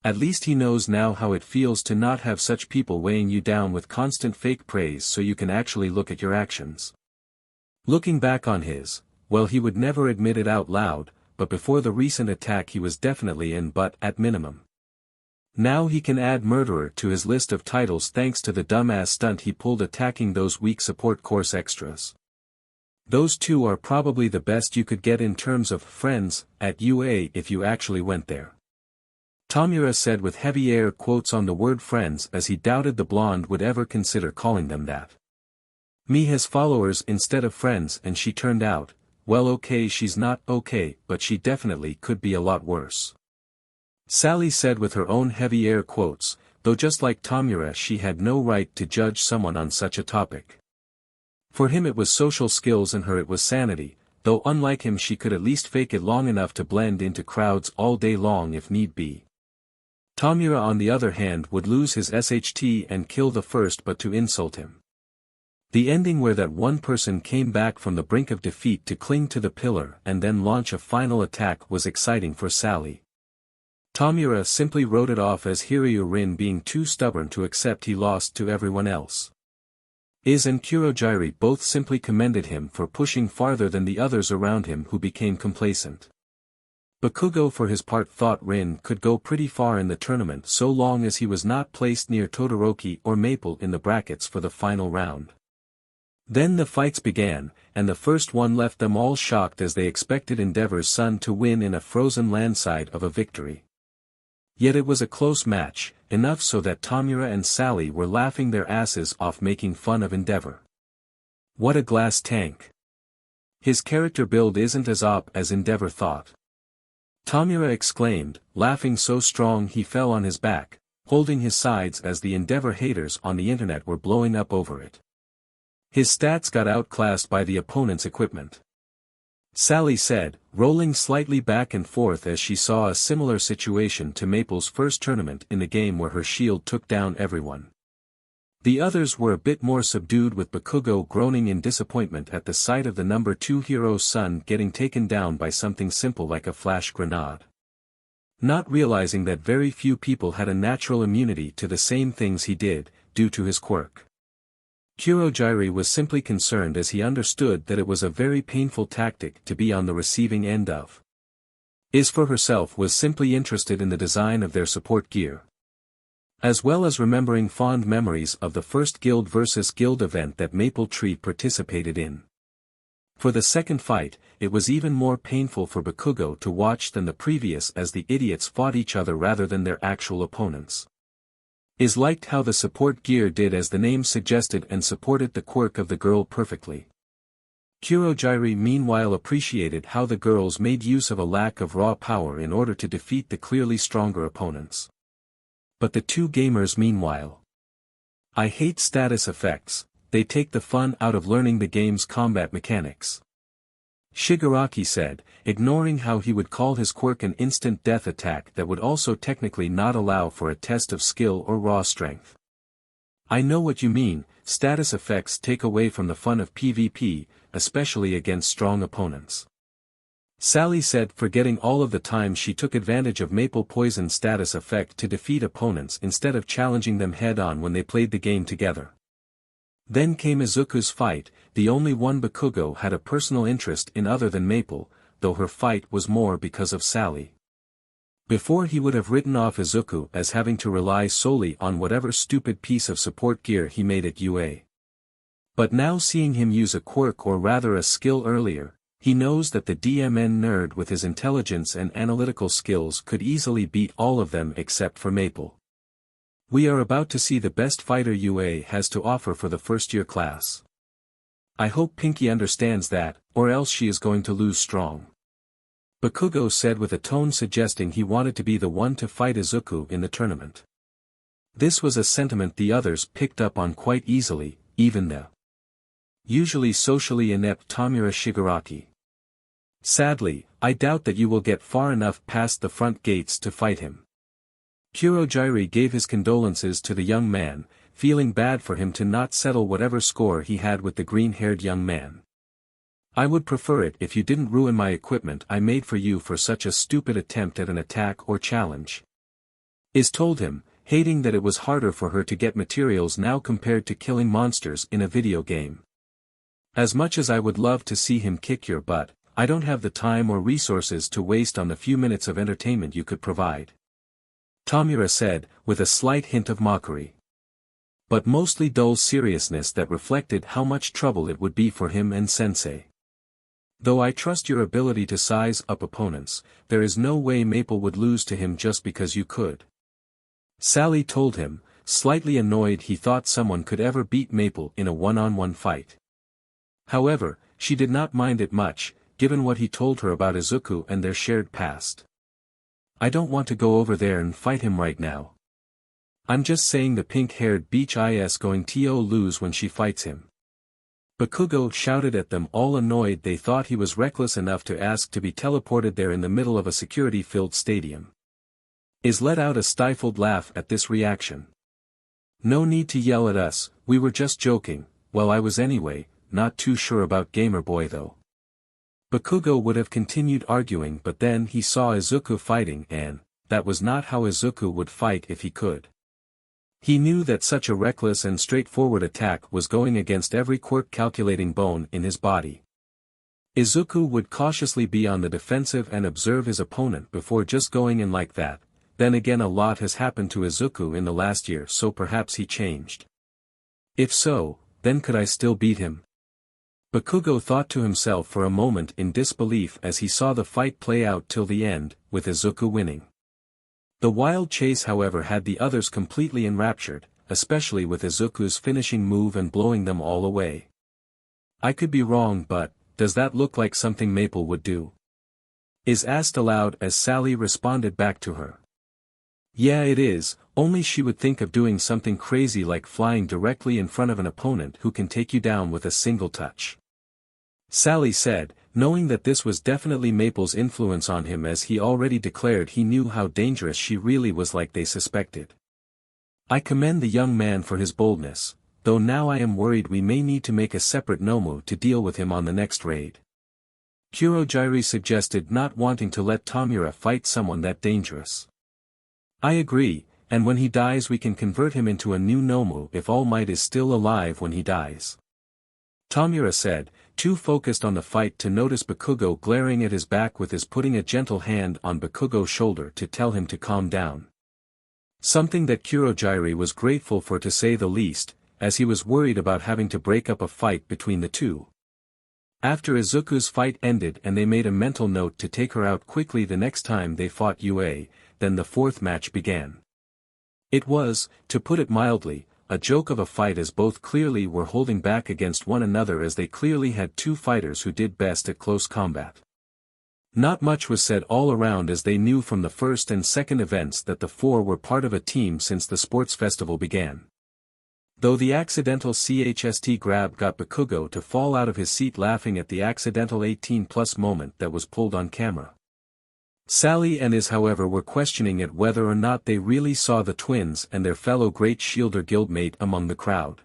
At least he knows now how it feels to not have such people weighing you down with constant fake praise so you can actually look at your actions. Looking back on his, well, he would never admit it out loud, but before the recent attack he was definitely in, but at minimum. Now he can add murderer to his list of titles thanks to the dumbass stunt he pulled attacking those weak support course extras. Those two are probably the best you could get in terms of friends at UA if you actually went there. Tamura said with heavy air quotes on the word friends as he doubted the blonde would ever consider calling them that. Me has followers instead of friends, and she turned out, well, okay, she's not okay, but she definitely could be a lot worse. Sally said with her own heavy air quotes, though just like Tamura she had no right to judge someone on such a topic. For him it was social skills and her it was sanity, though unlike him she could at least fake it long enough to blend into crowds all day long if need be. Tamura on the other hand would lose his SHT and kill the first but to insult him. The ending where that one person came back from the brink of defeat to cling to the pillar and then launch a final attack was exciting for Sally. Tamura simply wrote it off as Hiroyu being too stubborn to accept he lost to everyone else. Iz and Kurohige both simply commended him for pushing farther than the others around him who became complacent. Bakugou for his part thought Rin could go pretty far in the tournament so long as he was not placed near Todoroki or Maple in the brackets for the final round. Then the fights began, and the first one left them all shocked as they expected Endeavor's son to win in a frozen landslide of a victory. Yet it was a close match, enough so that Tamura and Sally were laughing their asses off making fun of Endeavor. What a glass tank. His character build isn't as op as Endeavor thought. Tamura exclaimed, laughing so strong he fell on his back, holding his sides as the Endeavor haters on the internet were blowing up over it. His stats got outclassed by the opponent's equipment. Sally said, rolling slightly back and forth as she saw a similar situation to Maple's first tournament in the game where her shield took down everyone. The others were a bit more subdued, with Bakugou groaning in disappointment at the sight of the number 2 hero's son getting taken down by something simple like a flash grenade. Not realizing that very few people had a natural immunity to the same things he did, due to his quirk. Kurohige was simply concerned as he understood that it was a very painful tactic to be on the receiving end of. Iz for herself was simply interested in the design of their support gear, as well as remembering fond memories of the first guild versus guild event that Maple Tree participated in. For the second fight, it was even more painful for Bakugou to watch than the previous as the idiots fought each other rather than their actual opponents. Iz liked how the support gear did as the name suggested and supported the quirk of the girl perfectly. Kurohige meanwhile appreciated how the girls made use of a lack of raw power in order to defeat the clearly stronger opponents. But the two gamers meanwhile. I hate status effects, they take the fun out of learning the game's combat mechanics. Shigaraki said, ignoring how he would call his quirk an instant death attack that would also technically not allow for a test of skill or raw strength. I know what you mean, status effects take away from the fun of PvP, especially against strong opponents. Sally said, forgetting all of the time she took advantage of Maple Poison's status effect to defeat opponents instead of challenging them head-on when they played the game together. Then came Izuku's fight, the only one Bakugou had a personal interest in other than Maple, though her fight was more because of Sally. Before he would have written off Izuku as having to rely solely on whatever stupid piece of support gear he made at UA. But now seeing him use a quirk or rather a skill earlier, he knows that the DMN nerd with his intelligence and analytical skills could easily beat all of them except for Maple. We are about to see the best fighter UA has to offer for the first-year class. I hope Pinky understands that, or else she is going to lose strong. Bakugou said with a tone suggesting he wanted to be the one to fight Izuku in the tournament. This was a sentiment the others picked up on quite easily, even the usually socially inept Tamura Shigaraki. Sadly, I doubt that you will get far enough past the front gates to fight him. Kurojiri gave his condolences to the young man, feeling bad for him to not settle whatever score he had with the green-haired young man. I would prefer it if you didn't ruin my equipment I made for you for such a stupid attempt at an attack or challenge. Iz told him, hating that it was harder for her to get materials now compared to killing monsters in a video game. As much as I would love to see him kick your butt, I don't have the time or resources to waste on the few minutes of entertainment you could provide. Tamura said, with a slight hint of mockery. But mostly dull seriousness that reflected how much trouble it would be for him and Sensei. Though I trust your ability to size up opponents, there is no way Maple would lose to him just because you could. Sally told him, slightly annoyed he thought someone could ever beat Maple in a one-on-one fight. However, she did not mind it much, given what he told her about Izuku and their shared past. I don't want to go over there and fight him right now. I'm just saying the pink-haired beach is going to lose when she fights him. Bakugou shouted at them all annoyed they thought he was reckless enough to ask to be teleported there in the middle of a security-filled stadium. Iz let out a stifled laugh at this reaction. No need to yell at us, we were just joking, well I was anyway, not too sure about Gamer Boy though. Bakugou would have continued arguing but then he saw Izuku fighting and, that was not how Izuku would fight if he could. He knew that such a reckless and straightforward attack was going against every quirk calculating bone in his body. Izuku would cautiously be on the defensive and observe his opponent before just going in like that, then again a lot has happened to Izuku in the last year so perhaps he changed. If so, then could I still beat him? Bakugou thought to himself for a moment in disbelief as he saw the fight play out till the end, with Izuku winning. The wild chase however had the others completely enraptured, especially with Izuku's finishing move and blowing them all away. I could be wrong but, does that look like something Maple would do? Iz asked aloud as Sally responded back to her. Yeah it is, only she would think of doing something crazy like flying directly in front of an opponent who can take you down with a single touch. Sally said, knowing that this was definitely Maple's influence on him as he already declared he knew how dangerous she really was like they suspected. I commend the young man for his boldness, though now I am worried we may need to make a separate Nomu to deal with him on the next raid. Kurojiri suggested not wanting to let Tamura fight someone that dangerous. I agree, and when he dies we can convert him into a new Nomu if All Might is still alive when he dies. Tamura said, too focused on the fight to notice Bakugou glaring at his back with his putting a gentle hand on Bakugou's shoulder to tell him to calm down. Something that Kurojiri was grateful for to say the least, as he was worried about having to break up a fight between the two. After Izuku's fight ended and they made a mental note to take her out quickly the next time they fought UA, then the fourth match began. It was, to put it mildly, a joke of a fight as both clearly were holding back against one another as they clearly had two fighters who did best at close combat. Not much was said all around as they knew from the first and second events that the four were part of a team since the sports festival began. Though the accidental CHST grab got Bakugou to fall out of his seat laughing at the accidental 18+ moment that was pulled on camera. Sally and Iz however were questioning it whether or not they really saw the twins and their fellow Great Shielder guildmate among the crowd.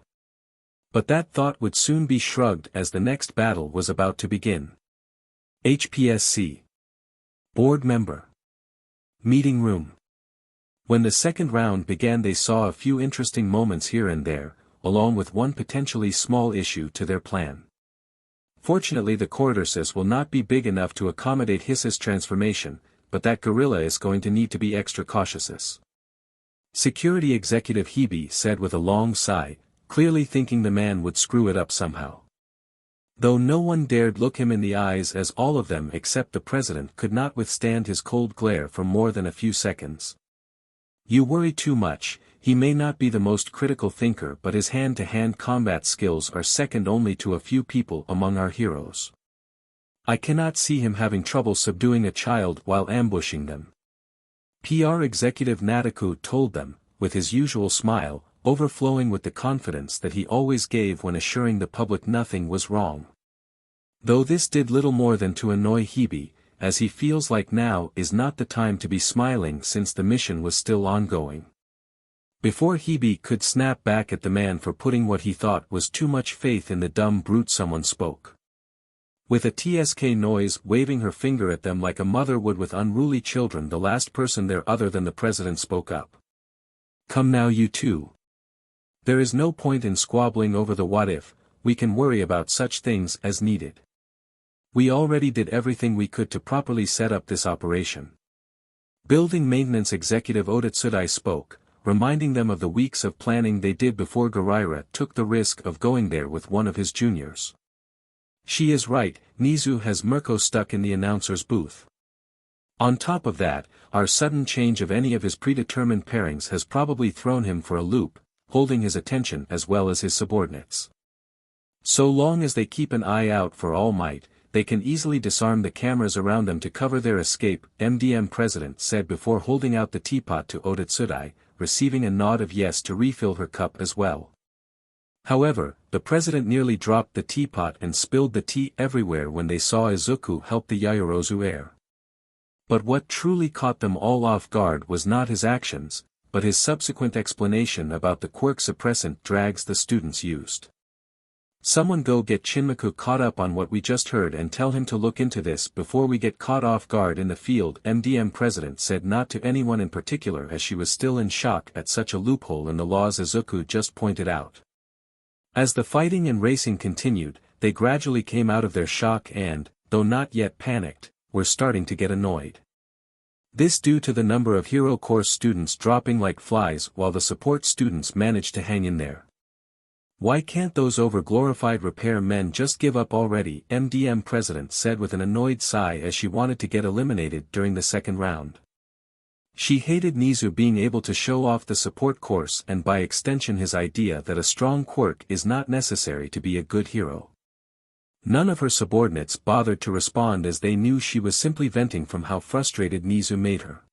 But that thought would soon be shrugged as the next battle was about to begin. HPSC. Board Member. Meeting Room. When the second round began they saw a few interesting moments here and there, along with one potentially small issue to their plan. Fortunately the corridors will not be big enough to accommodate Hiss's transformation, but that gorilla is going to need to be extra cautious. Security Executive Hebe said with a long sigh, clearly thinking the man would screw it up somehow. Though no one dared look him in the eyes as all of them except the president could not withstand his cold glare for more than a few seconds. You worry too much, he may not be the most critical thinker but his hand-to-hand combat skills are second only to a few people among our heroes. I cannot see him having trouble subduing a child while ambushing them. PR Executive Deku told them, with his usual smile, overflowing with the confidence that he always gave when assuring the public nothing was wrong. Though this did little more than to annoy Hebe, as he feels like now is not the time to be smiling since the mission was still ongoing. Before Hebe could snap back at the man for putting what he thought was too much faith in the dumb brute someone spoke. With a TSK noise waving her finger at them like a mother would with unruly children the last person there other than the president spoke up. Come now you two. There is no point in squabbling over the what if, we can worry about such things as needed. We already did everything we could to properly set up this operation. Building Maintenance Executive Odatsudai spoke, reminding them of the weeks of planning they did before Gurira took the risk of going there with one of his juniors. She is right, Nizu has Mirko stuck in the announcer's booth. On top of that, our sudden change of any of his predetermined pairings has probably thrown him for a loop, holding his attention as well as his subordinates. So long as they keep an eye out for All Might, they can easily disarm the cameras around them to cover their escape, MDM President said before holding out the teapot to Odatsudai, receiving a nod of yes to refill her cup as well. However, the president nearly dropped the teapot and spilled the tea everywhere when they saw Izuku help the Yayorozu heir. But what truly caught them all off guard was not his actions, but his subsequent explanation about the quirk suppressant drags the students used. Someone go get Shinmaku caught up on what we just heard and tell him to look into this before we get caught off guard in the field, MDM President said, not to anyone in particular as she was still in shock at such a loophole in the laws Izuku just pointed out. As the fighting and racing continued, they gradually came out of their shock and, though not yet panicked, were starting to get annoyed. This due to the number of hero course students dropping like flies while the support students managed to hang in there. Why can't those over-glorified repair men just give up already? MDM President said with an annoyed sigh as she wanted to get eliminated during the second round. She hated Nizu being able to show off the support course and by extension his idea that a strong quirk is not necessary to be a good hero. None of her subordinates bothered to respond as they knew she was simply venting from how frustrated Nizu made her.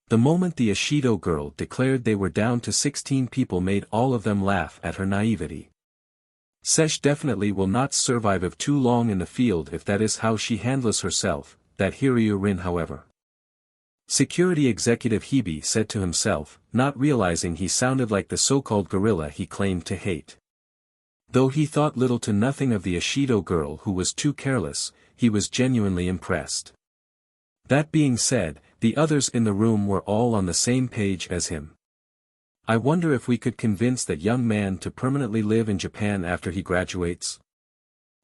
The moment the Ashido girl declared they were down to 16 people made all of them laugh at her naivety. Sesh definitely will not survive of too long in the field if that is how she handles herself, that Hiryu however. Security Executive Hebe said to himself, not realizing he sounded like the so-called gorilla he claimed to hate. Though he thought little to nothing of the Ashido girl who was too careless, he was genuinely impressed. That being said, the others in the room were all on the same page as him. I wonder if we could convince that young man to permanently live in Japan after he graduates?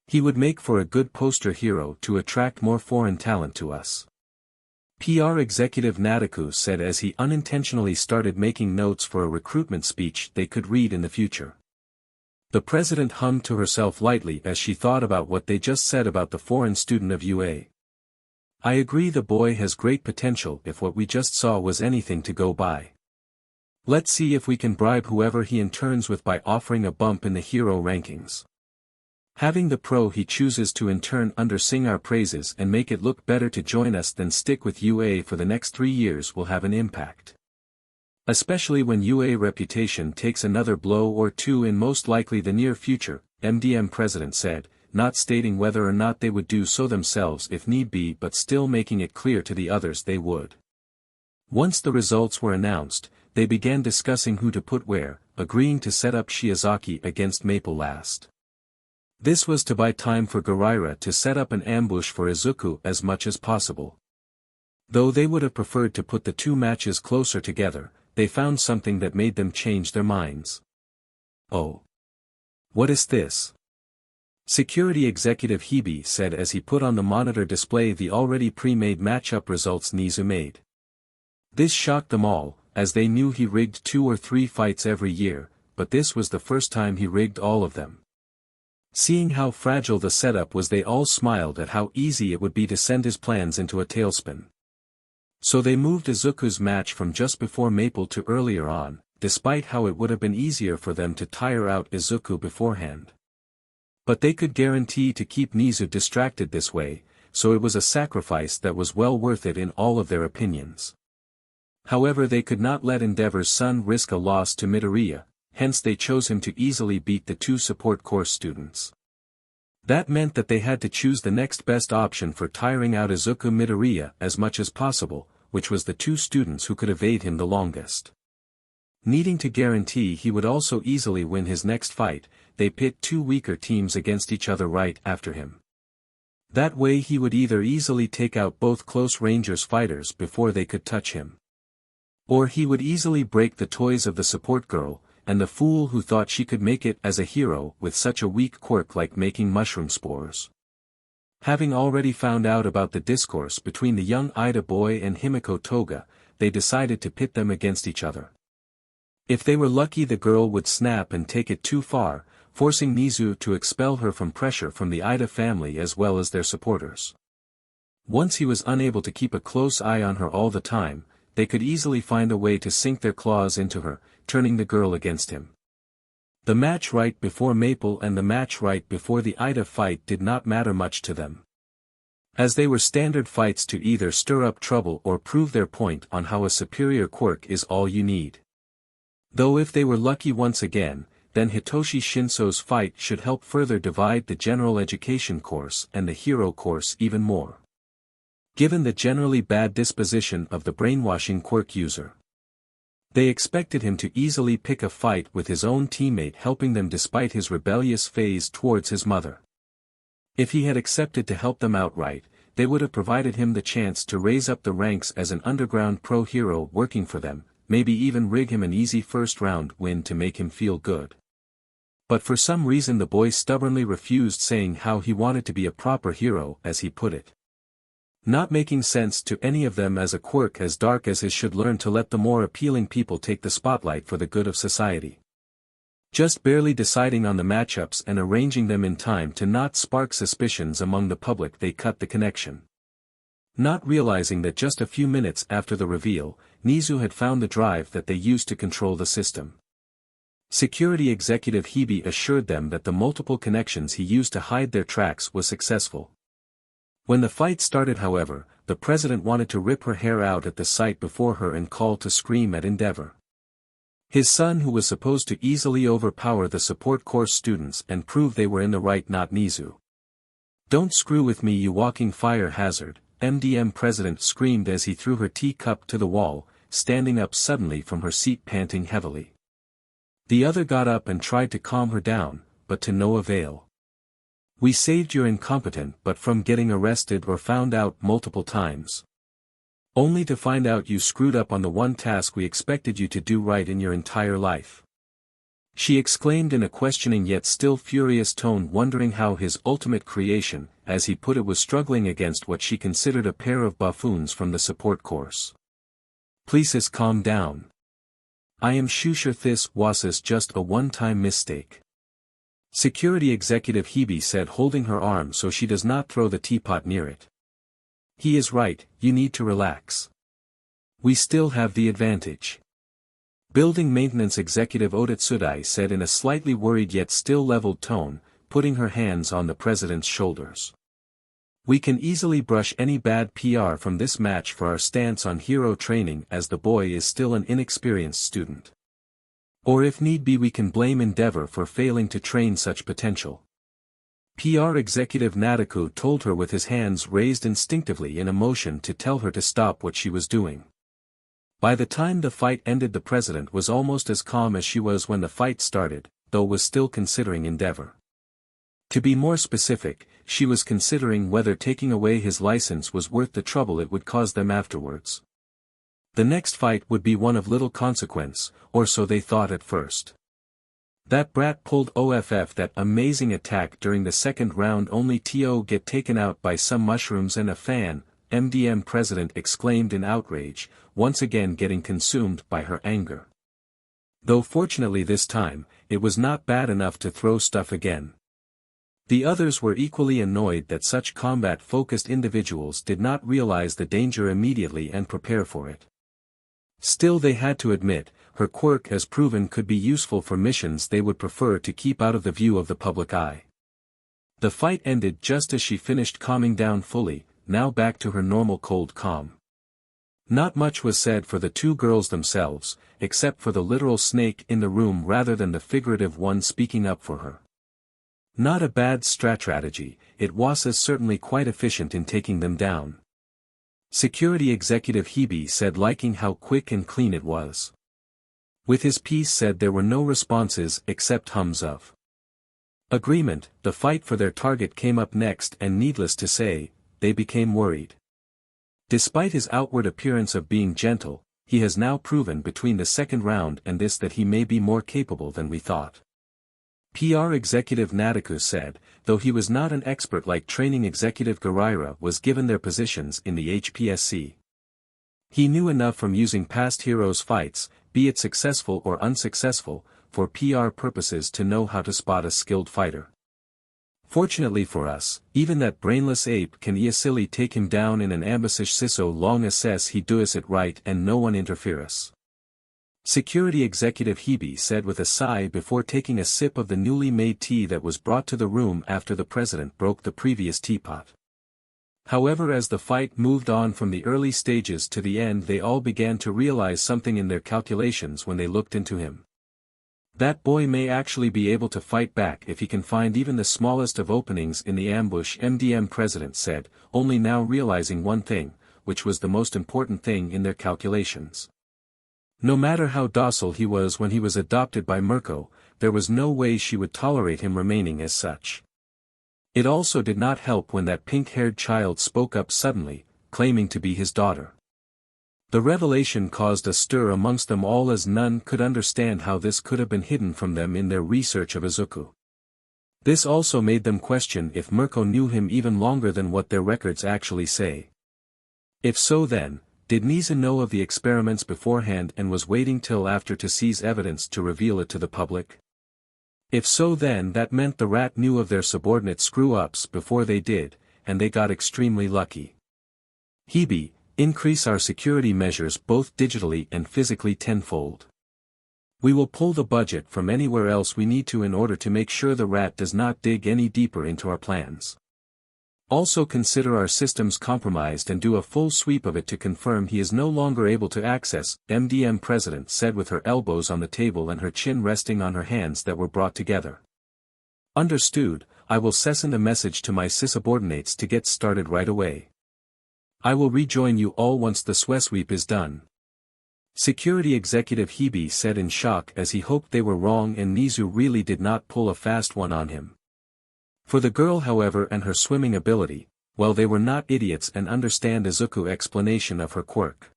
He would make for a good poster hero to attract more foreign talent to us. PR Executive Deku said as he unintentionally started making notes for a recruitment speech they could read in the future. The president hummed to herself lightly as she thought about what they just said about the foreign student of UA. I agree the boy has great potential if what we just saw was anything to go by. Let's see if we can bribe whoever he interns with by offering a bump in the hero rankings. Having the pro he chooses to intern under sing our praises and make it look better to join us than stick with UA for the next 3 years will have an impact. Especially when UA reputation takes another blow or two in most likely the near future, MDM president said, not stating whether or not they would do so themselves if need be but still making it clear to the others they would. Once the results were announced, they began discussing who to put where, agreeing to set up Shiozaki against Maple last. This was to buy time for Garaira to set up an ambush for Izuku as much as possible. Though they would have preferred to put the two matches closer together, they found something that made them change their minds. Oh. What is this? Security Executive Hibi said as he put on the monitor display the already pre-made matchup results Nizu made. This shocked them all, as they knew he rigged 2 or 3 fights every year, but this was the first time he rigged all of them. Seeing how fragile the setup was, they all smiled at how easy it would be to send his plans into a tailspin. So they moved Izuku's match from just before Maple to earlier on, despite how it would have been easier for them to tire out Izuku beforehand. But they could guarantee to keep Nizu distracted this way, so it was a sacrifice that was well worth it in all of their opinions. However, they could not let Endeavor's son risk a loss to Midoriya, hence they chose him to easily beat the 2 support course students. That meant that they had to choose the next best option for tiring out Izuku Midoriya as much as possible, which was the 2 students who could evade him the longest. Needing to guarantee he would also easily win his next fight, they pit 2 weaker teams against each other right after him. That way he would either easily take out both close rangers fighters before they could touch him, or he would easily break the toys of the support girl, and the fool who thought she could make it as a hero with such a weak quirk like making mushroom spores. Having already found out about the discourse between the young Ida boy and Himiko Toga, they decided to pit them against each other. If they were lucky, the girl would snap and take it too far, forcing Nizu to expel her from pressure from the Ida family as well as their supporters. Once he was unable to keep a close eye on her all the time, they could easily find a way to sink their claws into her, turning the girl against him. The match right before Maple and the match right before the Ida fight did not matter much to them, as they were standard fights to either stir up trouble or prove their point on how a superior quirk is all you need. Though if they were lucky once again, then Hitoshi Shinso's fight should help further divide the general education course and the hero course even more, given the generally bad disposition of the brainwashing quirk user. They expected him to easily pick a fight with his own teammate helping them despite his rebellious phase towards his mother. If he had accepted to help them outright, they would have provided him the chance to raise up the ranks as an underground pro hero working for them, maybe even rig him an easy first round win to make him feel good. But for some reason the boy stubbornly refused, saying how he wanted to be a proper hero, as he put it. Not making sense to any of them, as a quirk as dark as his should learn to let the more appealing people take the spotlight for the good of society. Just barely deciding on the matchups and arranging them in time to not spark suspicions among the public, they cut the connection. Not realizing that just a few minutes after the reveal, Nizu had found the drive that they used to control the system. Security Executive Hibi assured them that the multiple connections he used to hide their tracks was successful. When the fight started, however, the president wanted to rip her hair out at the sight before her and call to scream at Endeavor. His son, who was supposed to easily overpower the support course students and prove they were in the right, not Nizu. "Don't screw with me, you walking fire hazard," MDM president screamed as he threw her teacup to the wall, standing up suddenly from her seat panting heavily. The other got up and tried to calm her down, but to no avail. "We saved your incompetent but from getting arrested or found out multiple times. Only to find out you screwed up on the one task we expected you to do right in your entire life," she exclaimed in a questioning yet still furious tone, wondering how his ultimate creation, as he put it, was struggling against what she considered a pair of buffoons from the support course. "Please calm down. I am sure this was just a one-time mistake," Security Executive Hibi said, holding her arm so she does not throw the teapot near it. "He is right, you need to relax. We still have the advantage." Building Maintenance Executive Otatsudai said in a slightly worried yet still leveled tone, putting her hands on the president's shoulders. We can easily brush any bad PR from this match for our stance on hero training, as the boy is still an inexperienced student. Or if need be, we can blame Endeavor for failing to train such potential. PR executive Nadeko told her with his hands raised instinctively in a motion to tell her to stop what she was doing. By the time the fight ended, the president was almost as calm as she was when the fight started, though was still considering Endeavor. To be more specific, she was considering whether taking away his license was worth the trouble it would cause them afterwards. The next fight would be one of little consequence, or so they thought at first. That brat pulled OFF that amazing attack during the second round, only to get taken out by some mushrooms and a fan, MDM president exclaimed in outrage, once again getting consumed by her anger. Though fortunately this time, it was not bad enough to throw stuff again. The others were equally annoyed that such combat-focused individuals did not realize the danger immediately and prepare for it. Still, they had to admit, her quirk as proven could be useful for missions they would prefer to keep out of the view of the public eye. The fight ended just as she finished calming down fully, now back to her normal cold calm. Not much was said for the two girls themselves, except for the literal snake in the room rather than the figurative one speaking up for her. Not a bad strategy, it was certainly quite efficient in taking them down. Security executive Hebe said, liking how quick and clean it was. With his piece said there were no responses except hums of agreement. The fight for their target came up next, and needless to say, they became worried. Despite his outward appearance of being gentle, he has now proven between the second round and this that he may be more capable than we thought. PR executive Nadeko said, though he was not an expert like training executive Garira was given their positions in the HPSC. He knew enough from using past heroes' fights, be it successful or unsuccessful, for PR purposes to know how to spot a skilled fighter. Fortunately for us, even that brainless ape can easily take him down in an ambush so long as he does it right and no one interferes. Security executive Hebe said with a sigh before taking a sip of the newly made tea that was brought to the room after the president broke the previous teapot. However, as the fight moved on from the early stages to the end, they all began to realize something in their calculations when they looked into him. That boy may actually be able to fight back if he can find even the smallest of openings in the ambush, MDM president said, only now realizing one thing, which was the most important thing in their calculations. No matter how docile he was when he was adopted by Mirko, there was no way she would tolerate him remaining as such. It also did not help when that pink-haired child spoke up suddenly, claiming to be his daughter. The revelation caused a stir amongst them all, as none could understand how this could have been hidden from them in their research of Izuku. This also made them question if Mirko knew him even longer than what their records actually say. If so, then, did Nisa know of the experiments beforehand and was waiting till after to seize evidence to reveal it to the public? If so, then that meant the rat knew of their subordinate screw-ups before they did, and they got extremely lucky. Hebe, increase our security measures both digitally and physically tenfold. We will pull the budget from anywhere else we need to in order to make sure the rat does not dig any deeper into our plans. Also consider our systems compromised and do a full sweep of it to confirm he is no longer able to access, MDM president said with her elbows on the table and her chin resting on her hands that were brought together. Understood, I will send a message to my subordinates to get started right away. I will rejoin you all once the sweep is done. Security executive Hebe said in shock, as he hoped they were wrong and Nizu really did not pull a fast one on him. For the girl, however, and her swimming ability, well, they were not idiots and understand Izuku's explanation of her quirk.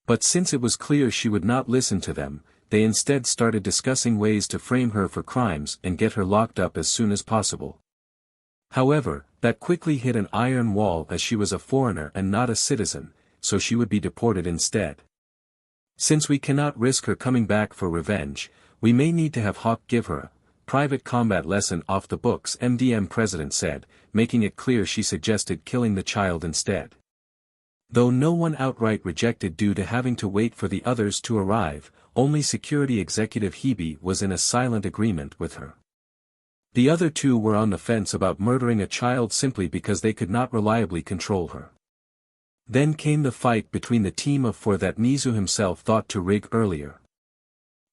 But since it was clear she would not listen to them, they instead started discussing ways to frame her for crimes and get her locked up as soon as possible. However, that quickly hit an iron wall, as she was a foreigner and not a citizen, so she would be deported instead. Since we cannot risk her coming back for revenge, we may need to have Hawk give her a private combat lesson off the books, MDM president said, making it clear she suggested killing the child instead. Though no one outright rejected due to having to wait for the others to arrive, only security executive Hebe was in a silent agreement with her. The other two were on the fence about murdering a child simply because they could not reliably control her. Then came the fight between the team of four that Nizu himself thought to rig earlier.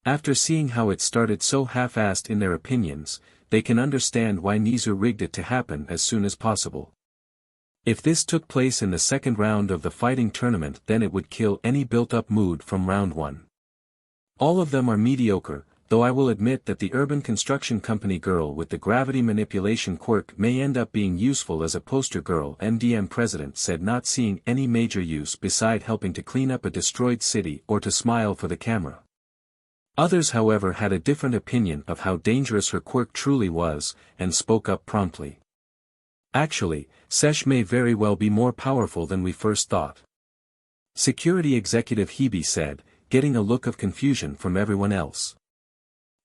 After seeing how it started so half-assed in their opinions, they can understand why Nizu rigged it to happen as soon as possible. If this took place in the second round of the fighting tournament, then it would kill any built-up mood from round 1. All of them are mediocre, though I will admit that the urban construction company girl with the gravity manipulation quirk may end up being useful as a poster girl. MDM president said, not seeing any major use beside helping to clean up a destroyed city or to smile for the camera. Others however had a different opinion of how dangerous her quirk truly was, and spoke up promptly. Actually, Sesh may very well be more powerful than we first thought. Security executive Hebe said, getting a look of confusion from everyone else.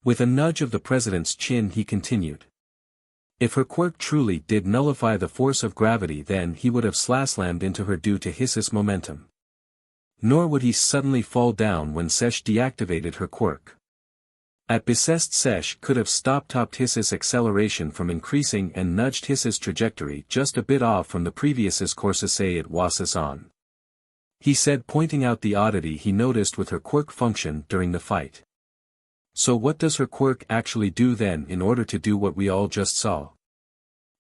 With a nudge of the president's chin he continued. If her quirk truly did nullify the force of gravity, then he would have slammed into her due to Hissus momentum. Nor would he suddenly fall down when Sesh deactivated her quirk. At best Sesh could have stopped Hissus' acceleration from increasing and nudged Hissus' trajectory just a bit off from the previous course it was on. He said, pointing out the oddity he noticed with her quirk function during the fight. So what does her quirk actually do then in order to do what we all just saw?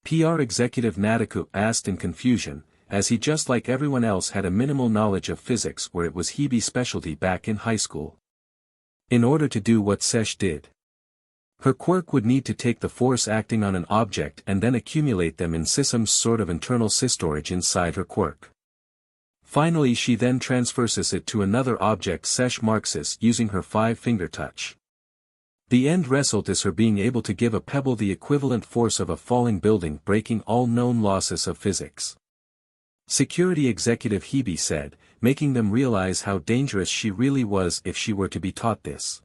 PR executive Deku asked in confusion, as he just like everyone else had a minimal knowledge of physics where it was Hebe's specialty back in high school. In order to do what Sesh did, her quirk would need to take the force acting on an object and then accumulate them in some sort of internal storage inside her quirk. Finally she then transfers it to another object. Sesh marks this using her 5-finger touch. The end result is her being able to give a pebble the equivalent force of a falling building, breaking all known laws of physics. Security executive Hebe said, making them realize how dangerous she really was if she were to be taught this.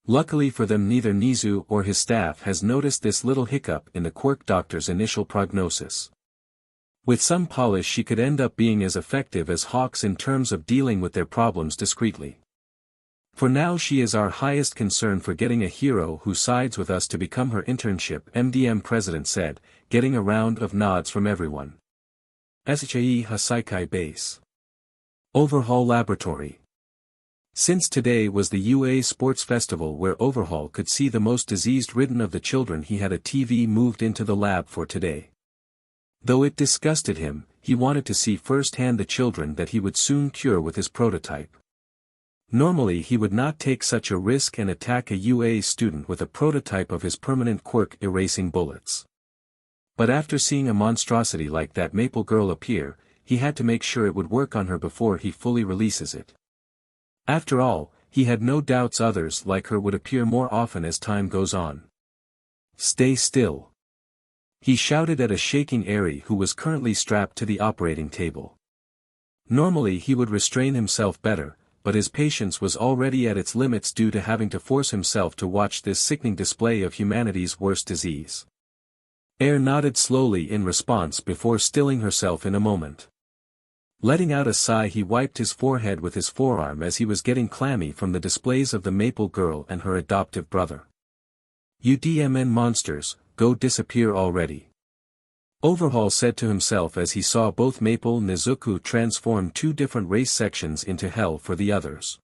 Luckily for them, neither Nizu or his staff has noticed this little hiccup in the quirk doctor's initial prognosis. With some polish she could end up being as effective as Hawks in terms of dealing with their problems discreetly. For now she is our highest concern for getting a hero who sides with us to become her internship, MDM president said, getting a round of nods from everyone. SHAE Hasaikai Base. Overhaul Laboratory. Since today was the UA Sports Festival where Overhaul could see the most disease-ridden of the children, he had a TV moved into the lab for today. Though it disgusted him, he wanted to see firsthand the children that he would soon cure with his prototype. Normally he would not take such a risk and attack a UA student with a prototype of his permanent quirk erasing bullets. But after seeing a monstrosity like that maple girl appear, he had to make sure it would work on her before he fully releases it. After all, he had no doubts others like her would appear more often as time goes on. Stay still. He shouted at a shaking Eri who was currently strapped to the operating table. Normally he would restrain himself better, but his patience was already at its limits due to having to force himself to watch this sickening display of humanity's worst disease. Air nodded slowly in response before stilling herself in a moment. Letting out a sigh he wiped his forehead with his forearm as he was getting clammy from the displays of the maple girl and her adoptive brother. UDMN monsters, go disappear already. Overhaul said to himself as he saw both Maple and Nezuko transform two different race sections into hell for the others.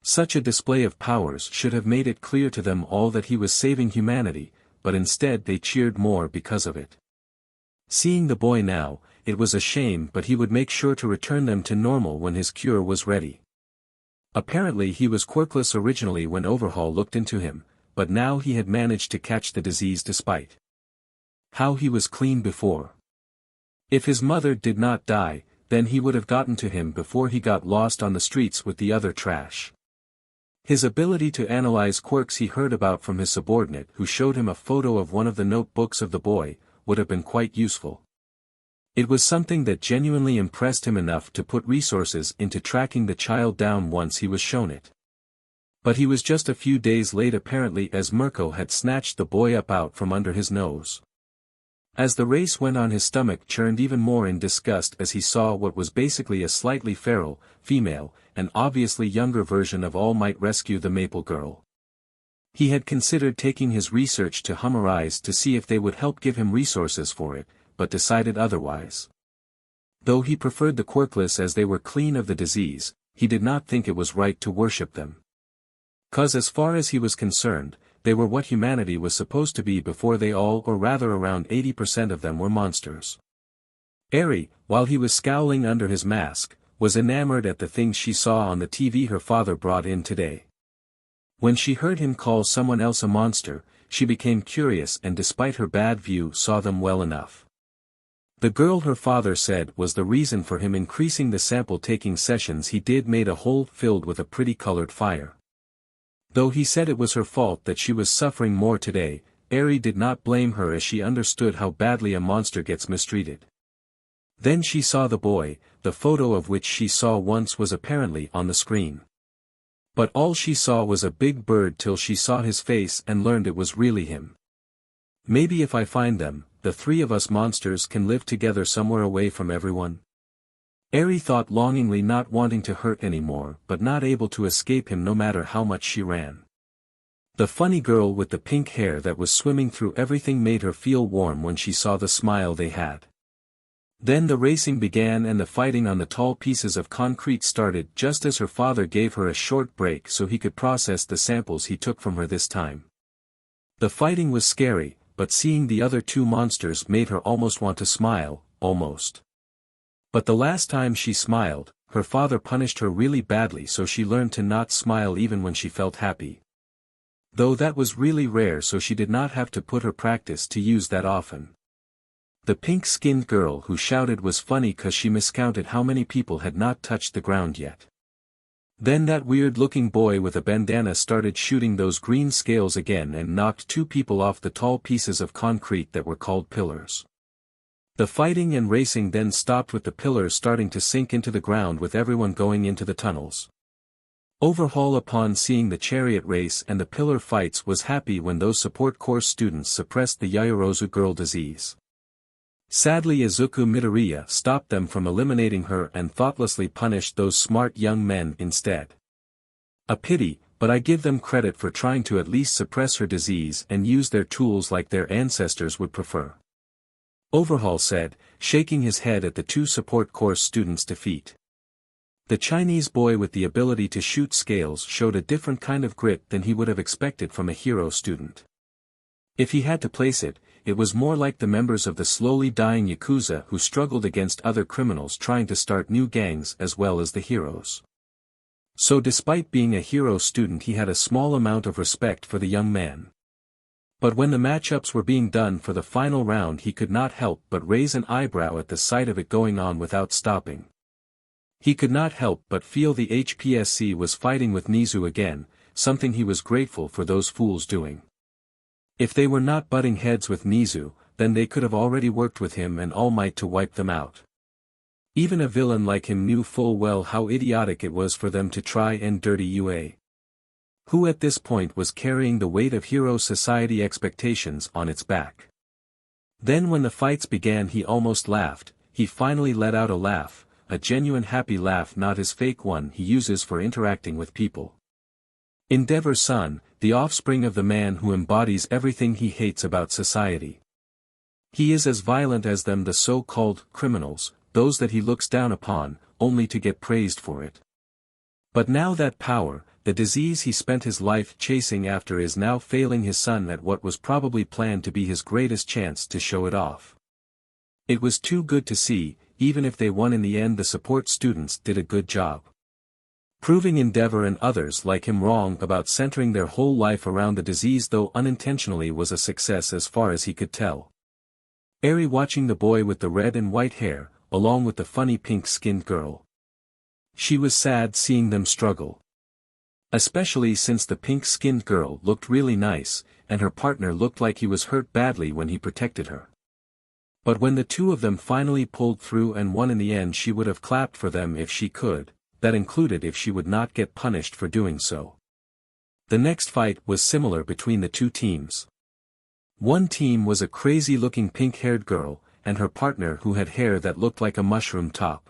Such a display of powers should have made it clear to them all that he was saving humanity, but instead they cheered more because of it. Seeing the boy now, it was a shame, but he would make sure to return them to normal when his cure was ready. Apparently he was quirkless originally when Overhaul looked into him, but now he had managed to catch the disease despite how he was clean before. If his mother did not die, then he would have gotten to him before he got lost on the streets with the other trash. His ability to analyze quirks he heard about from his subordinate who showed him a photo of one of the notebooks of the boy, would have been quite useful. It was something that genuinely impressed him enough to put resources into tracking the child down once he was shown it. But he was just a few days late apparently, as Mirko had snatched the boy up out from under his nose. As the race went on, his stomach churned even more in disgust as he saw what was basically a slightly feral, female, and obviously younger version of All Might rescue the Maple Girl. He had considered taking his research to Hummerize to see if they would help give him resources for it, but decided otherwise. Though he preferred the Quirkless as they were clean of the disease, he did not think it was right to worship them. 'Cause as far as he was concerned, they were what humanity was supposed to be before they all or rather around 80% of them were monsters. Eri, while he was scowling under his mask, was enamored at the things she saw on the TV her father brought in today. When she heard him call someone else a monster, she became curious and despite her bad view saw them well enough. The girl her father said was the reason for him increasing the sample-taking sessions he did made a hole filled with a pretty colored fire. Though he said it was her fault that she was suffering more today, Eri did not blame her as she understood how badly a monster gets mistreated. Then she saw the boy, the photo of which she saw once was apparently on the screen. But all she saw was a big bird till she saw his face and learned it was really him. Maybe if I find them, the three of us monsters can live together somewhere away from everyone. Eri thought longingly, not wanting to hurt anymore but not able to escape him no matter how much she ran. The funny girl with the pink hair that was swimming through everything made her feel warm when she saw the smile they had. Then the racing began and the fighting on the tall pieces of concrete started just as her father gave her a short break so he could process the samples he took from her this time. The fighting was scary, but seeing the other two monsters made her almost want to smile, almost. But the last time she smiled, her father punished her really badly so she learned to not smile even when she felt happy. Though that was really rare so she did not have to put her practice to use that often. The pink-skinned girl who shouted was funny cause she miscounted how many people had not touched the ground yet. Then that weird-looking boy with a bandana started shooting those green scales again and knocked two people off the tall pieces of concrete that were called pillars. The fighting and racing then stopped with the pillars starting to sink into the ground with everyone going into the tunnels. Overhaul upon seeing the chariot race and the pillar fights was happy when those support course students suppressed the Yaoyorozu girl disease. Sadly izukumidoriya stopped them from eliminating her and thoughtlessly punished those smart young men instead. A pity, but I give them credit for trying to at least suppress her disease and use their tools like their ancestors would prefer. Overhaul said, shaking his head at the two support course students' defeat. The Chinese boy with the ability to shoot scales showed a different kind of grit than he would have expected from a hero student. If he had to place it, it was more like the members of the slowly dying Yakuza who struggled against other criminals trying to start new gangs as well as the heroes. So despite being a hero student he had a small amount of respect for the young man. But when the matchups were being done for the final round he could not help but raise an eyebrow at the sight of it going on without stopping. He could not help but feel the HPSC was fighting with Nizu again, something he was grateful for those fools doing. If they were not butting heads with Nizu, then they could have already worked with him and All Might to wipe them out. Even a villain like him knew full well how idiotic it was for them to try and dirty UA. Who at this point was carrying the weight of hero society expectations on its back. Then when the fights began he almost laughed, he finally let out a laugh, a genuine happy laugh, not his fake one he uses for interacting with people. Endeavor's son, the offspring of the man who embodies everything he hates about society. He is as violent as them, the so-called criminals, those that he looks down upon, only to get praised for it. But now that power, the disease he spent his life chasing after is now failing his son at what was probably planned to be his greatest chance to show it off. It was too good to see, even if they won in the end the support students did a good job. Proving Endeavor and others like him wrong about centering their whole life around the disease though unintentionally was a success as far as he could tell. Eri watching the boy with the red and white hair, along with the funny pink-skinned girl. She was sad seeing them struggle. Especially since the pink-skinned girl looked really nice, and her partner looked like he was hurt badly when he protected her. But when the two of them finally pulled through and won in the end she would have clapped for them if she could. That included if she would not get punished for doing so. The next fight was similar between the two teams. One team was a crazy-looking pink-haired girl, and her partner who had hair that looked like a mushroom top.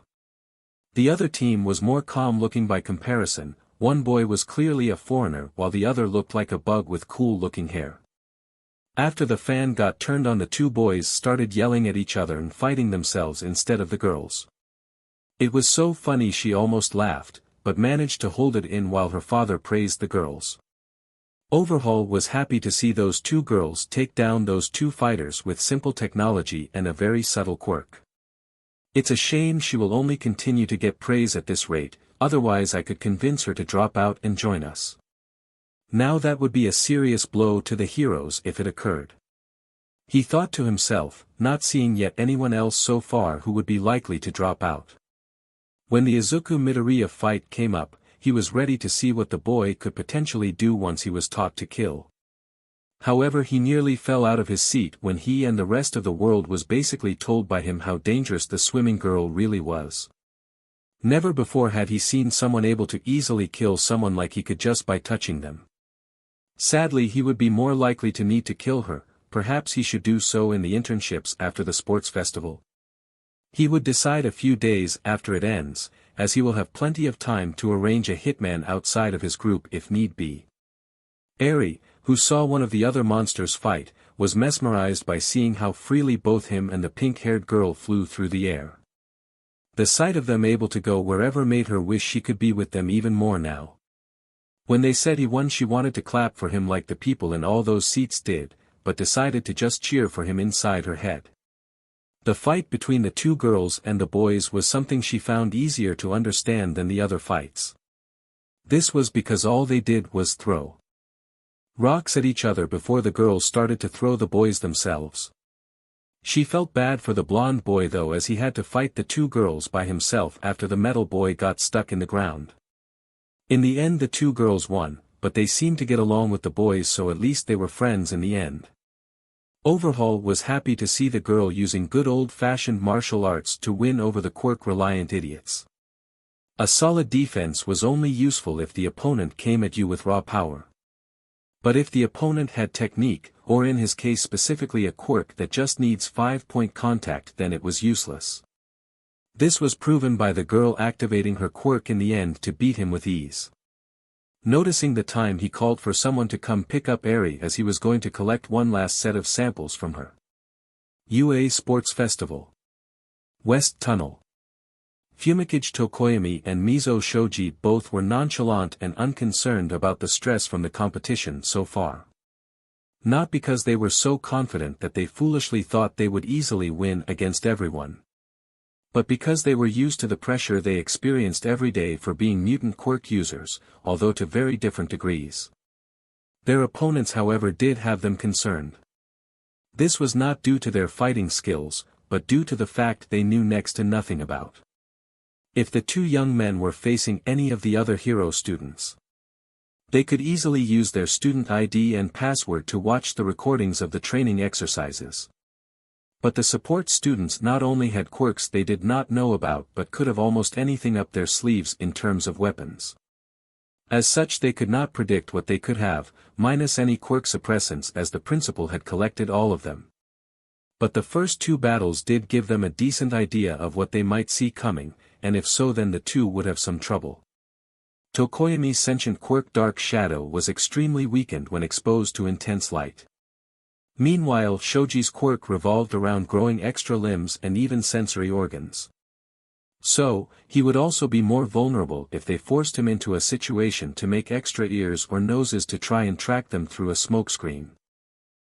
The other team was more calm-looking by comparison, one boy was clearly a foreigner while the other looked like a bug with cool-looking hair. After the fan got turned on, the two boys started yelling at each other and fighting themselves instead of the girls. It was so funny she almost laughed, but managed to hold it in while her father praised the girls. Overhaul was happy to see those two girls take down those two fighters with simple technology and a very subtle quirk. It's a shame she will only continue to get praise at this rate, otherwise I could convince her to drop out and join us. Now that would be a serious blow to the heroes if it occurred. He thought to himself, not seeing yet anyone else so far who would be likely to drop out. When the izukumidoriya fight came up, he was ready to see what the boy could potentially do once he was taught to kill. However, he nearly fell out of his seat when he and the rest of the world was basically told by him how dangerous the swimming girl really was. Never before had he seen someone able to easily kill someone like he could just by touching them. Sadly, he would be more likely to need to kill her. Perhaps he should do so in the internships after the sports festival. He would decide a few days after it ends, as he will have plenty of time to arrange a hitman outside of his group if need be. Eri, who saw one of the other monsters fight, was mesmerized by seeing how freely both him and the pink-haired girl flew through the air. The sight of them able to go wherever made her wish she could be with them even more now. When they said he won, she wanted to clap for him like the people in all those seats did, but decided to just cheer for him inside her head. The fight between the two girls and the boys was something she found easier to understand than the other fights. This was because all they did was throw rocks at each other before the girls started to throw the boys themselves. She felt bad for the blonde boy though, as he had to fight the two girls by himself after the metal boy got stuck in the ground. In the end the two girls won, but they seemed to get along with the boys, so at least they were friends in the end. Overhaul was happy to see the girl using good old-fashioned martial arts to win over the quirk-reliant idiots. A solid defense was only useful if the opponent came at you with raw power. But if the opponent had technique, or in his case specifically a quirk that just needs 5-point contact, then it was useless. This was proven by the girl activating her quirk in the end to beat him with ease. Noticing the time, he called for someone to come pick up Eri as he was going to collect one last set of samples from her. UA Sports Festival. West Tunnel. Fumikage Tokoyami and Mizo Shoji both were nonchalant and unconcerned about the stress from the competition so far. Not because they were so confident that they foolishly thought they would easily win against everyone, but because they were used to the pressure they experienced every day for being mutant quirk users, although to very different degrees. Their opponents, however, did have them concerned. This was not due to their fighting skills, but due to the fact they knew next to nothing about. If the two young men were facing any of the other hero students, they could easily use their student ID and password to watch the recordings of the training exercises. But the support students not only had quirks they did not know about but could have almost anything up their sleeves in terms of weapons. As such, they could not predict what they could have, minus any quirk suppressants, as the principal had collected all of them. But the first two battles did give them a decent idea of what they might see coming, and if so then the two would have some trouble. Tokoyami's sentient quirk Dark Shadow was extremely weakened when exposed to intense light. Meanwhile, Shoji's quirk revolved around growing extra limbs and even sensory organs. So, he would also be more vulnerable if they forced him into a situation to make extra ears or noses to try and track them through a smokescreen.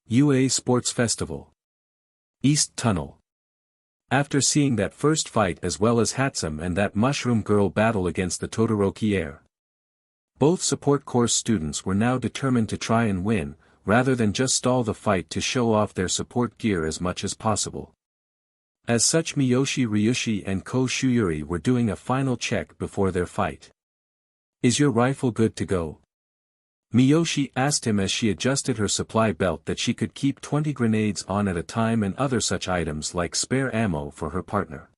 UA Sports Festival. East Tunnel. After seeing that first fight as well as Hatsum and that mushroom girl battle against the Todoroki heir, both support course students were now determined to try and win, rather than just stall the fight to show off their support gear as much as possible. As such, Miyoshi Ryushi and Ko Shuyuri were doing a final check before their fight. "Is your rifle good to go?" Miyoshi asked him as she adjusted her supply belt that she could keep 20 grenades on at a time and other such items like spare ammo for her partner.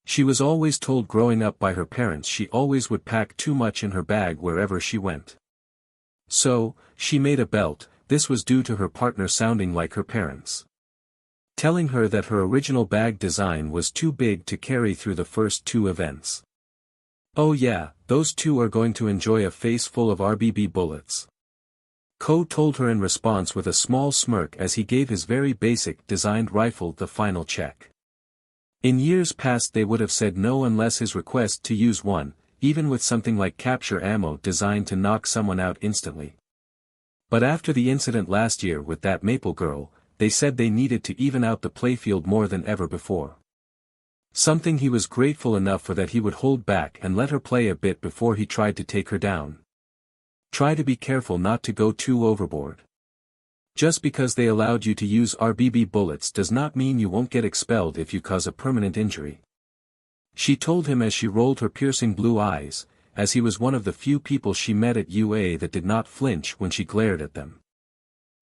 She was always told growing up by her parents she always would pack too much in her bag wherever she went. So, she made a belt. This was due to her partner sounding like her parents, telling her that her original bag design was too big to carry through the first two events. Oh yeah, those two are going to enjoy a face full of RBB bullets. Ko told her in response with a small smirk as he gave his very basic designed rifle the final check. In years past they would have said no unless his request to use one, even with something like capture ammo designed to knock someone out instantly. But after the incident last year with that maple girl, they said they needed to even out the playfield more than ever before. Something he was grateful enough for that he would hold back and let her play a bit before he tried to take her down. Try to be careful not to go too overboard. Just because they allowed you to use RBB bullets does not mean you won't get expelled if you cause a permanent injury. She told him as she rolled her piercing blue eyes, as he was one of the few people she met at UA that did not flinch when she glared at them.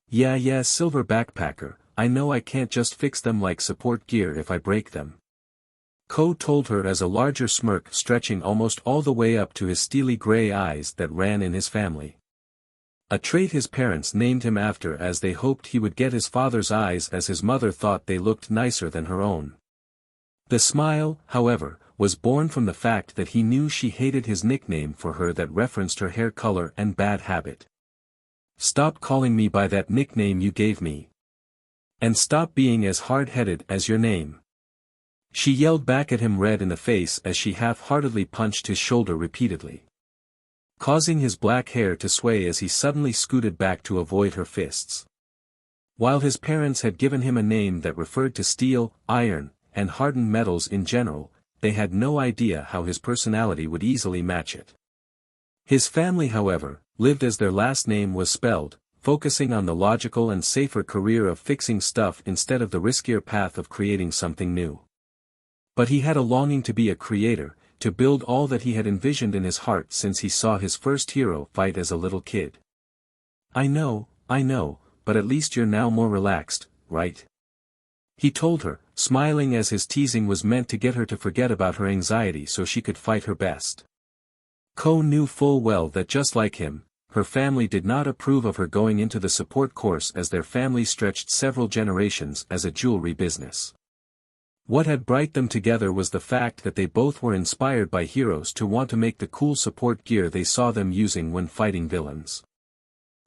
Yeah, silver backpacker, I know I can't just fix them like support gear if I break them. Ko told her as a larger smirk stretching almost all the way up to his steely gray eyes that ran in his family. A trait his parents named him after as they hoped he would get his father's eyes as his mother thought they looked nicer than her own. The smile, however, was born from the fact that he knew she hated his nickname for her that referenced her hair color and bad habit. Stop calling me by that nickname you gave me. And stop being as hard-headed as your name. She yelled back at him red in the face as she half-heartedly punched his shoulder repeatedly, causing his black hair to sway as he suddenly scooted back to avoid her fists. While his parents had given him a name that referred to steel, iron, and hardened metals in general, they had no idea how his personality would easily match it. His family, however, lived as their last name was spelled, focusing on the logical and safer career of fixing stuff instead of the riskier path of creating something new. But he had a longing to be a creator, to build all that he had envisioned in his heart since he saw his first hero fight as a little kid. I know, but at least you're now more relaxed, right? He told her, smiling as his teasing was meant to get her to forget about her anxiety so she could fight her best. Ko knew full well that just like him, her family did not approve of her going into the support course as their family stretched several generations as a jewelry business. What had brought them together was the fact that they both were inspired by heroes to want to make the cool support gear they saw them using when fighting villains,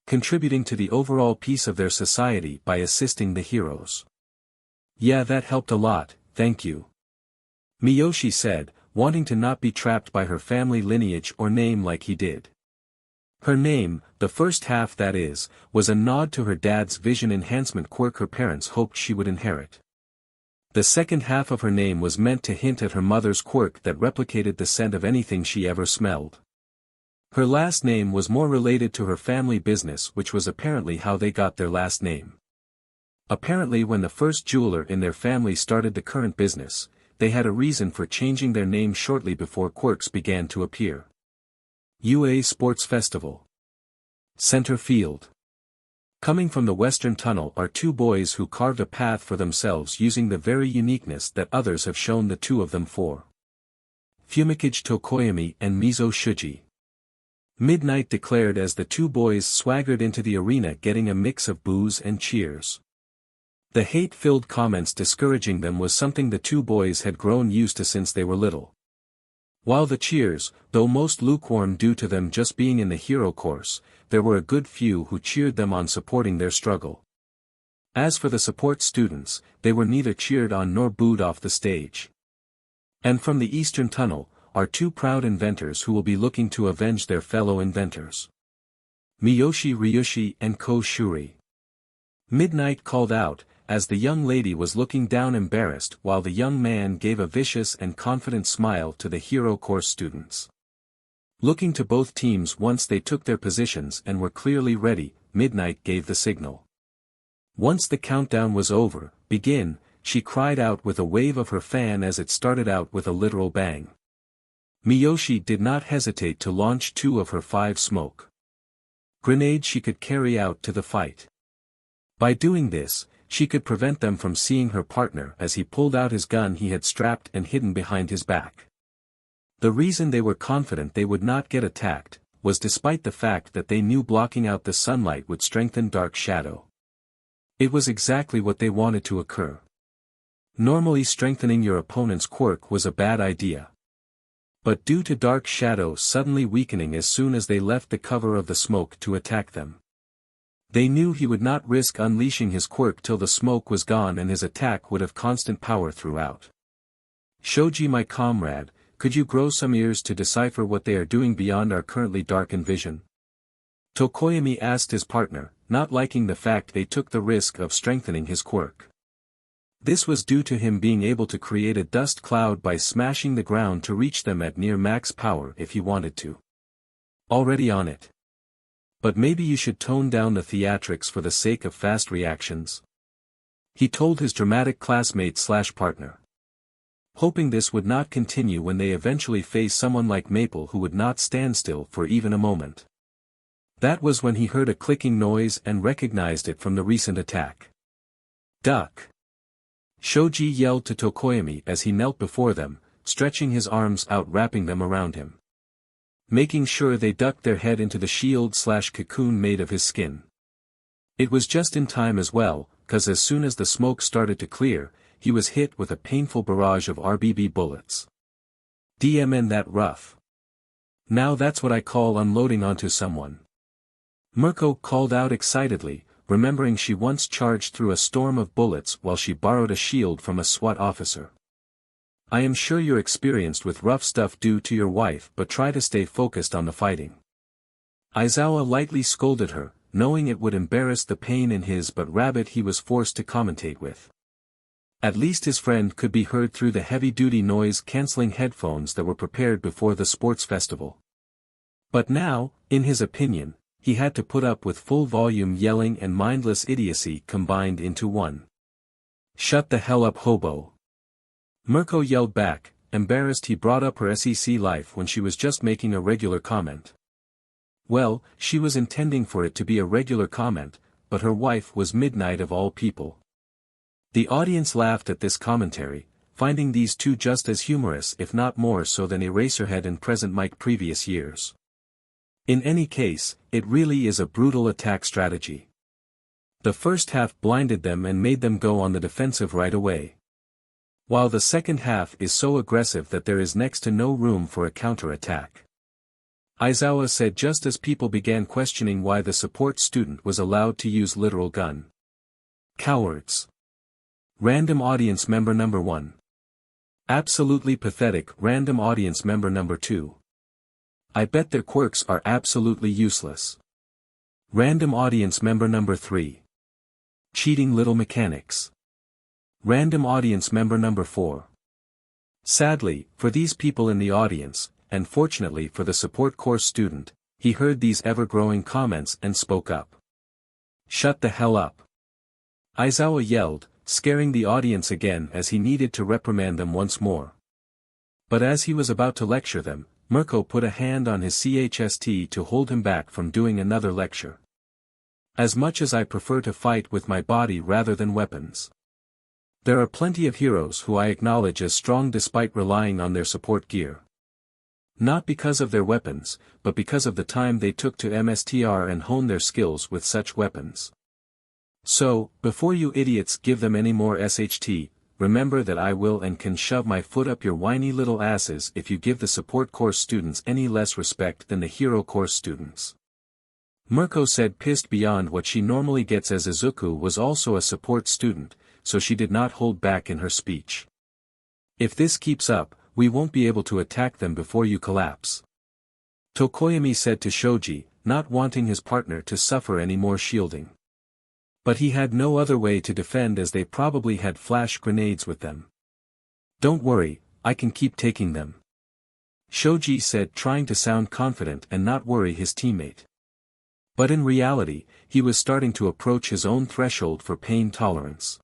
contributing to the overall peace of their society by assisting the heroes. Yeah, that helped a lot, thank you. Miyoshi said, wanting to not be trapped by her family lineage or name like he did. Her name, the first half that is, was a nod to her dad's vision enhancement quirk her parents hoped she would inherit. The second half of her name was meant to hint at her mother's quirk that replicated the scent of anything she ever smelled. Her last name was more related to her family business, which was apparently how they got their last name. Apparently when the first jeweler in their family started the current business, they had a reason for changing their name shortly before Quirks began to appear. UA Sports Festival. Center Field. Coming from the Western Tunnel are two boys who carved a path for themselves using the very uniqueness that others have shown the two of them for. Fumikage Tokoyami and Mizo Shuji. Midnight declared as the two boys swaggered into the arena getting a mix of boos and cheers. The hate-filled comments discouraging them was something the two boys had grown used to since they were little. While the cheers, though most lukewarm due to them just being in the hero course, there were a good few who cheered them on supporting their struggle. As for the support students, they were neither cheered on nor booed off the stage. And from the Eastern Tunnel, are two proud inventors who will be looking to avenge their fellow inventors. Miyoshi Ryushi and Ko Shuri. Midnight called out, as the young lady was looking down embarrassed while the young man gave a vicious and confident smile to the hero course students. Looking to both teams once they took their positions and were clearly ready, Midnight gave the signal. Once the countdown was over, begin, she cried out with a wave of her fan as it started out with a literal bang. Miyoshi did not hesitate to launch 2 of her 5 smoke grenades she could carry out to the fight. By doing this, she could prevent them from seeing her partner as he pulled out his gun he had strapped and hidden behind his back. The reason they were confident they would not get attacked, was despite the fact that they knew blocking out the sunlight would strengthen dark shadow. It was exactly what they wanted to occur. Normally strengthening your opponent's quirk was a bad idea. but due to Dark Shadow suddenly weakening as soon as they left the cover of the smoke to attack them. They knew he would not risk unleashing his quirk till the smoke was gone and his attack would have constant power throughout. Shoji, my comrade, could you grow some ears to decipher what they are doing beyond our currently darkened vision? Tokoyami asked his partner, not liking the fact they took the risk of strengthening his quirk. This was due to him being able to create a dust cloud by smashing the ground to reach them at near max power if he wanted to. Already on it. But maybe you should tone down the theatrics for the sake of fast reactions. He told his dramatic classmate/partner. Hoping this would not continue when they eventually face someone like Maple who would not stand still for even a moment. That was when he heard a clicking noise and recognized it from the recent attack. Duck! Shoji yelled to Tokoyami as he knelt before them, stretching his arms out, wrapping them around him. Making sure they ducked their head into the shield/cocoon made of his skin. It was just in time as well, cause as soon as the smoke started to clear, he was hit with a painful barrage of RBB bullets. DMN that rough. Now that's what I call unloading onto someone. Mirko called out excitedly, remembering she once charged through a storm of bullets while she borrowed a shield from a SWAT officer. I am sure you're experienced with rough stuff due to your wife, but try to stay focused on the fighting. Aizawa lightly scolded her, knowing it would embarrass the pain in his but rabbit he was forced to commentate with. At least his friend could be heard through the heavy-duty noise-canceling headphones that were prepared before the sports festival. But now, in his opinion, he had to put up with full-volume yelling and mindless idiocy combined into one. Shut the hell up, hobo! Mirko yelled back, embarrassed he brought up her SEC life when she was just making a regular comment. Well, she was intending for it to be a regular comment, but her wife was Midnight of all people. The audience laughed at this commentary, finding these two just as humorous if not more so than Eraserhead and Present Mic previous years. In any case, it really is a brutal attack strategy. The first half blinded them and made them go on the defensive right away. While the second half is so aggressive that there is next to no room for a counter-attack. Aizawa said just as people began questioning why the support student was allowed to use literal gun. Cowards. Random audience member number 1. Absolutely pathetic. Random audience member number 2. I bet their quirks are absolutely useless. Random audience member number 3. Cheating little mechanics. Random audience member number 4. Sadly, for these people in the audience, and fortunately for the support course student, he heard these ever-growing comments and spoke up. Shut the hell up! Aizawa yelled, scaring the audience again as he needed to reprimand them once more. But as he was about to lecture them, Mirko put a hand on his CHST to hold him back from doing another lecture. As much as I prefer to fight with my body rather than weapons. There are plenty of heroes who I acknowledge as strong despite relying on their support gear. Not because of their weapons, but because of the time they took to MSTR and hone their skills with such weapons. So, before you idiots give them any more SHT, remember that I will and can shove my foot up your whiny little asses if you give the support course students any less respect than the hero course students. Mirko said, pissed beyond what she normally gets, as Izuku was also a support student, so she did not hold back in her speech. If this keeps up, we won't be able to attack them before you collapse. Tokoyami said to Shoji, not wanting his partner to suffer any more shielding. But he had no other way to defend as they probably had flash grenades with them. Don't worry, I can keep taking them. Shoji said, trying to sound confident and not worry his teammate. But in reality, he was starting to approach his own threshold for pain tolerance.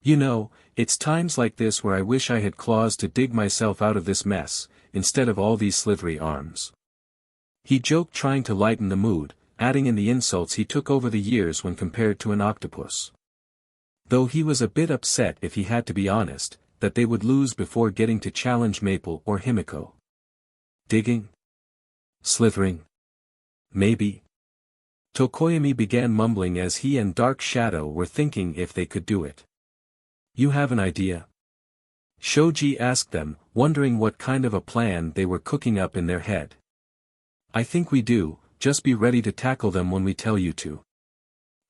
You know, it's times like this where I wish I had claws to dig myself out of this mess, instead of all these slithery arms. He joked, trying to lighten the mood, adding in the insults he took over the years when compared to an octopus. Though he was a bit upset, if he had to be honest, that they would lose before getting to challenge Maple or Himiko. Digging? Slithering? Maybe? Tokoyami began mumbling as he and Dark Shadow were thinking if they could do it. You have an idea? Shoji asked them, wondering what kind of a plan they were cooking up in their head. I think we do, just be ready to tackle them when we tell you to.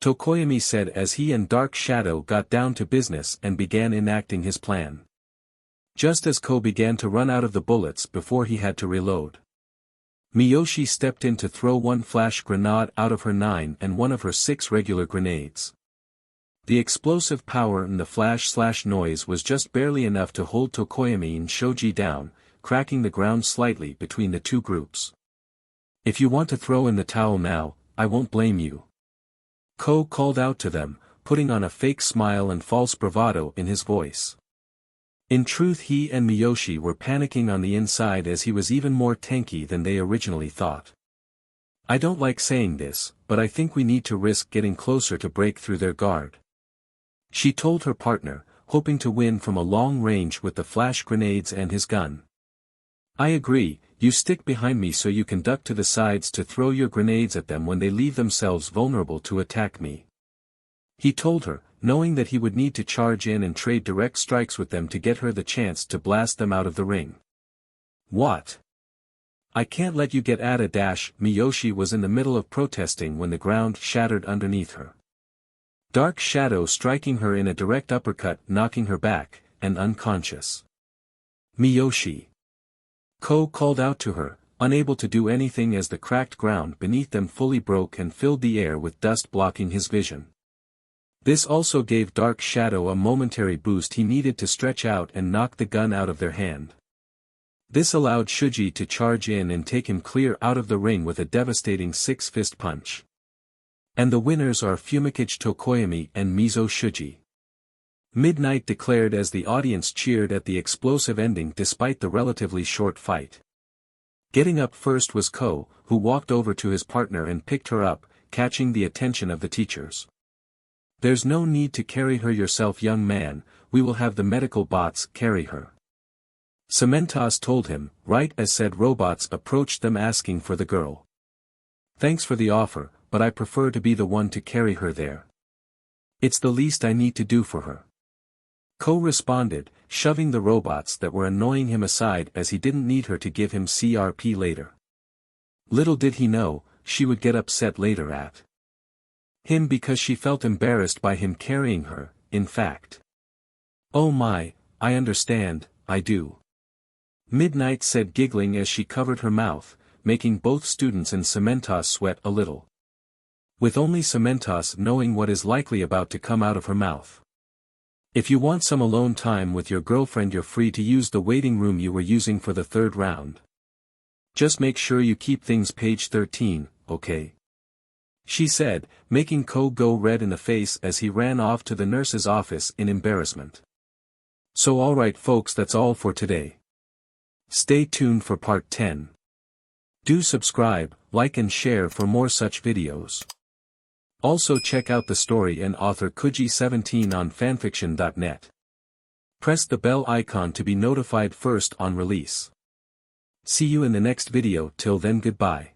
Tokoyami said as he and Dark Shadow got down to business and began enacting his plan. Just as Ko began to run out of the bullets before he had to reload, Miyoshi stepped in to throw one flash grenade out of her 9 and one of her 6 regular grenades. The explosive power in the flash noise was just barely enough to hold Tokoyami and Shoji down, cracking the ground slightly between the two groups. If you want to throw in the towel now, I won't blame you. Ko called out to them, putting on a fake smile and false bravado in his voice. In truth, he and Miyoshi were panicking on the inside as he was even more tanky than they originally thought. I don't like saying this, but I think we need to risk getting closer to break through their guard, she told her partner, hoping to win from a long range with the flash grenades and his gun. I agree, you stick behind me so you can duck to the sides to throw your grenades at them when they leave themselves vulnerable to attack me, he told her, knowing that he would need to charge in and trade direct strikes with them to get her the chance to blast them out of the ring. What? I can't let you get at a dash. Miyoshi was in the middle of protesting when the ground shattered underneath her. Dark Shadow striking her in a direct uppercut, knocking her back, and unconscious. Miyoshi! Ko called out to her, unable to do anything as the cracked ground beneath them fully broke and filled the air with dust blocking his vision. This also gave Dark Shadow a momentary boost he needed to stretch out and knock the gun out of their hand. This allowed Shoji to charge in and take him clear out of the ring with a devastating 6-fist punch. And the winners are Fumikage Tokoyami and Mizo Shoji. Midnight declared as the audience cheered at the explosive ending despite the relatively short fight. Getting up first was Ko, who walked over to his partner and picked her up, catching the attention of the teachers. There's no need to carry her yourself, young man, we will have the medical bots carry her, Cementos told him, right as said robots approached them asking for the girl. Thanks for the offer, but I prefer to be the one to carry her there. It's the least I need to do for her, Ko responded, shoving the robots that were annoying him aside as he didn't need her to give him CRP later. Little did he know, she would get upset later at him because she felt embarrassed by him carrying her, in fact. Oh my, I understand, I do, Midnight said, giggling as she covered her mouth, making both students and Cementos sweat a little, with only Cementos knowing what is likely about to come out of her mouth. If you want some alone time with your girlfriend, you're free to use the waiting room you were using for the 3rd round. Just make sure you keep things page 13, okay? She said, making Ko go red in the face as he ran off to the nurse's office in embarrassment. So alright folks, that's all for today. Stay tuned for part 10. Do subscribe, like and share for more such videos. Also check out the story and author Kuji17 on fanfiction.net. Press the bell icon to be notified first on release. See you in the next video. Till then, goodbye.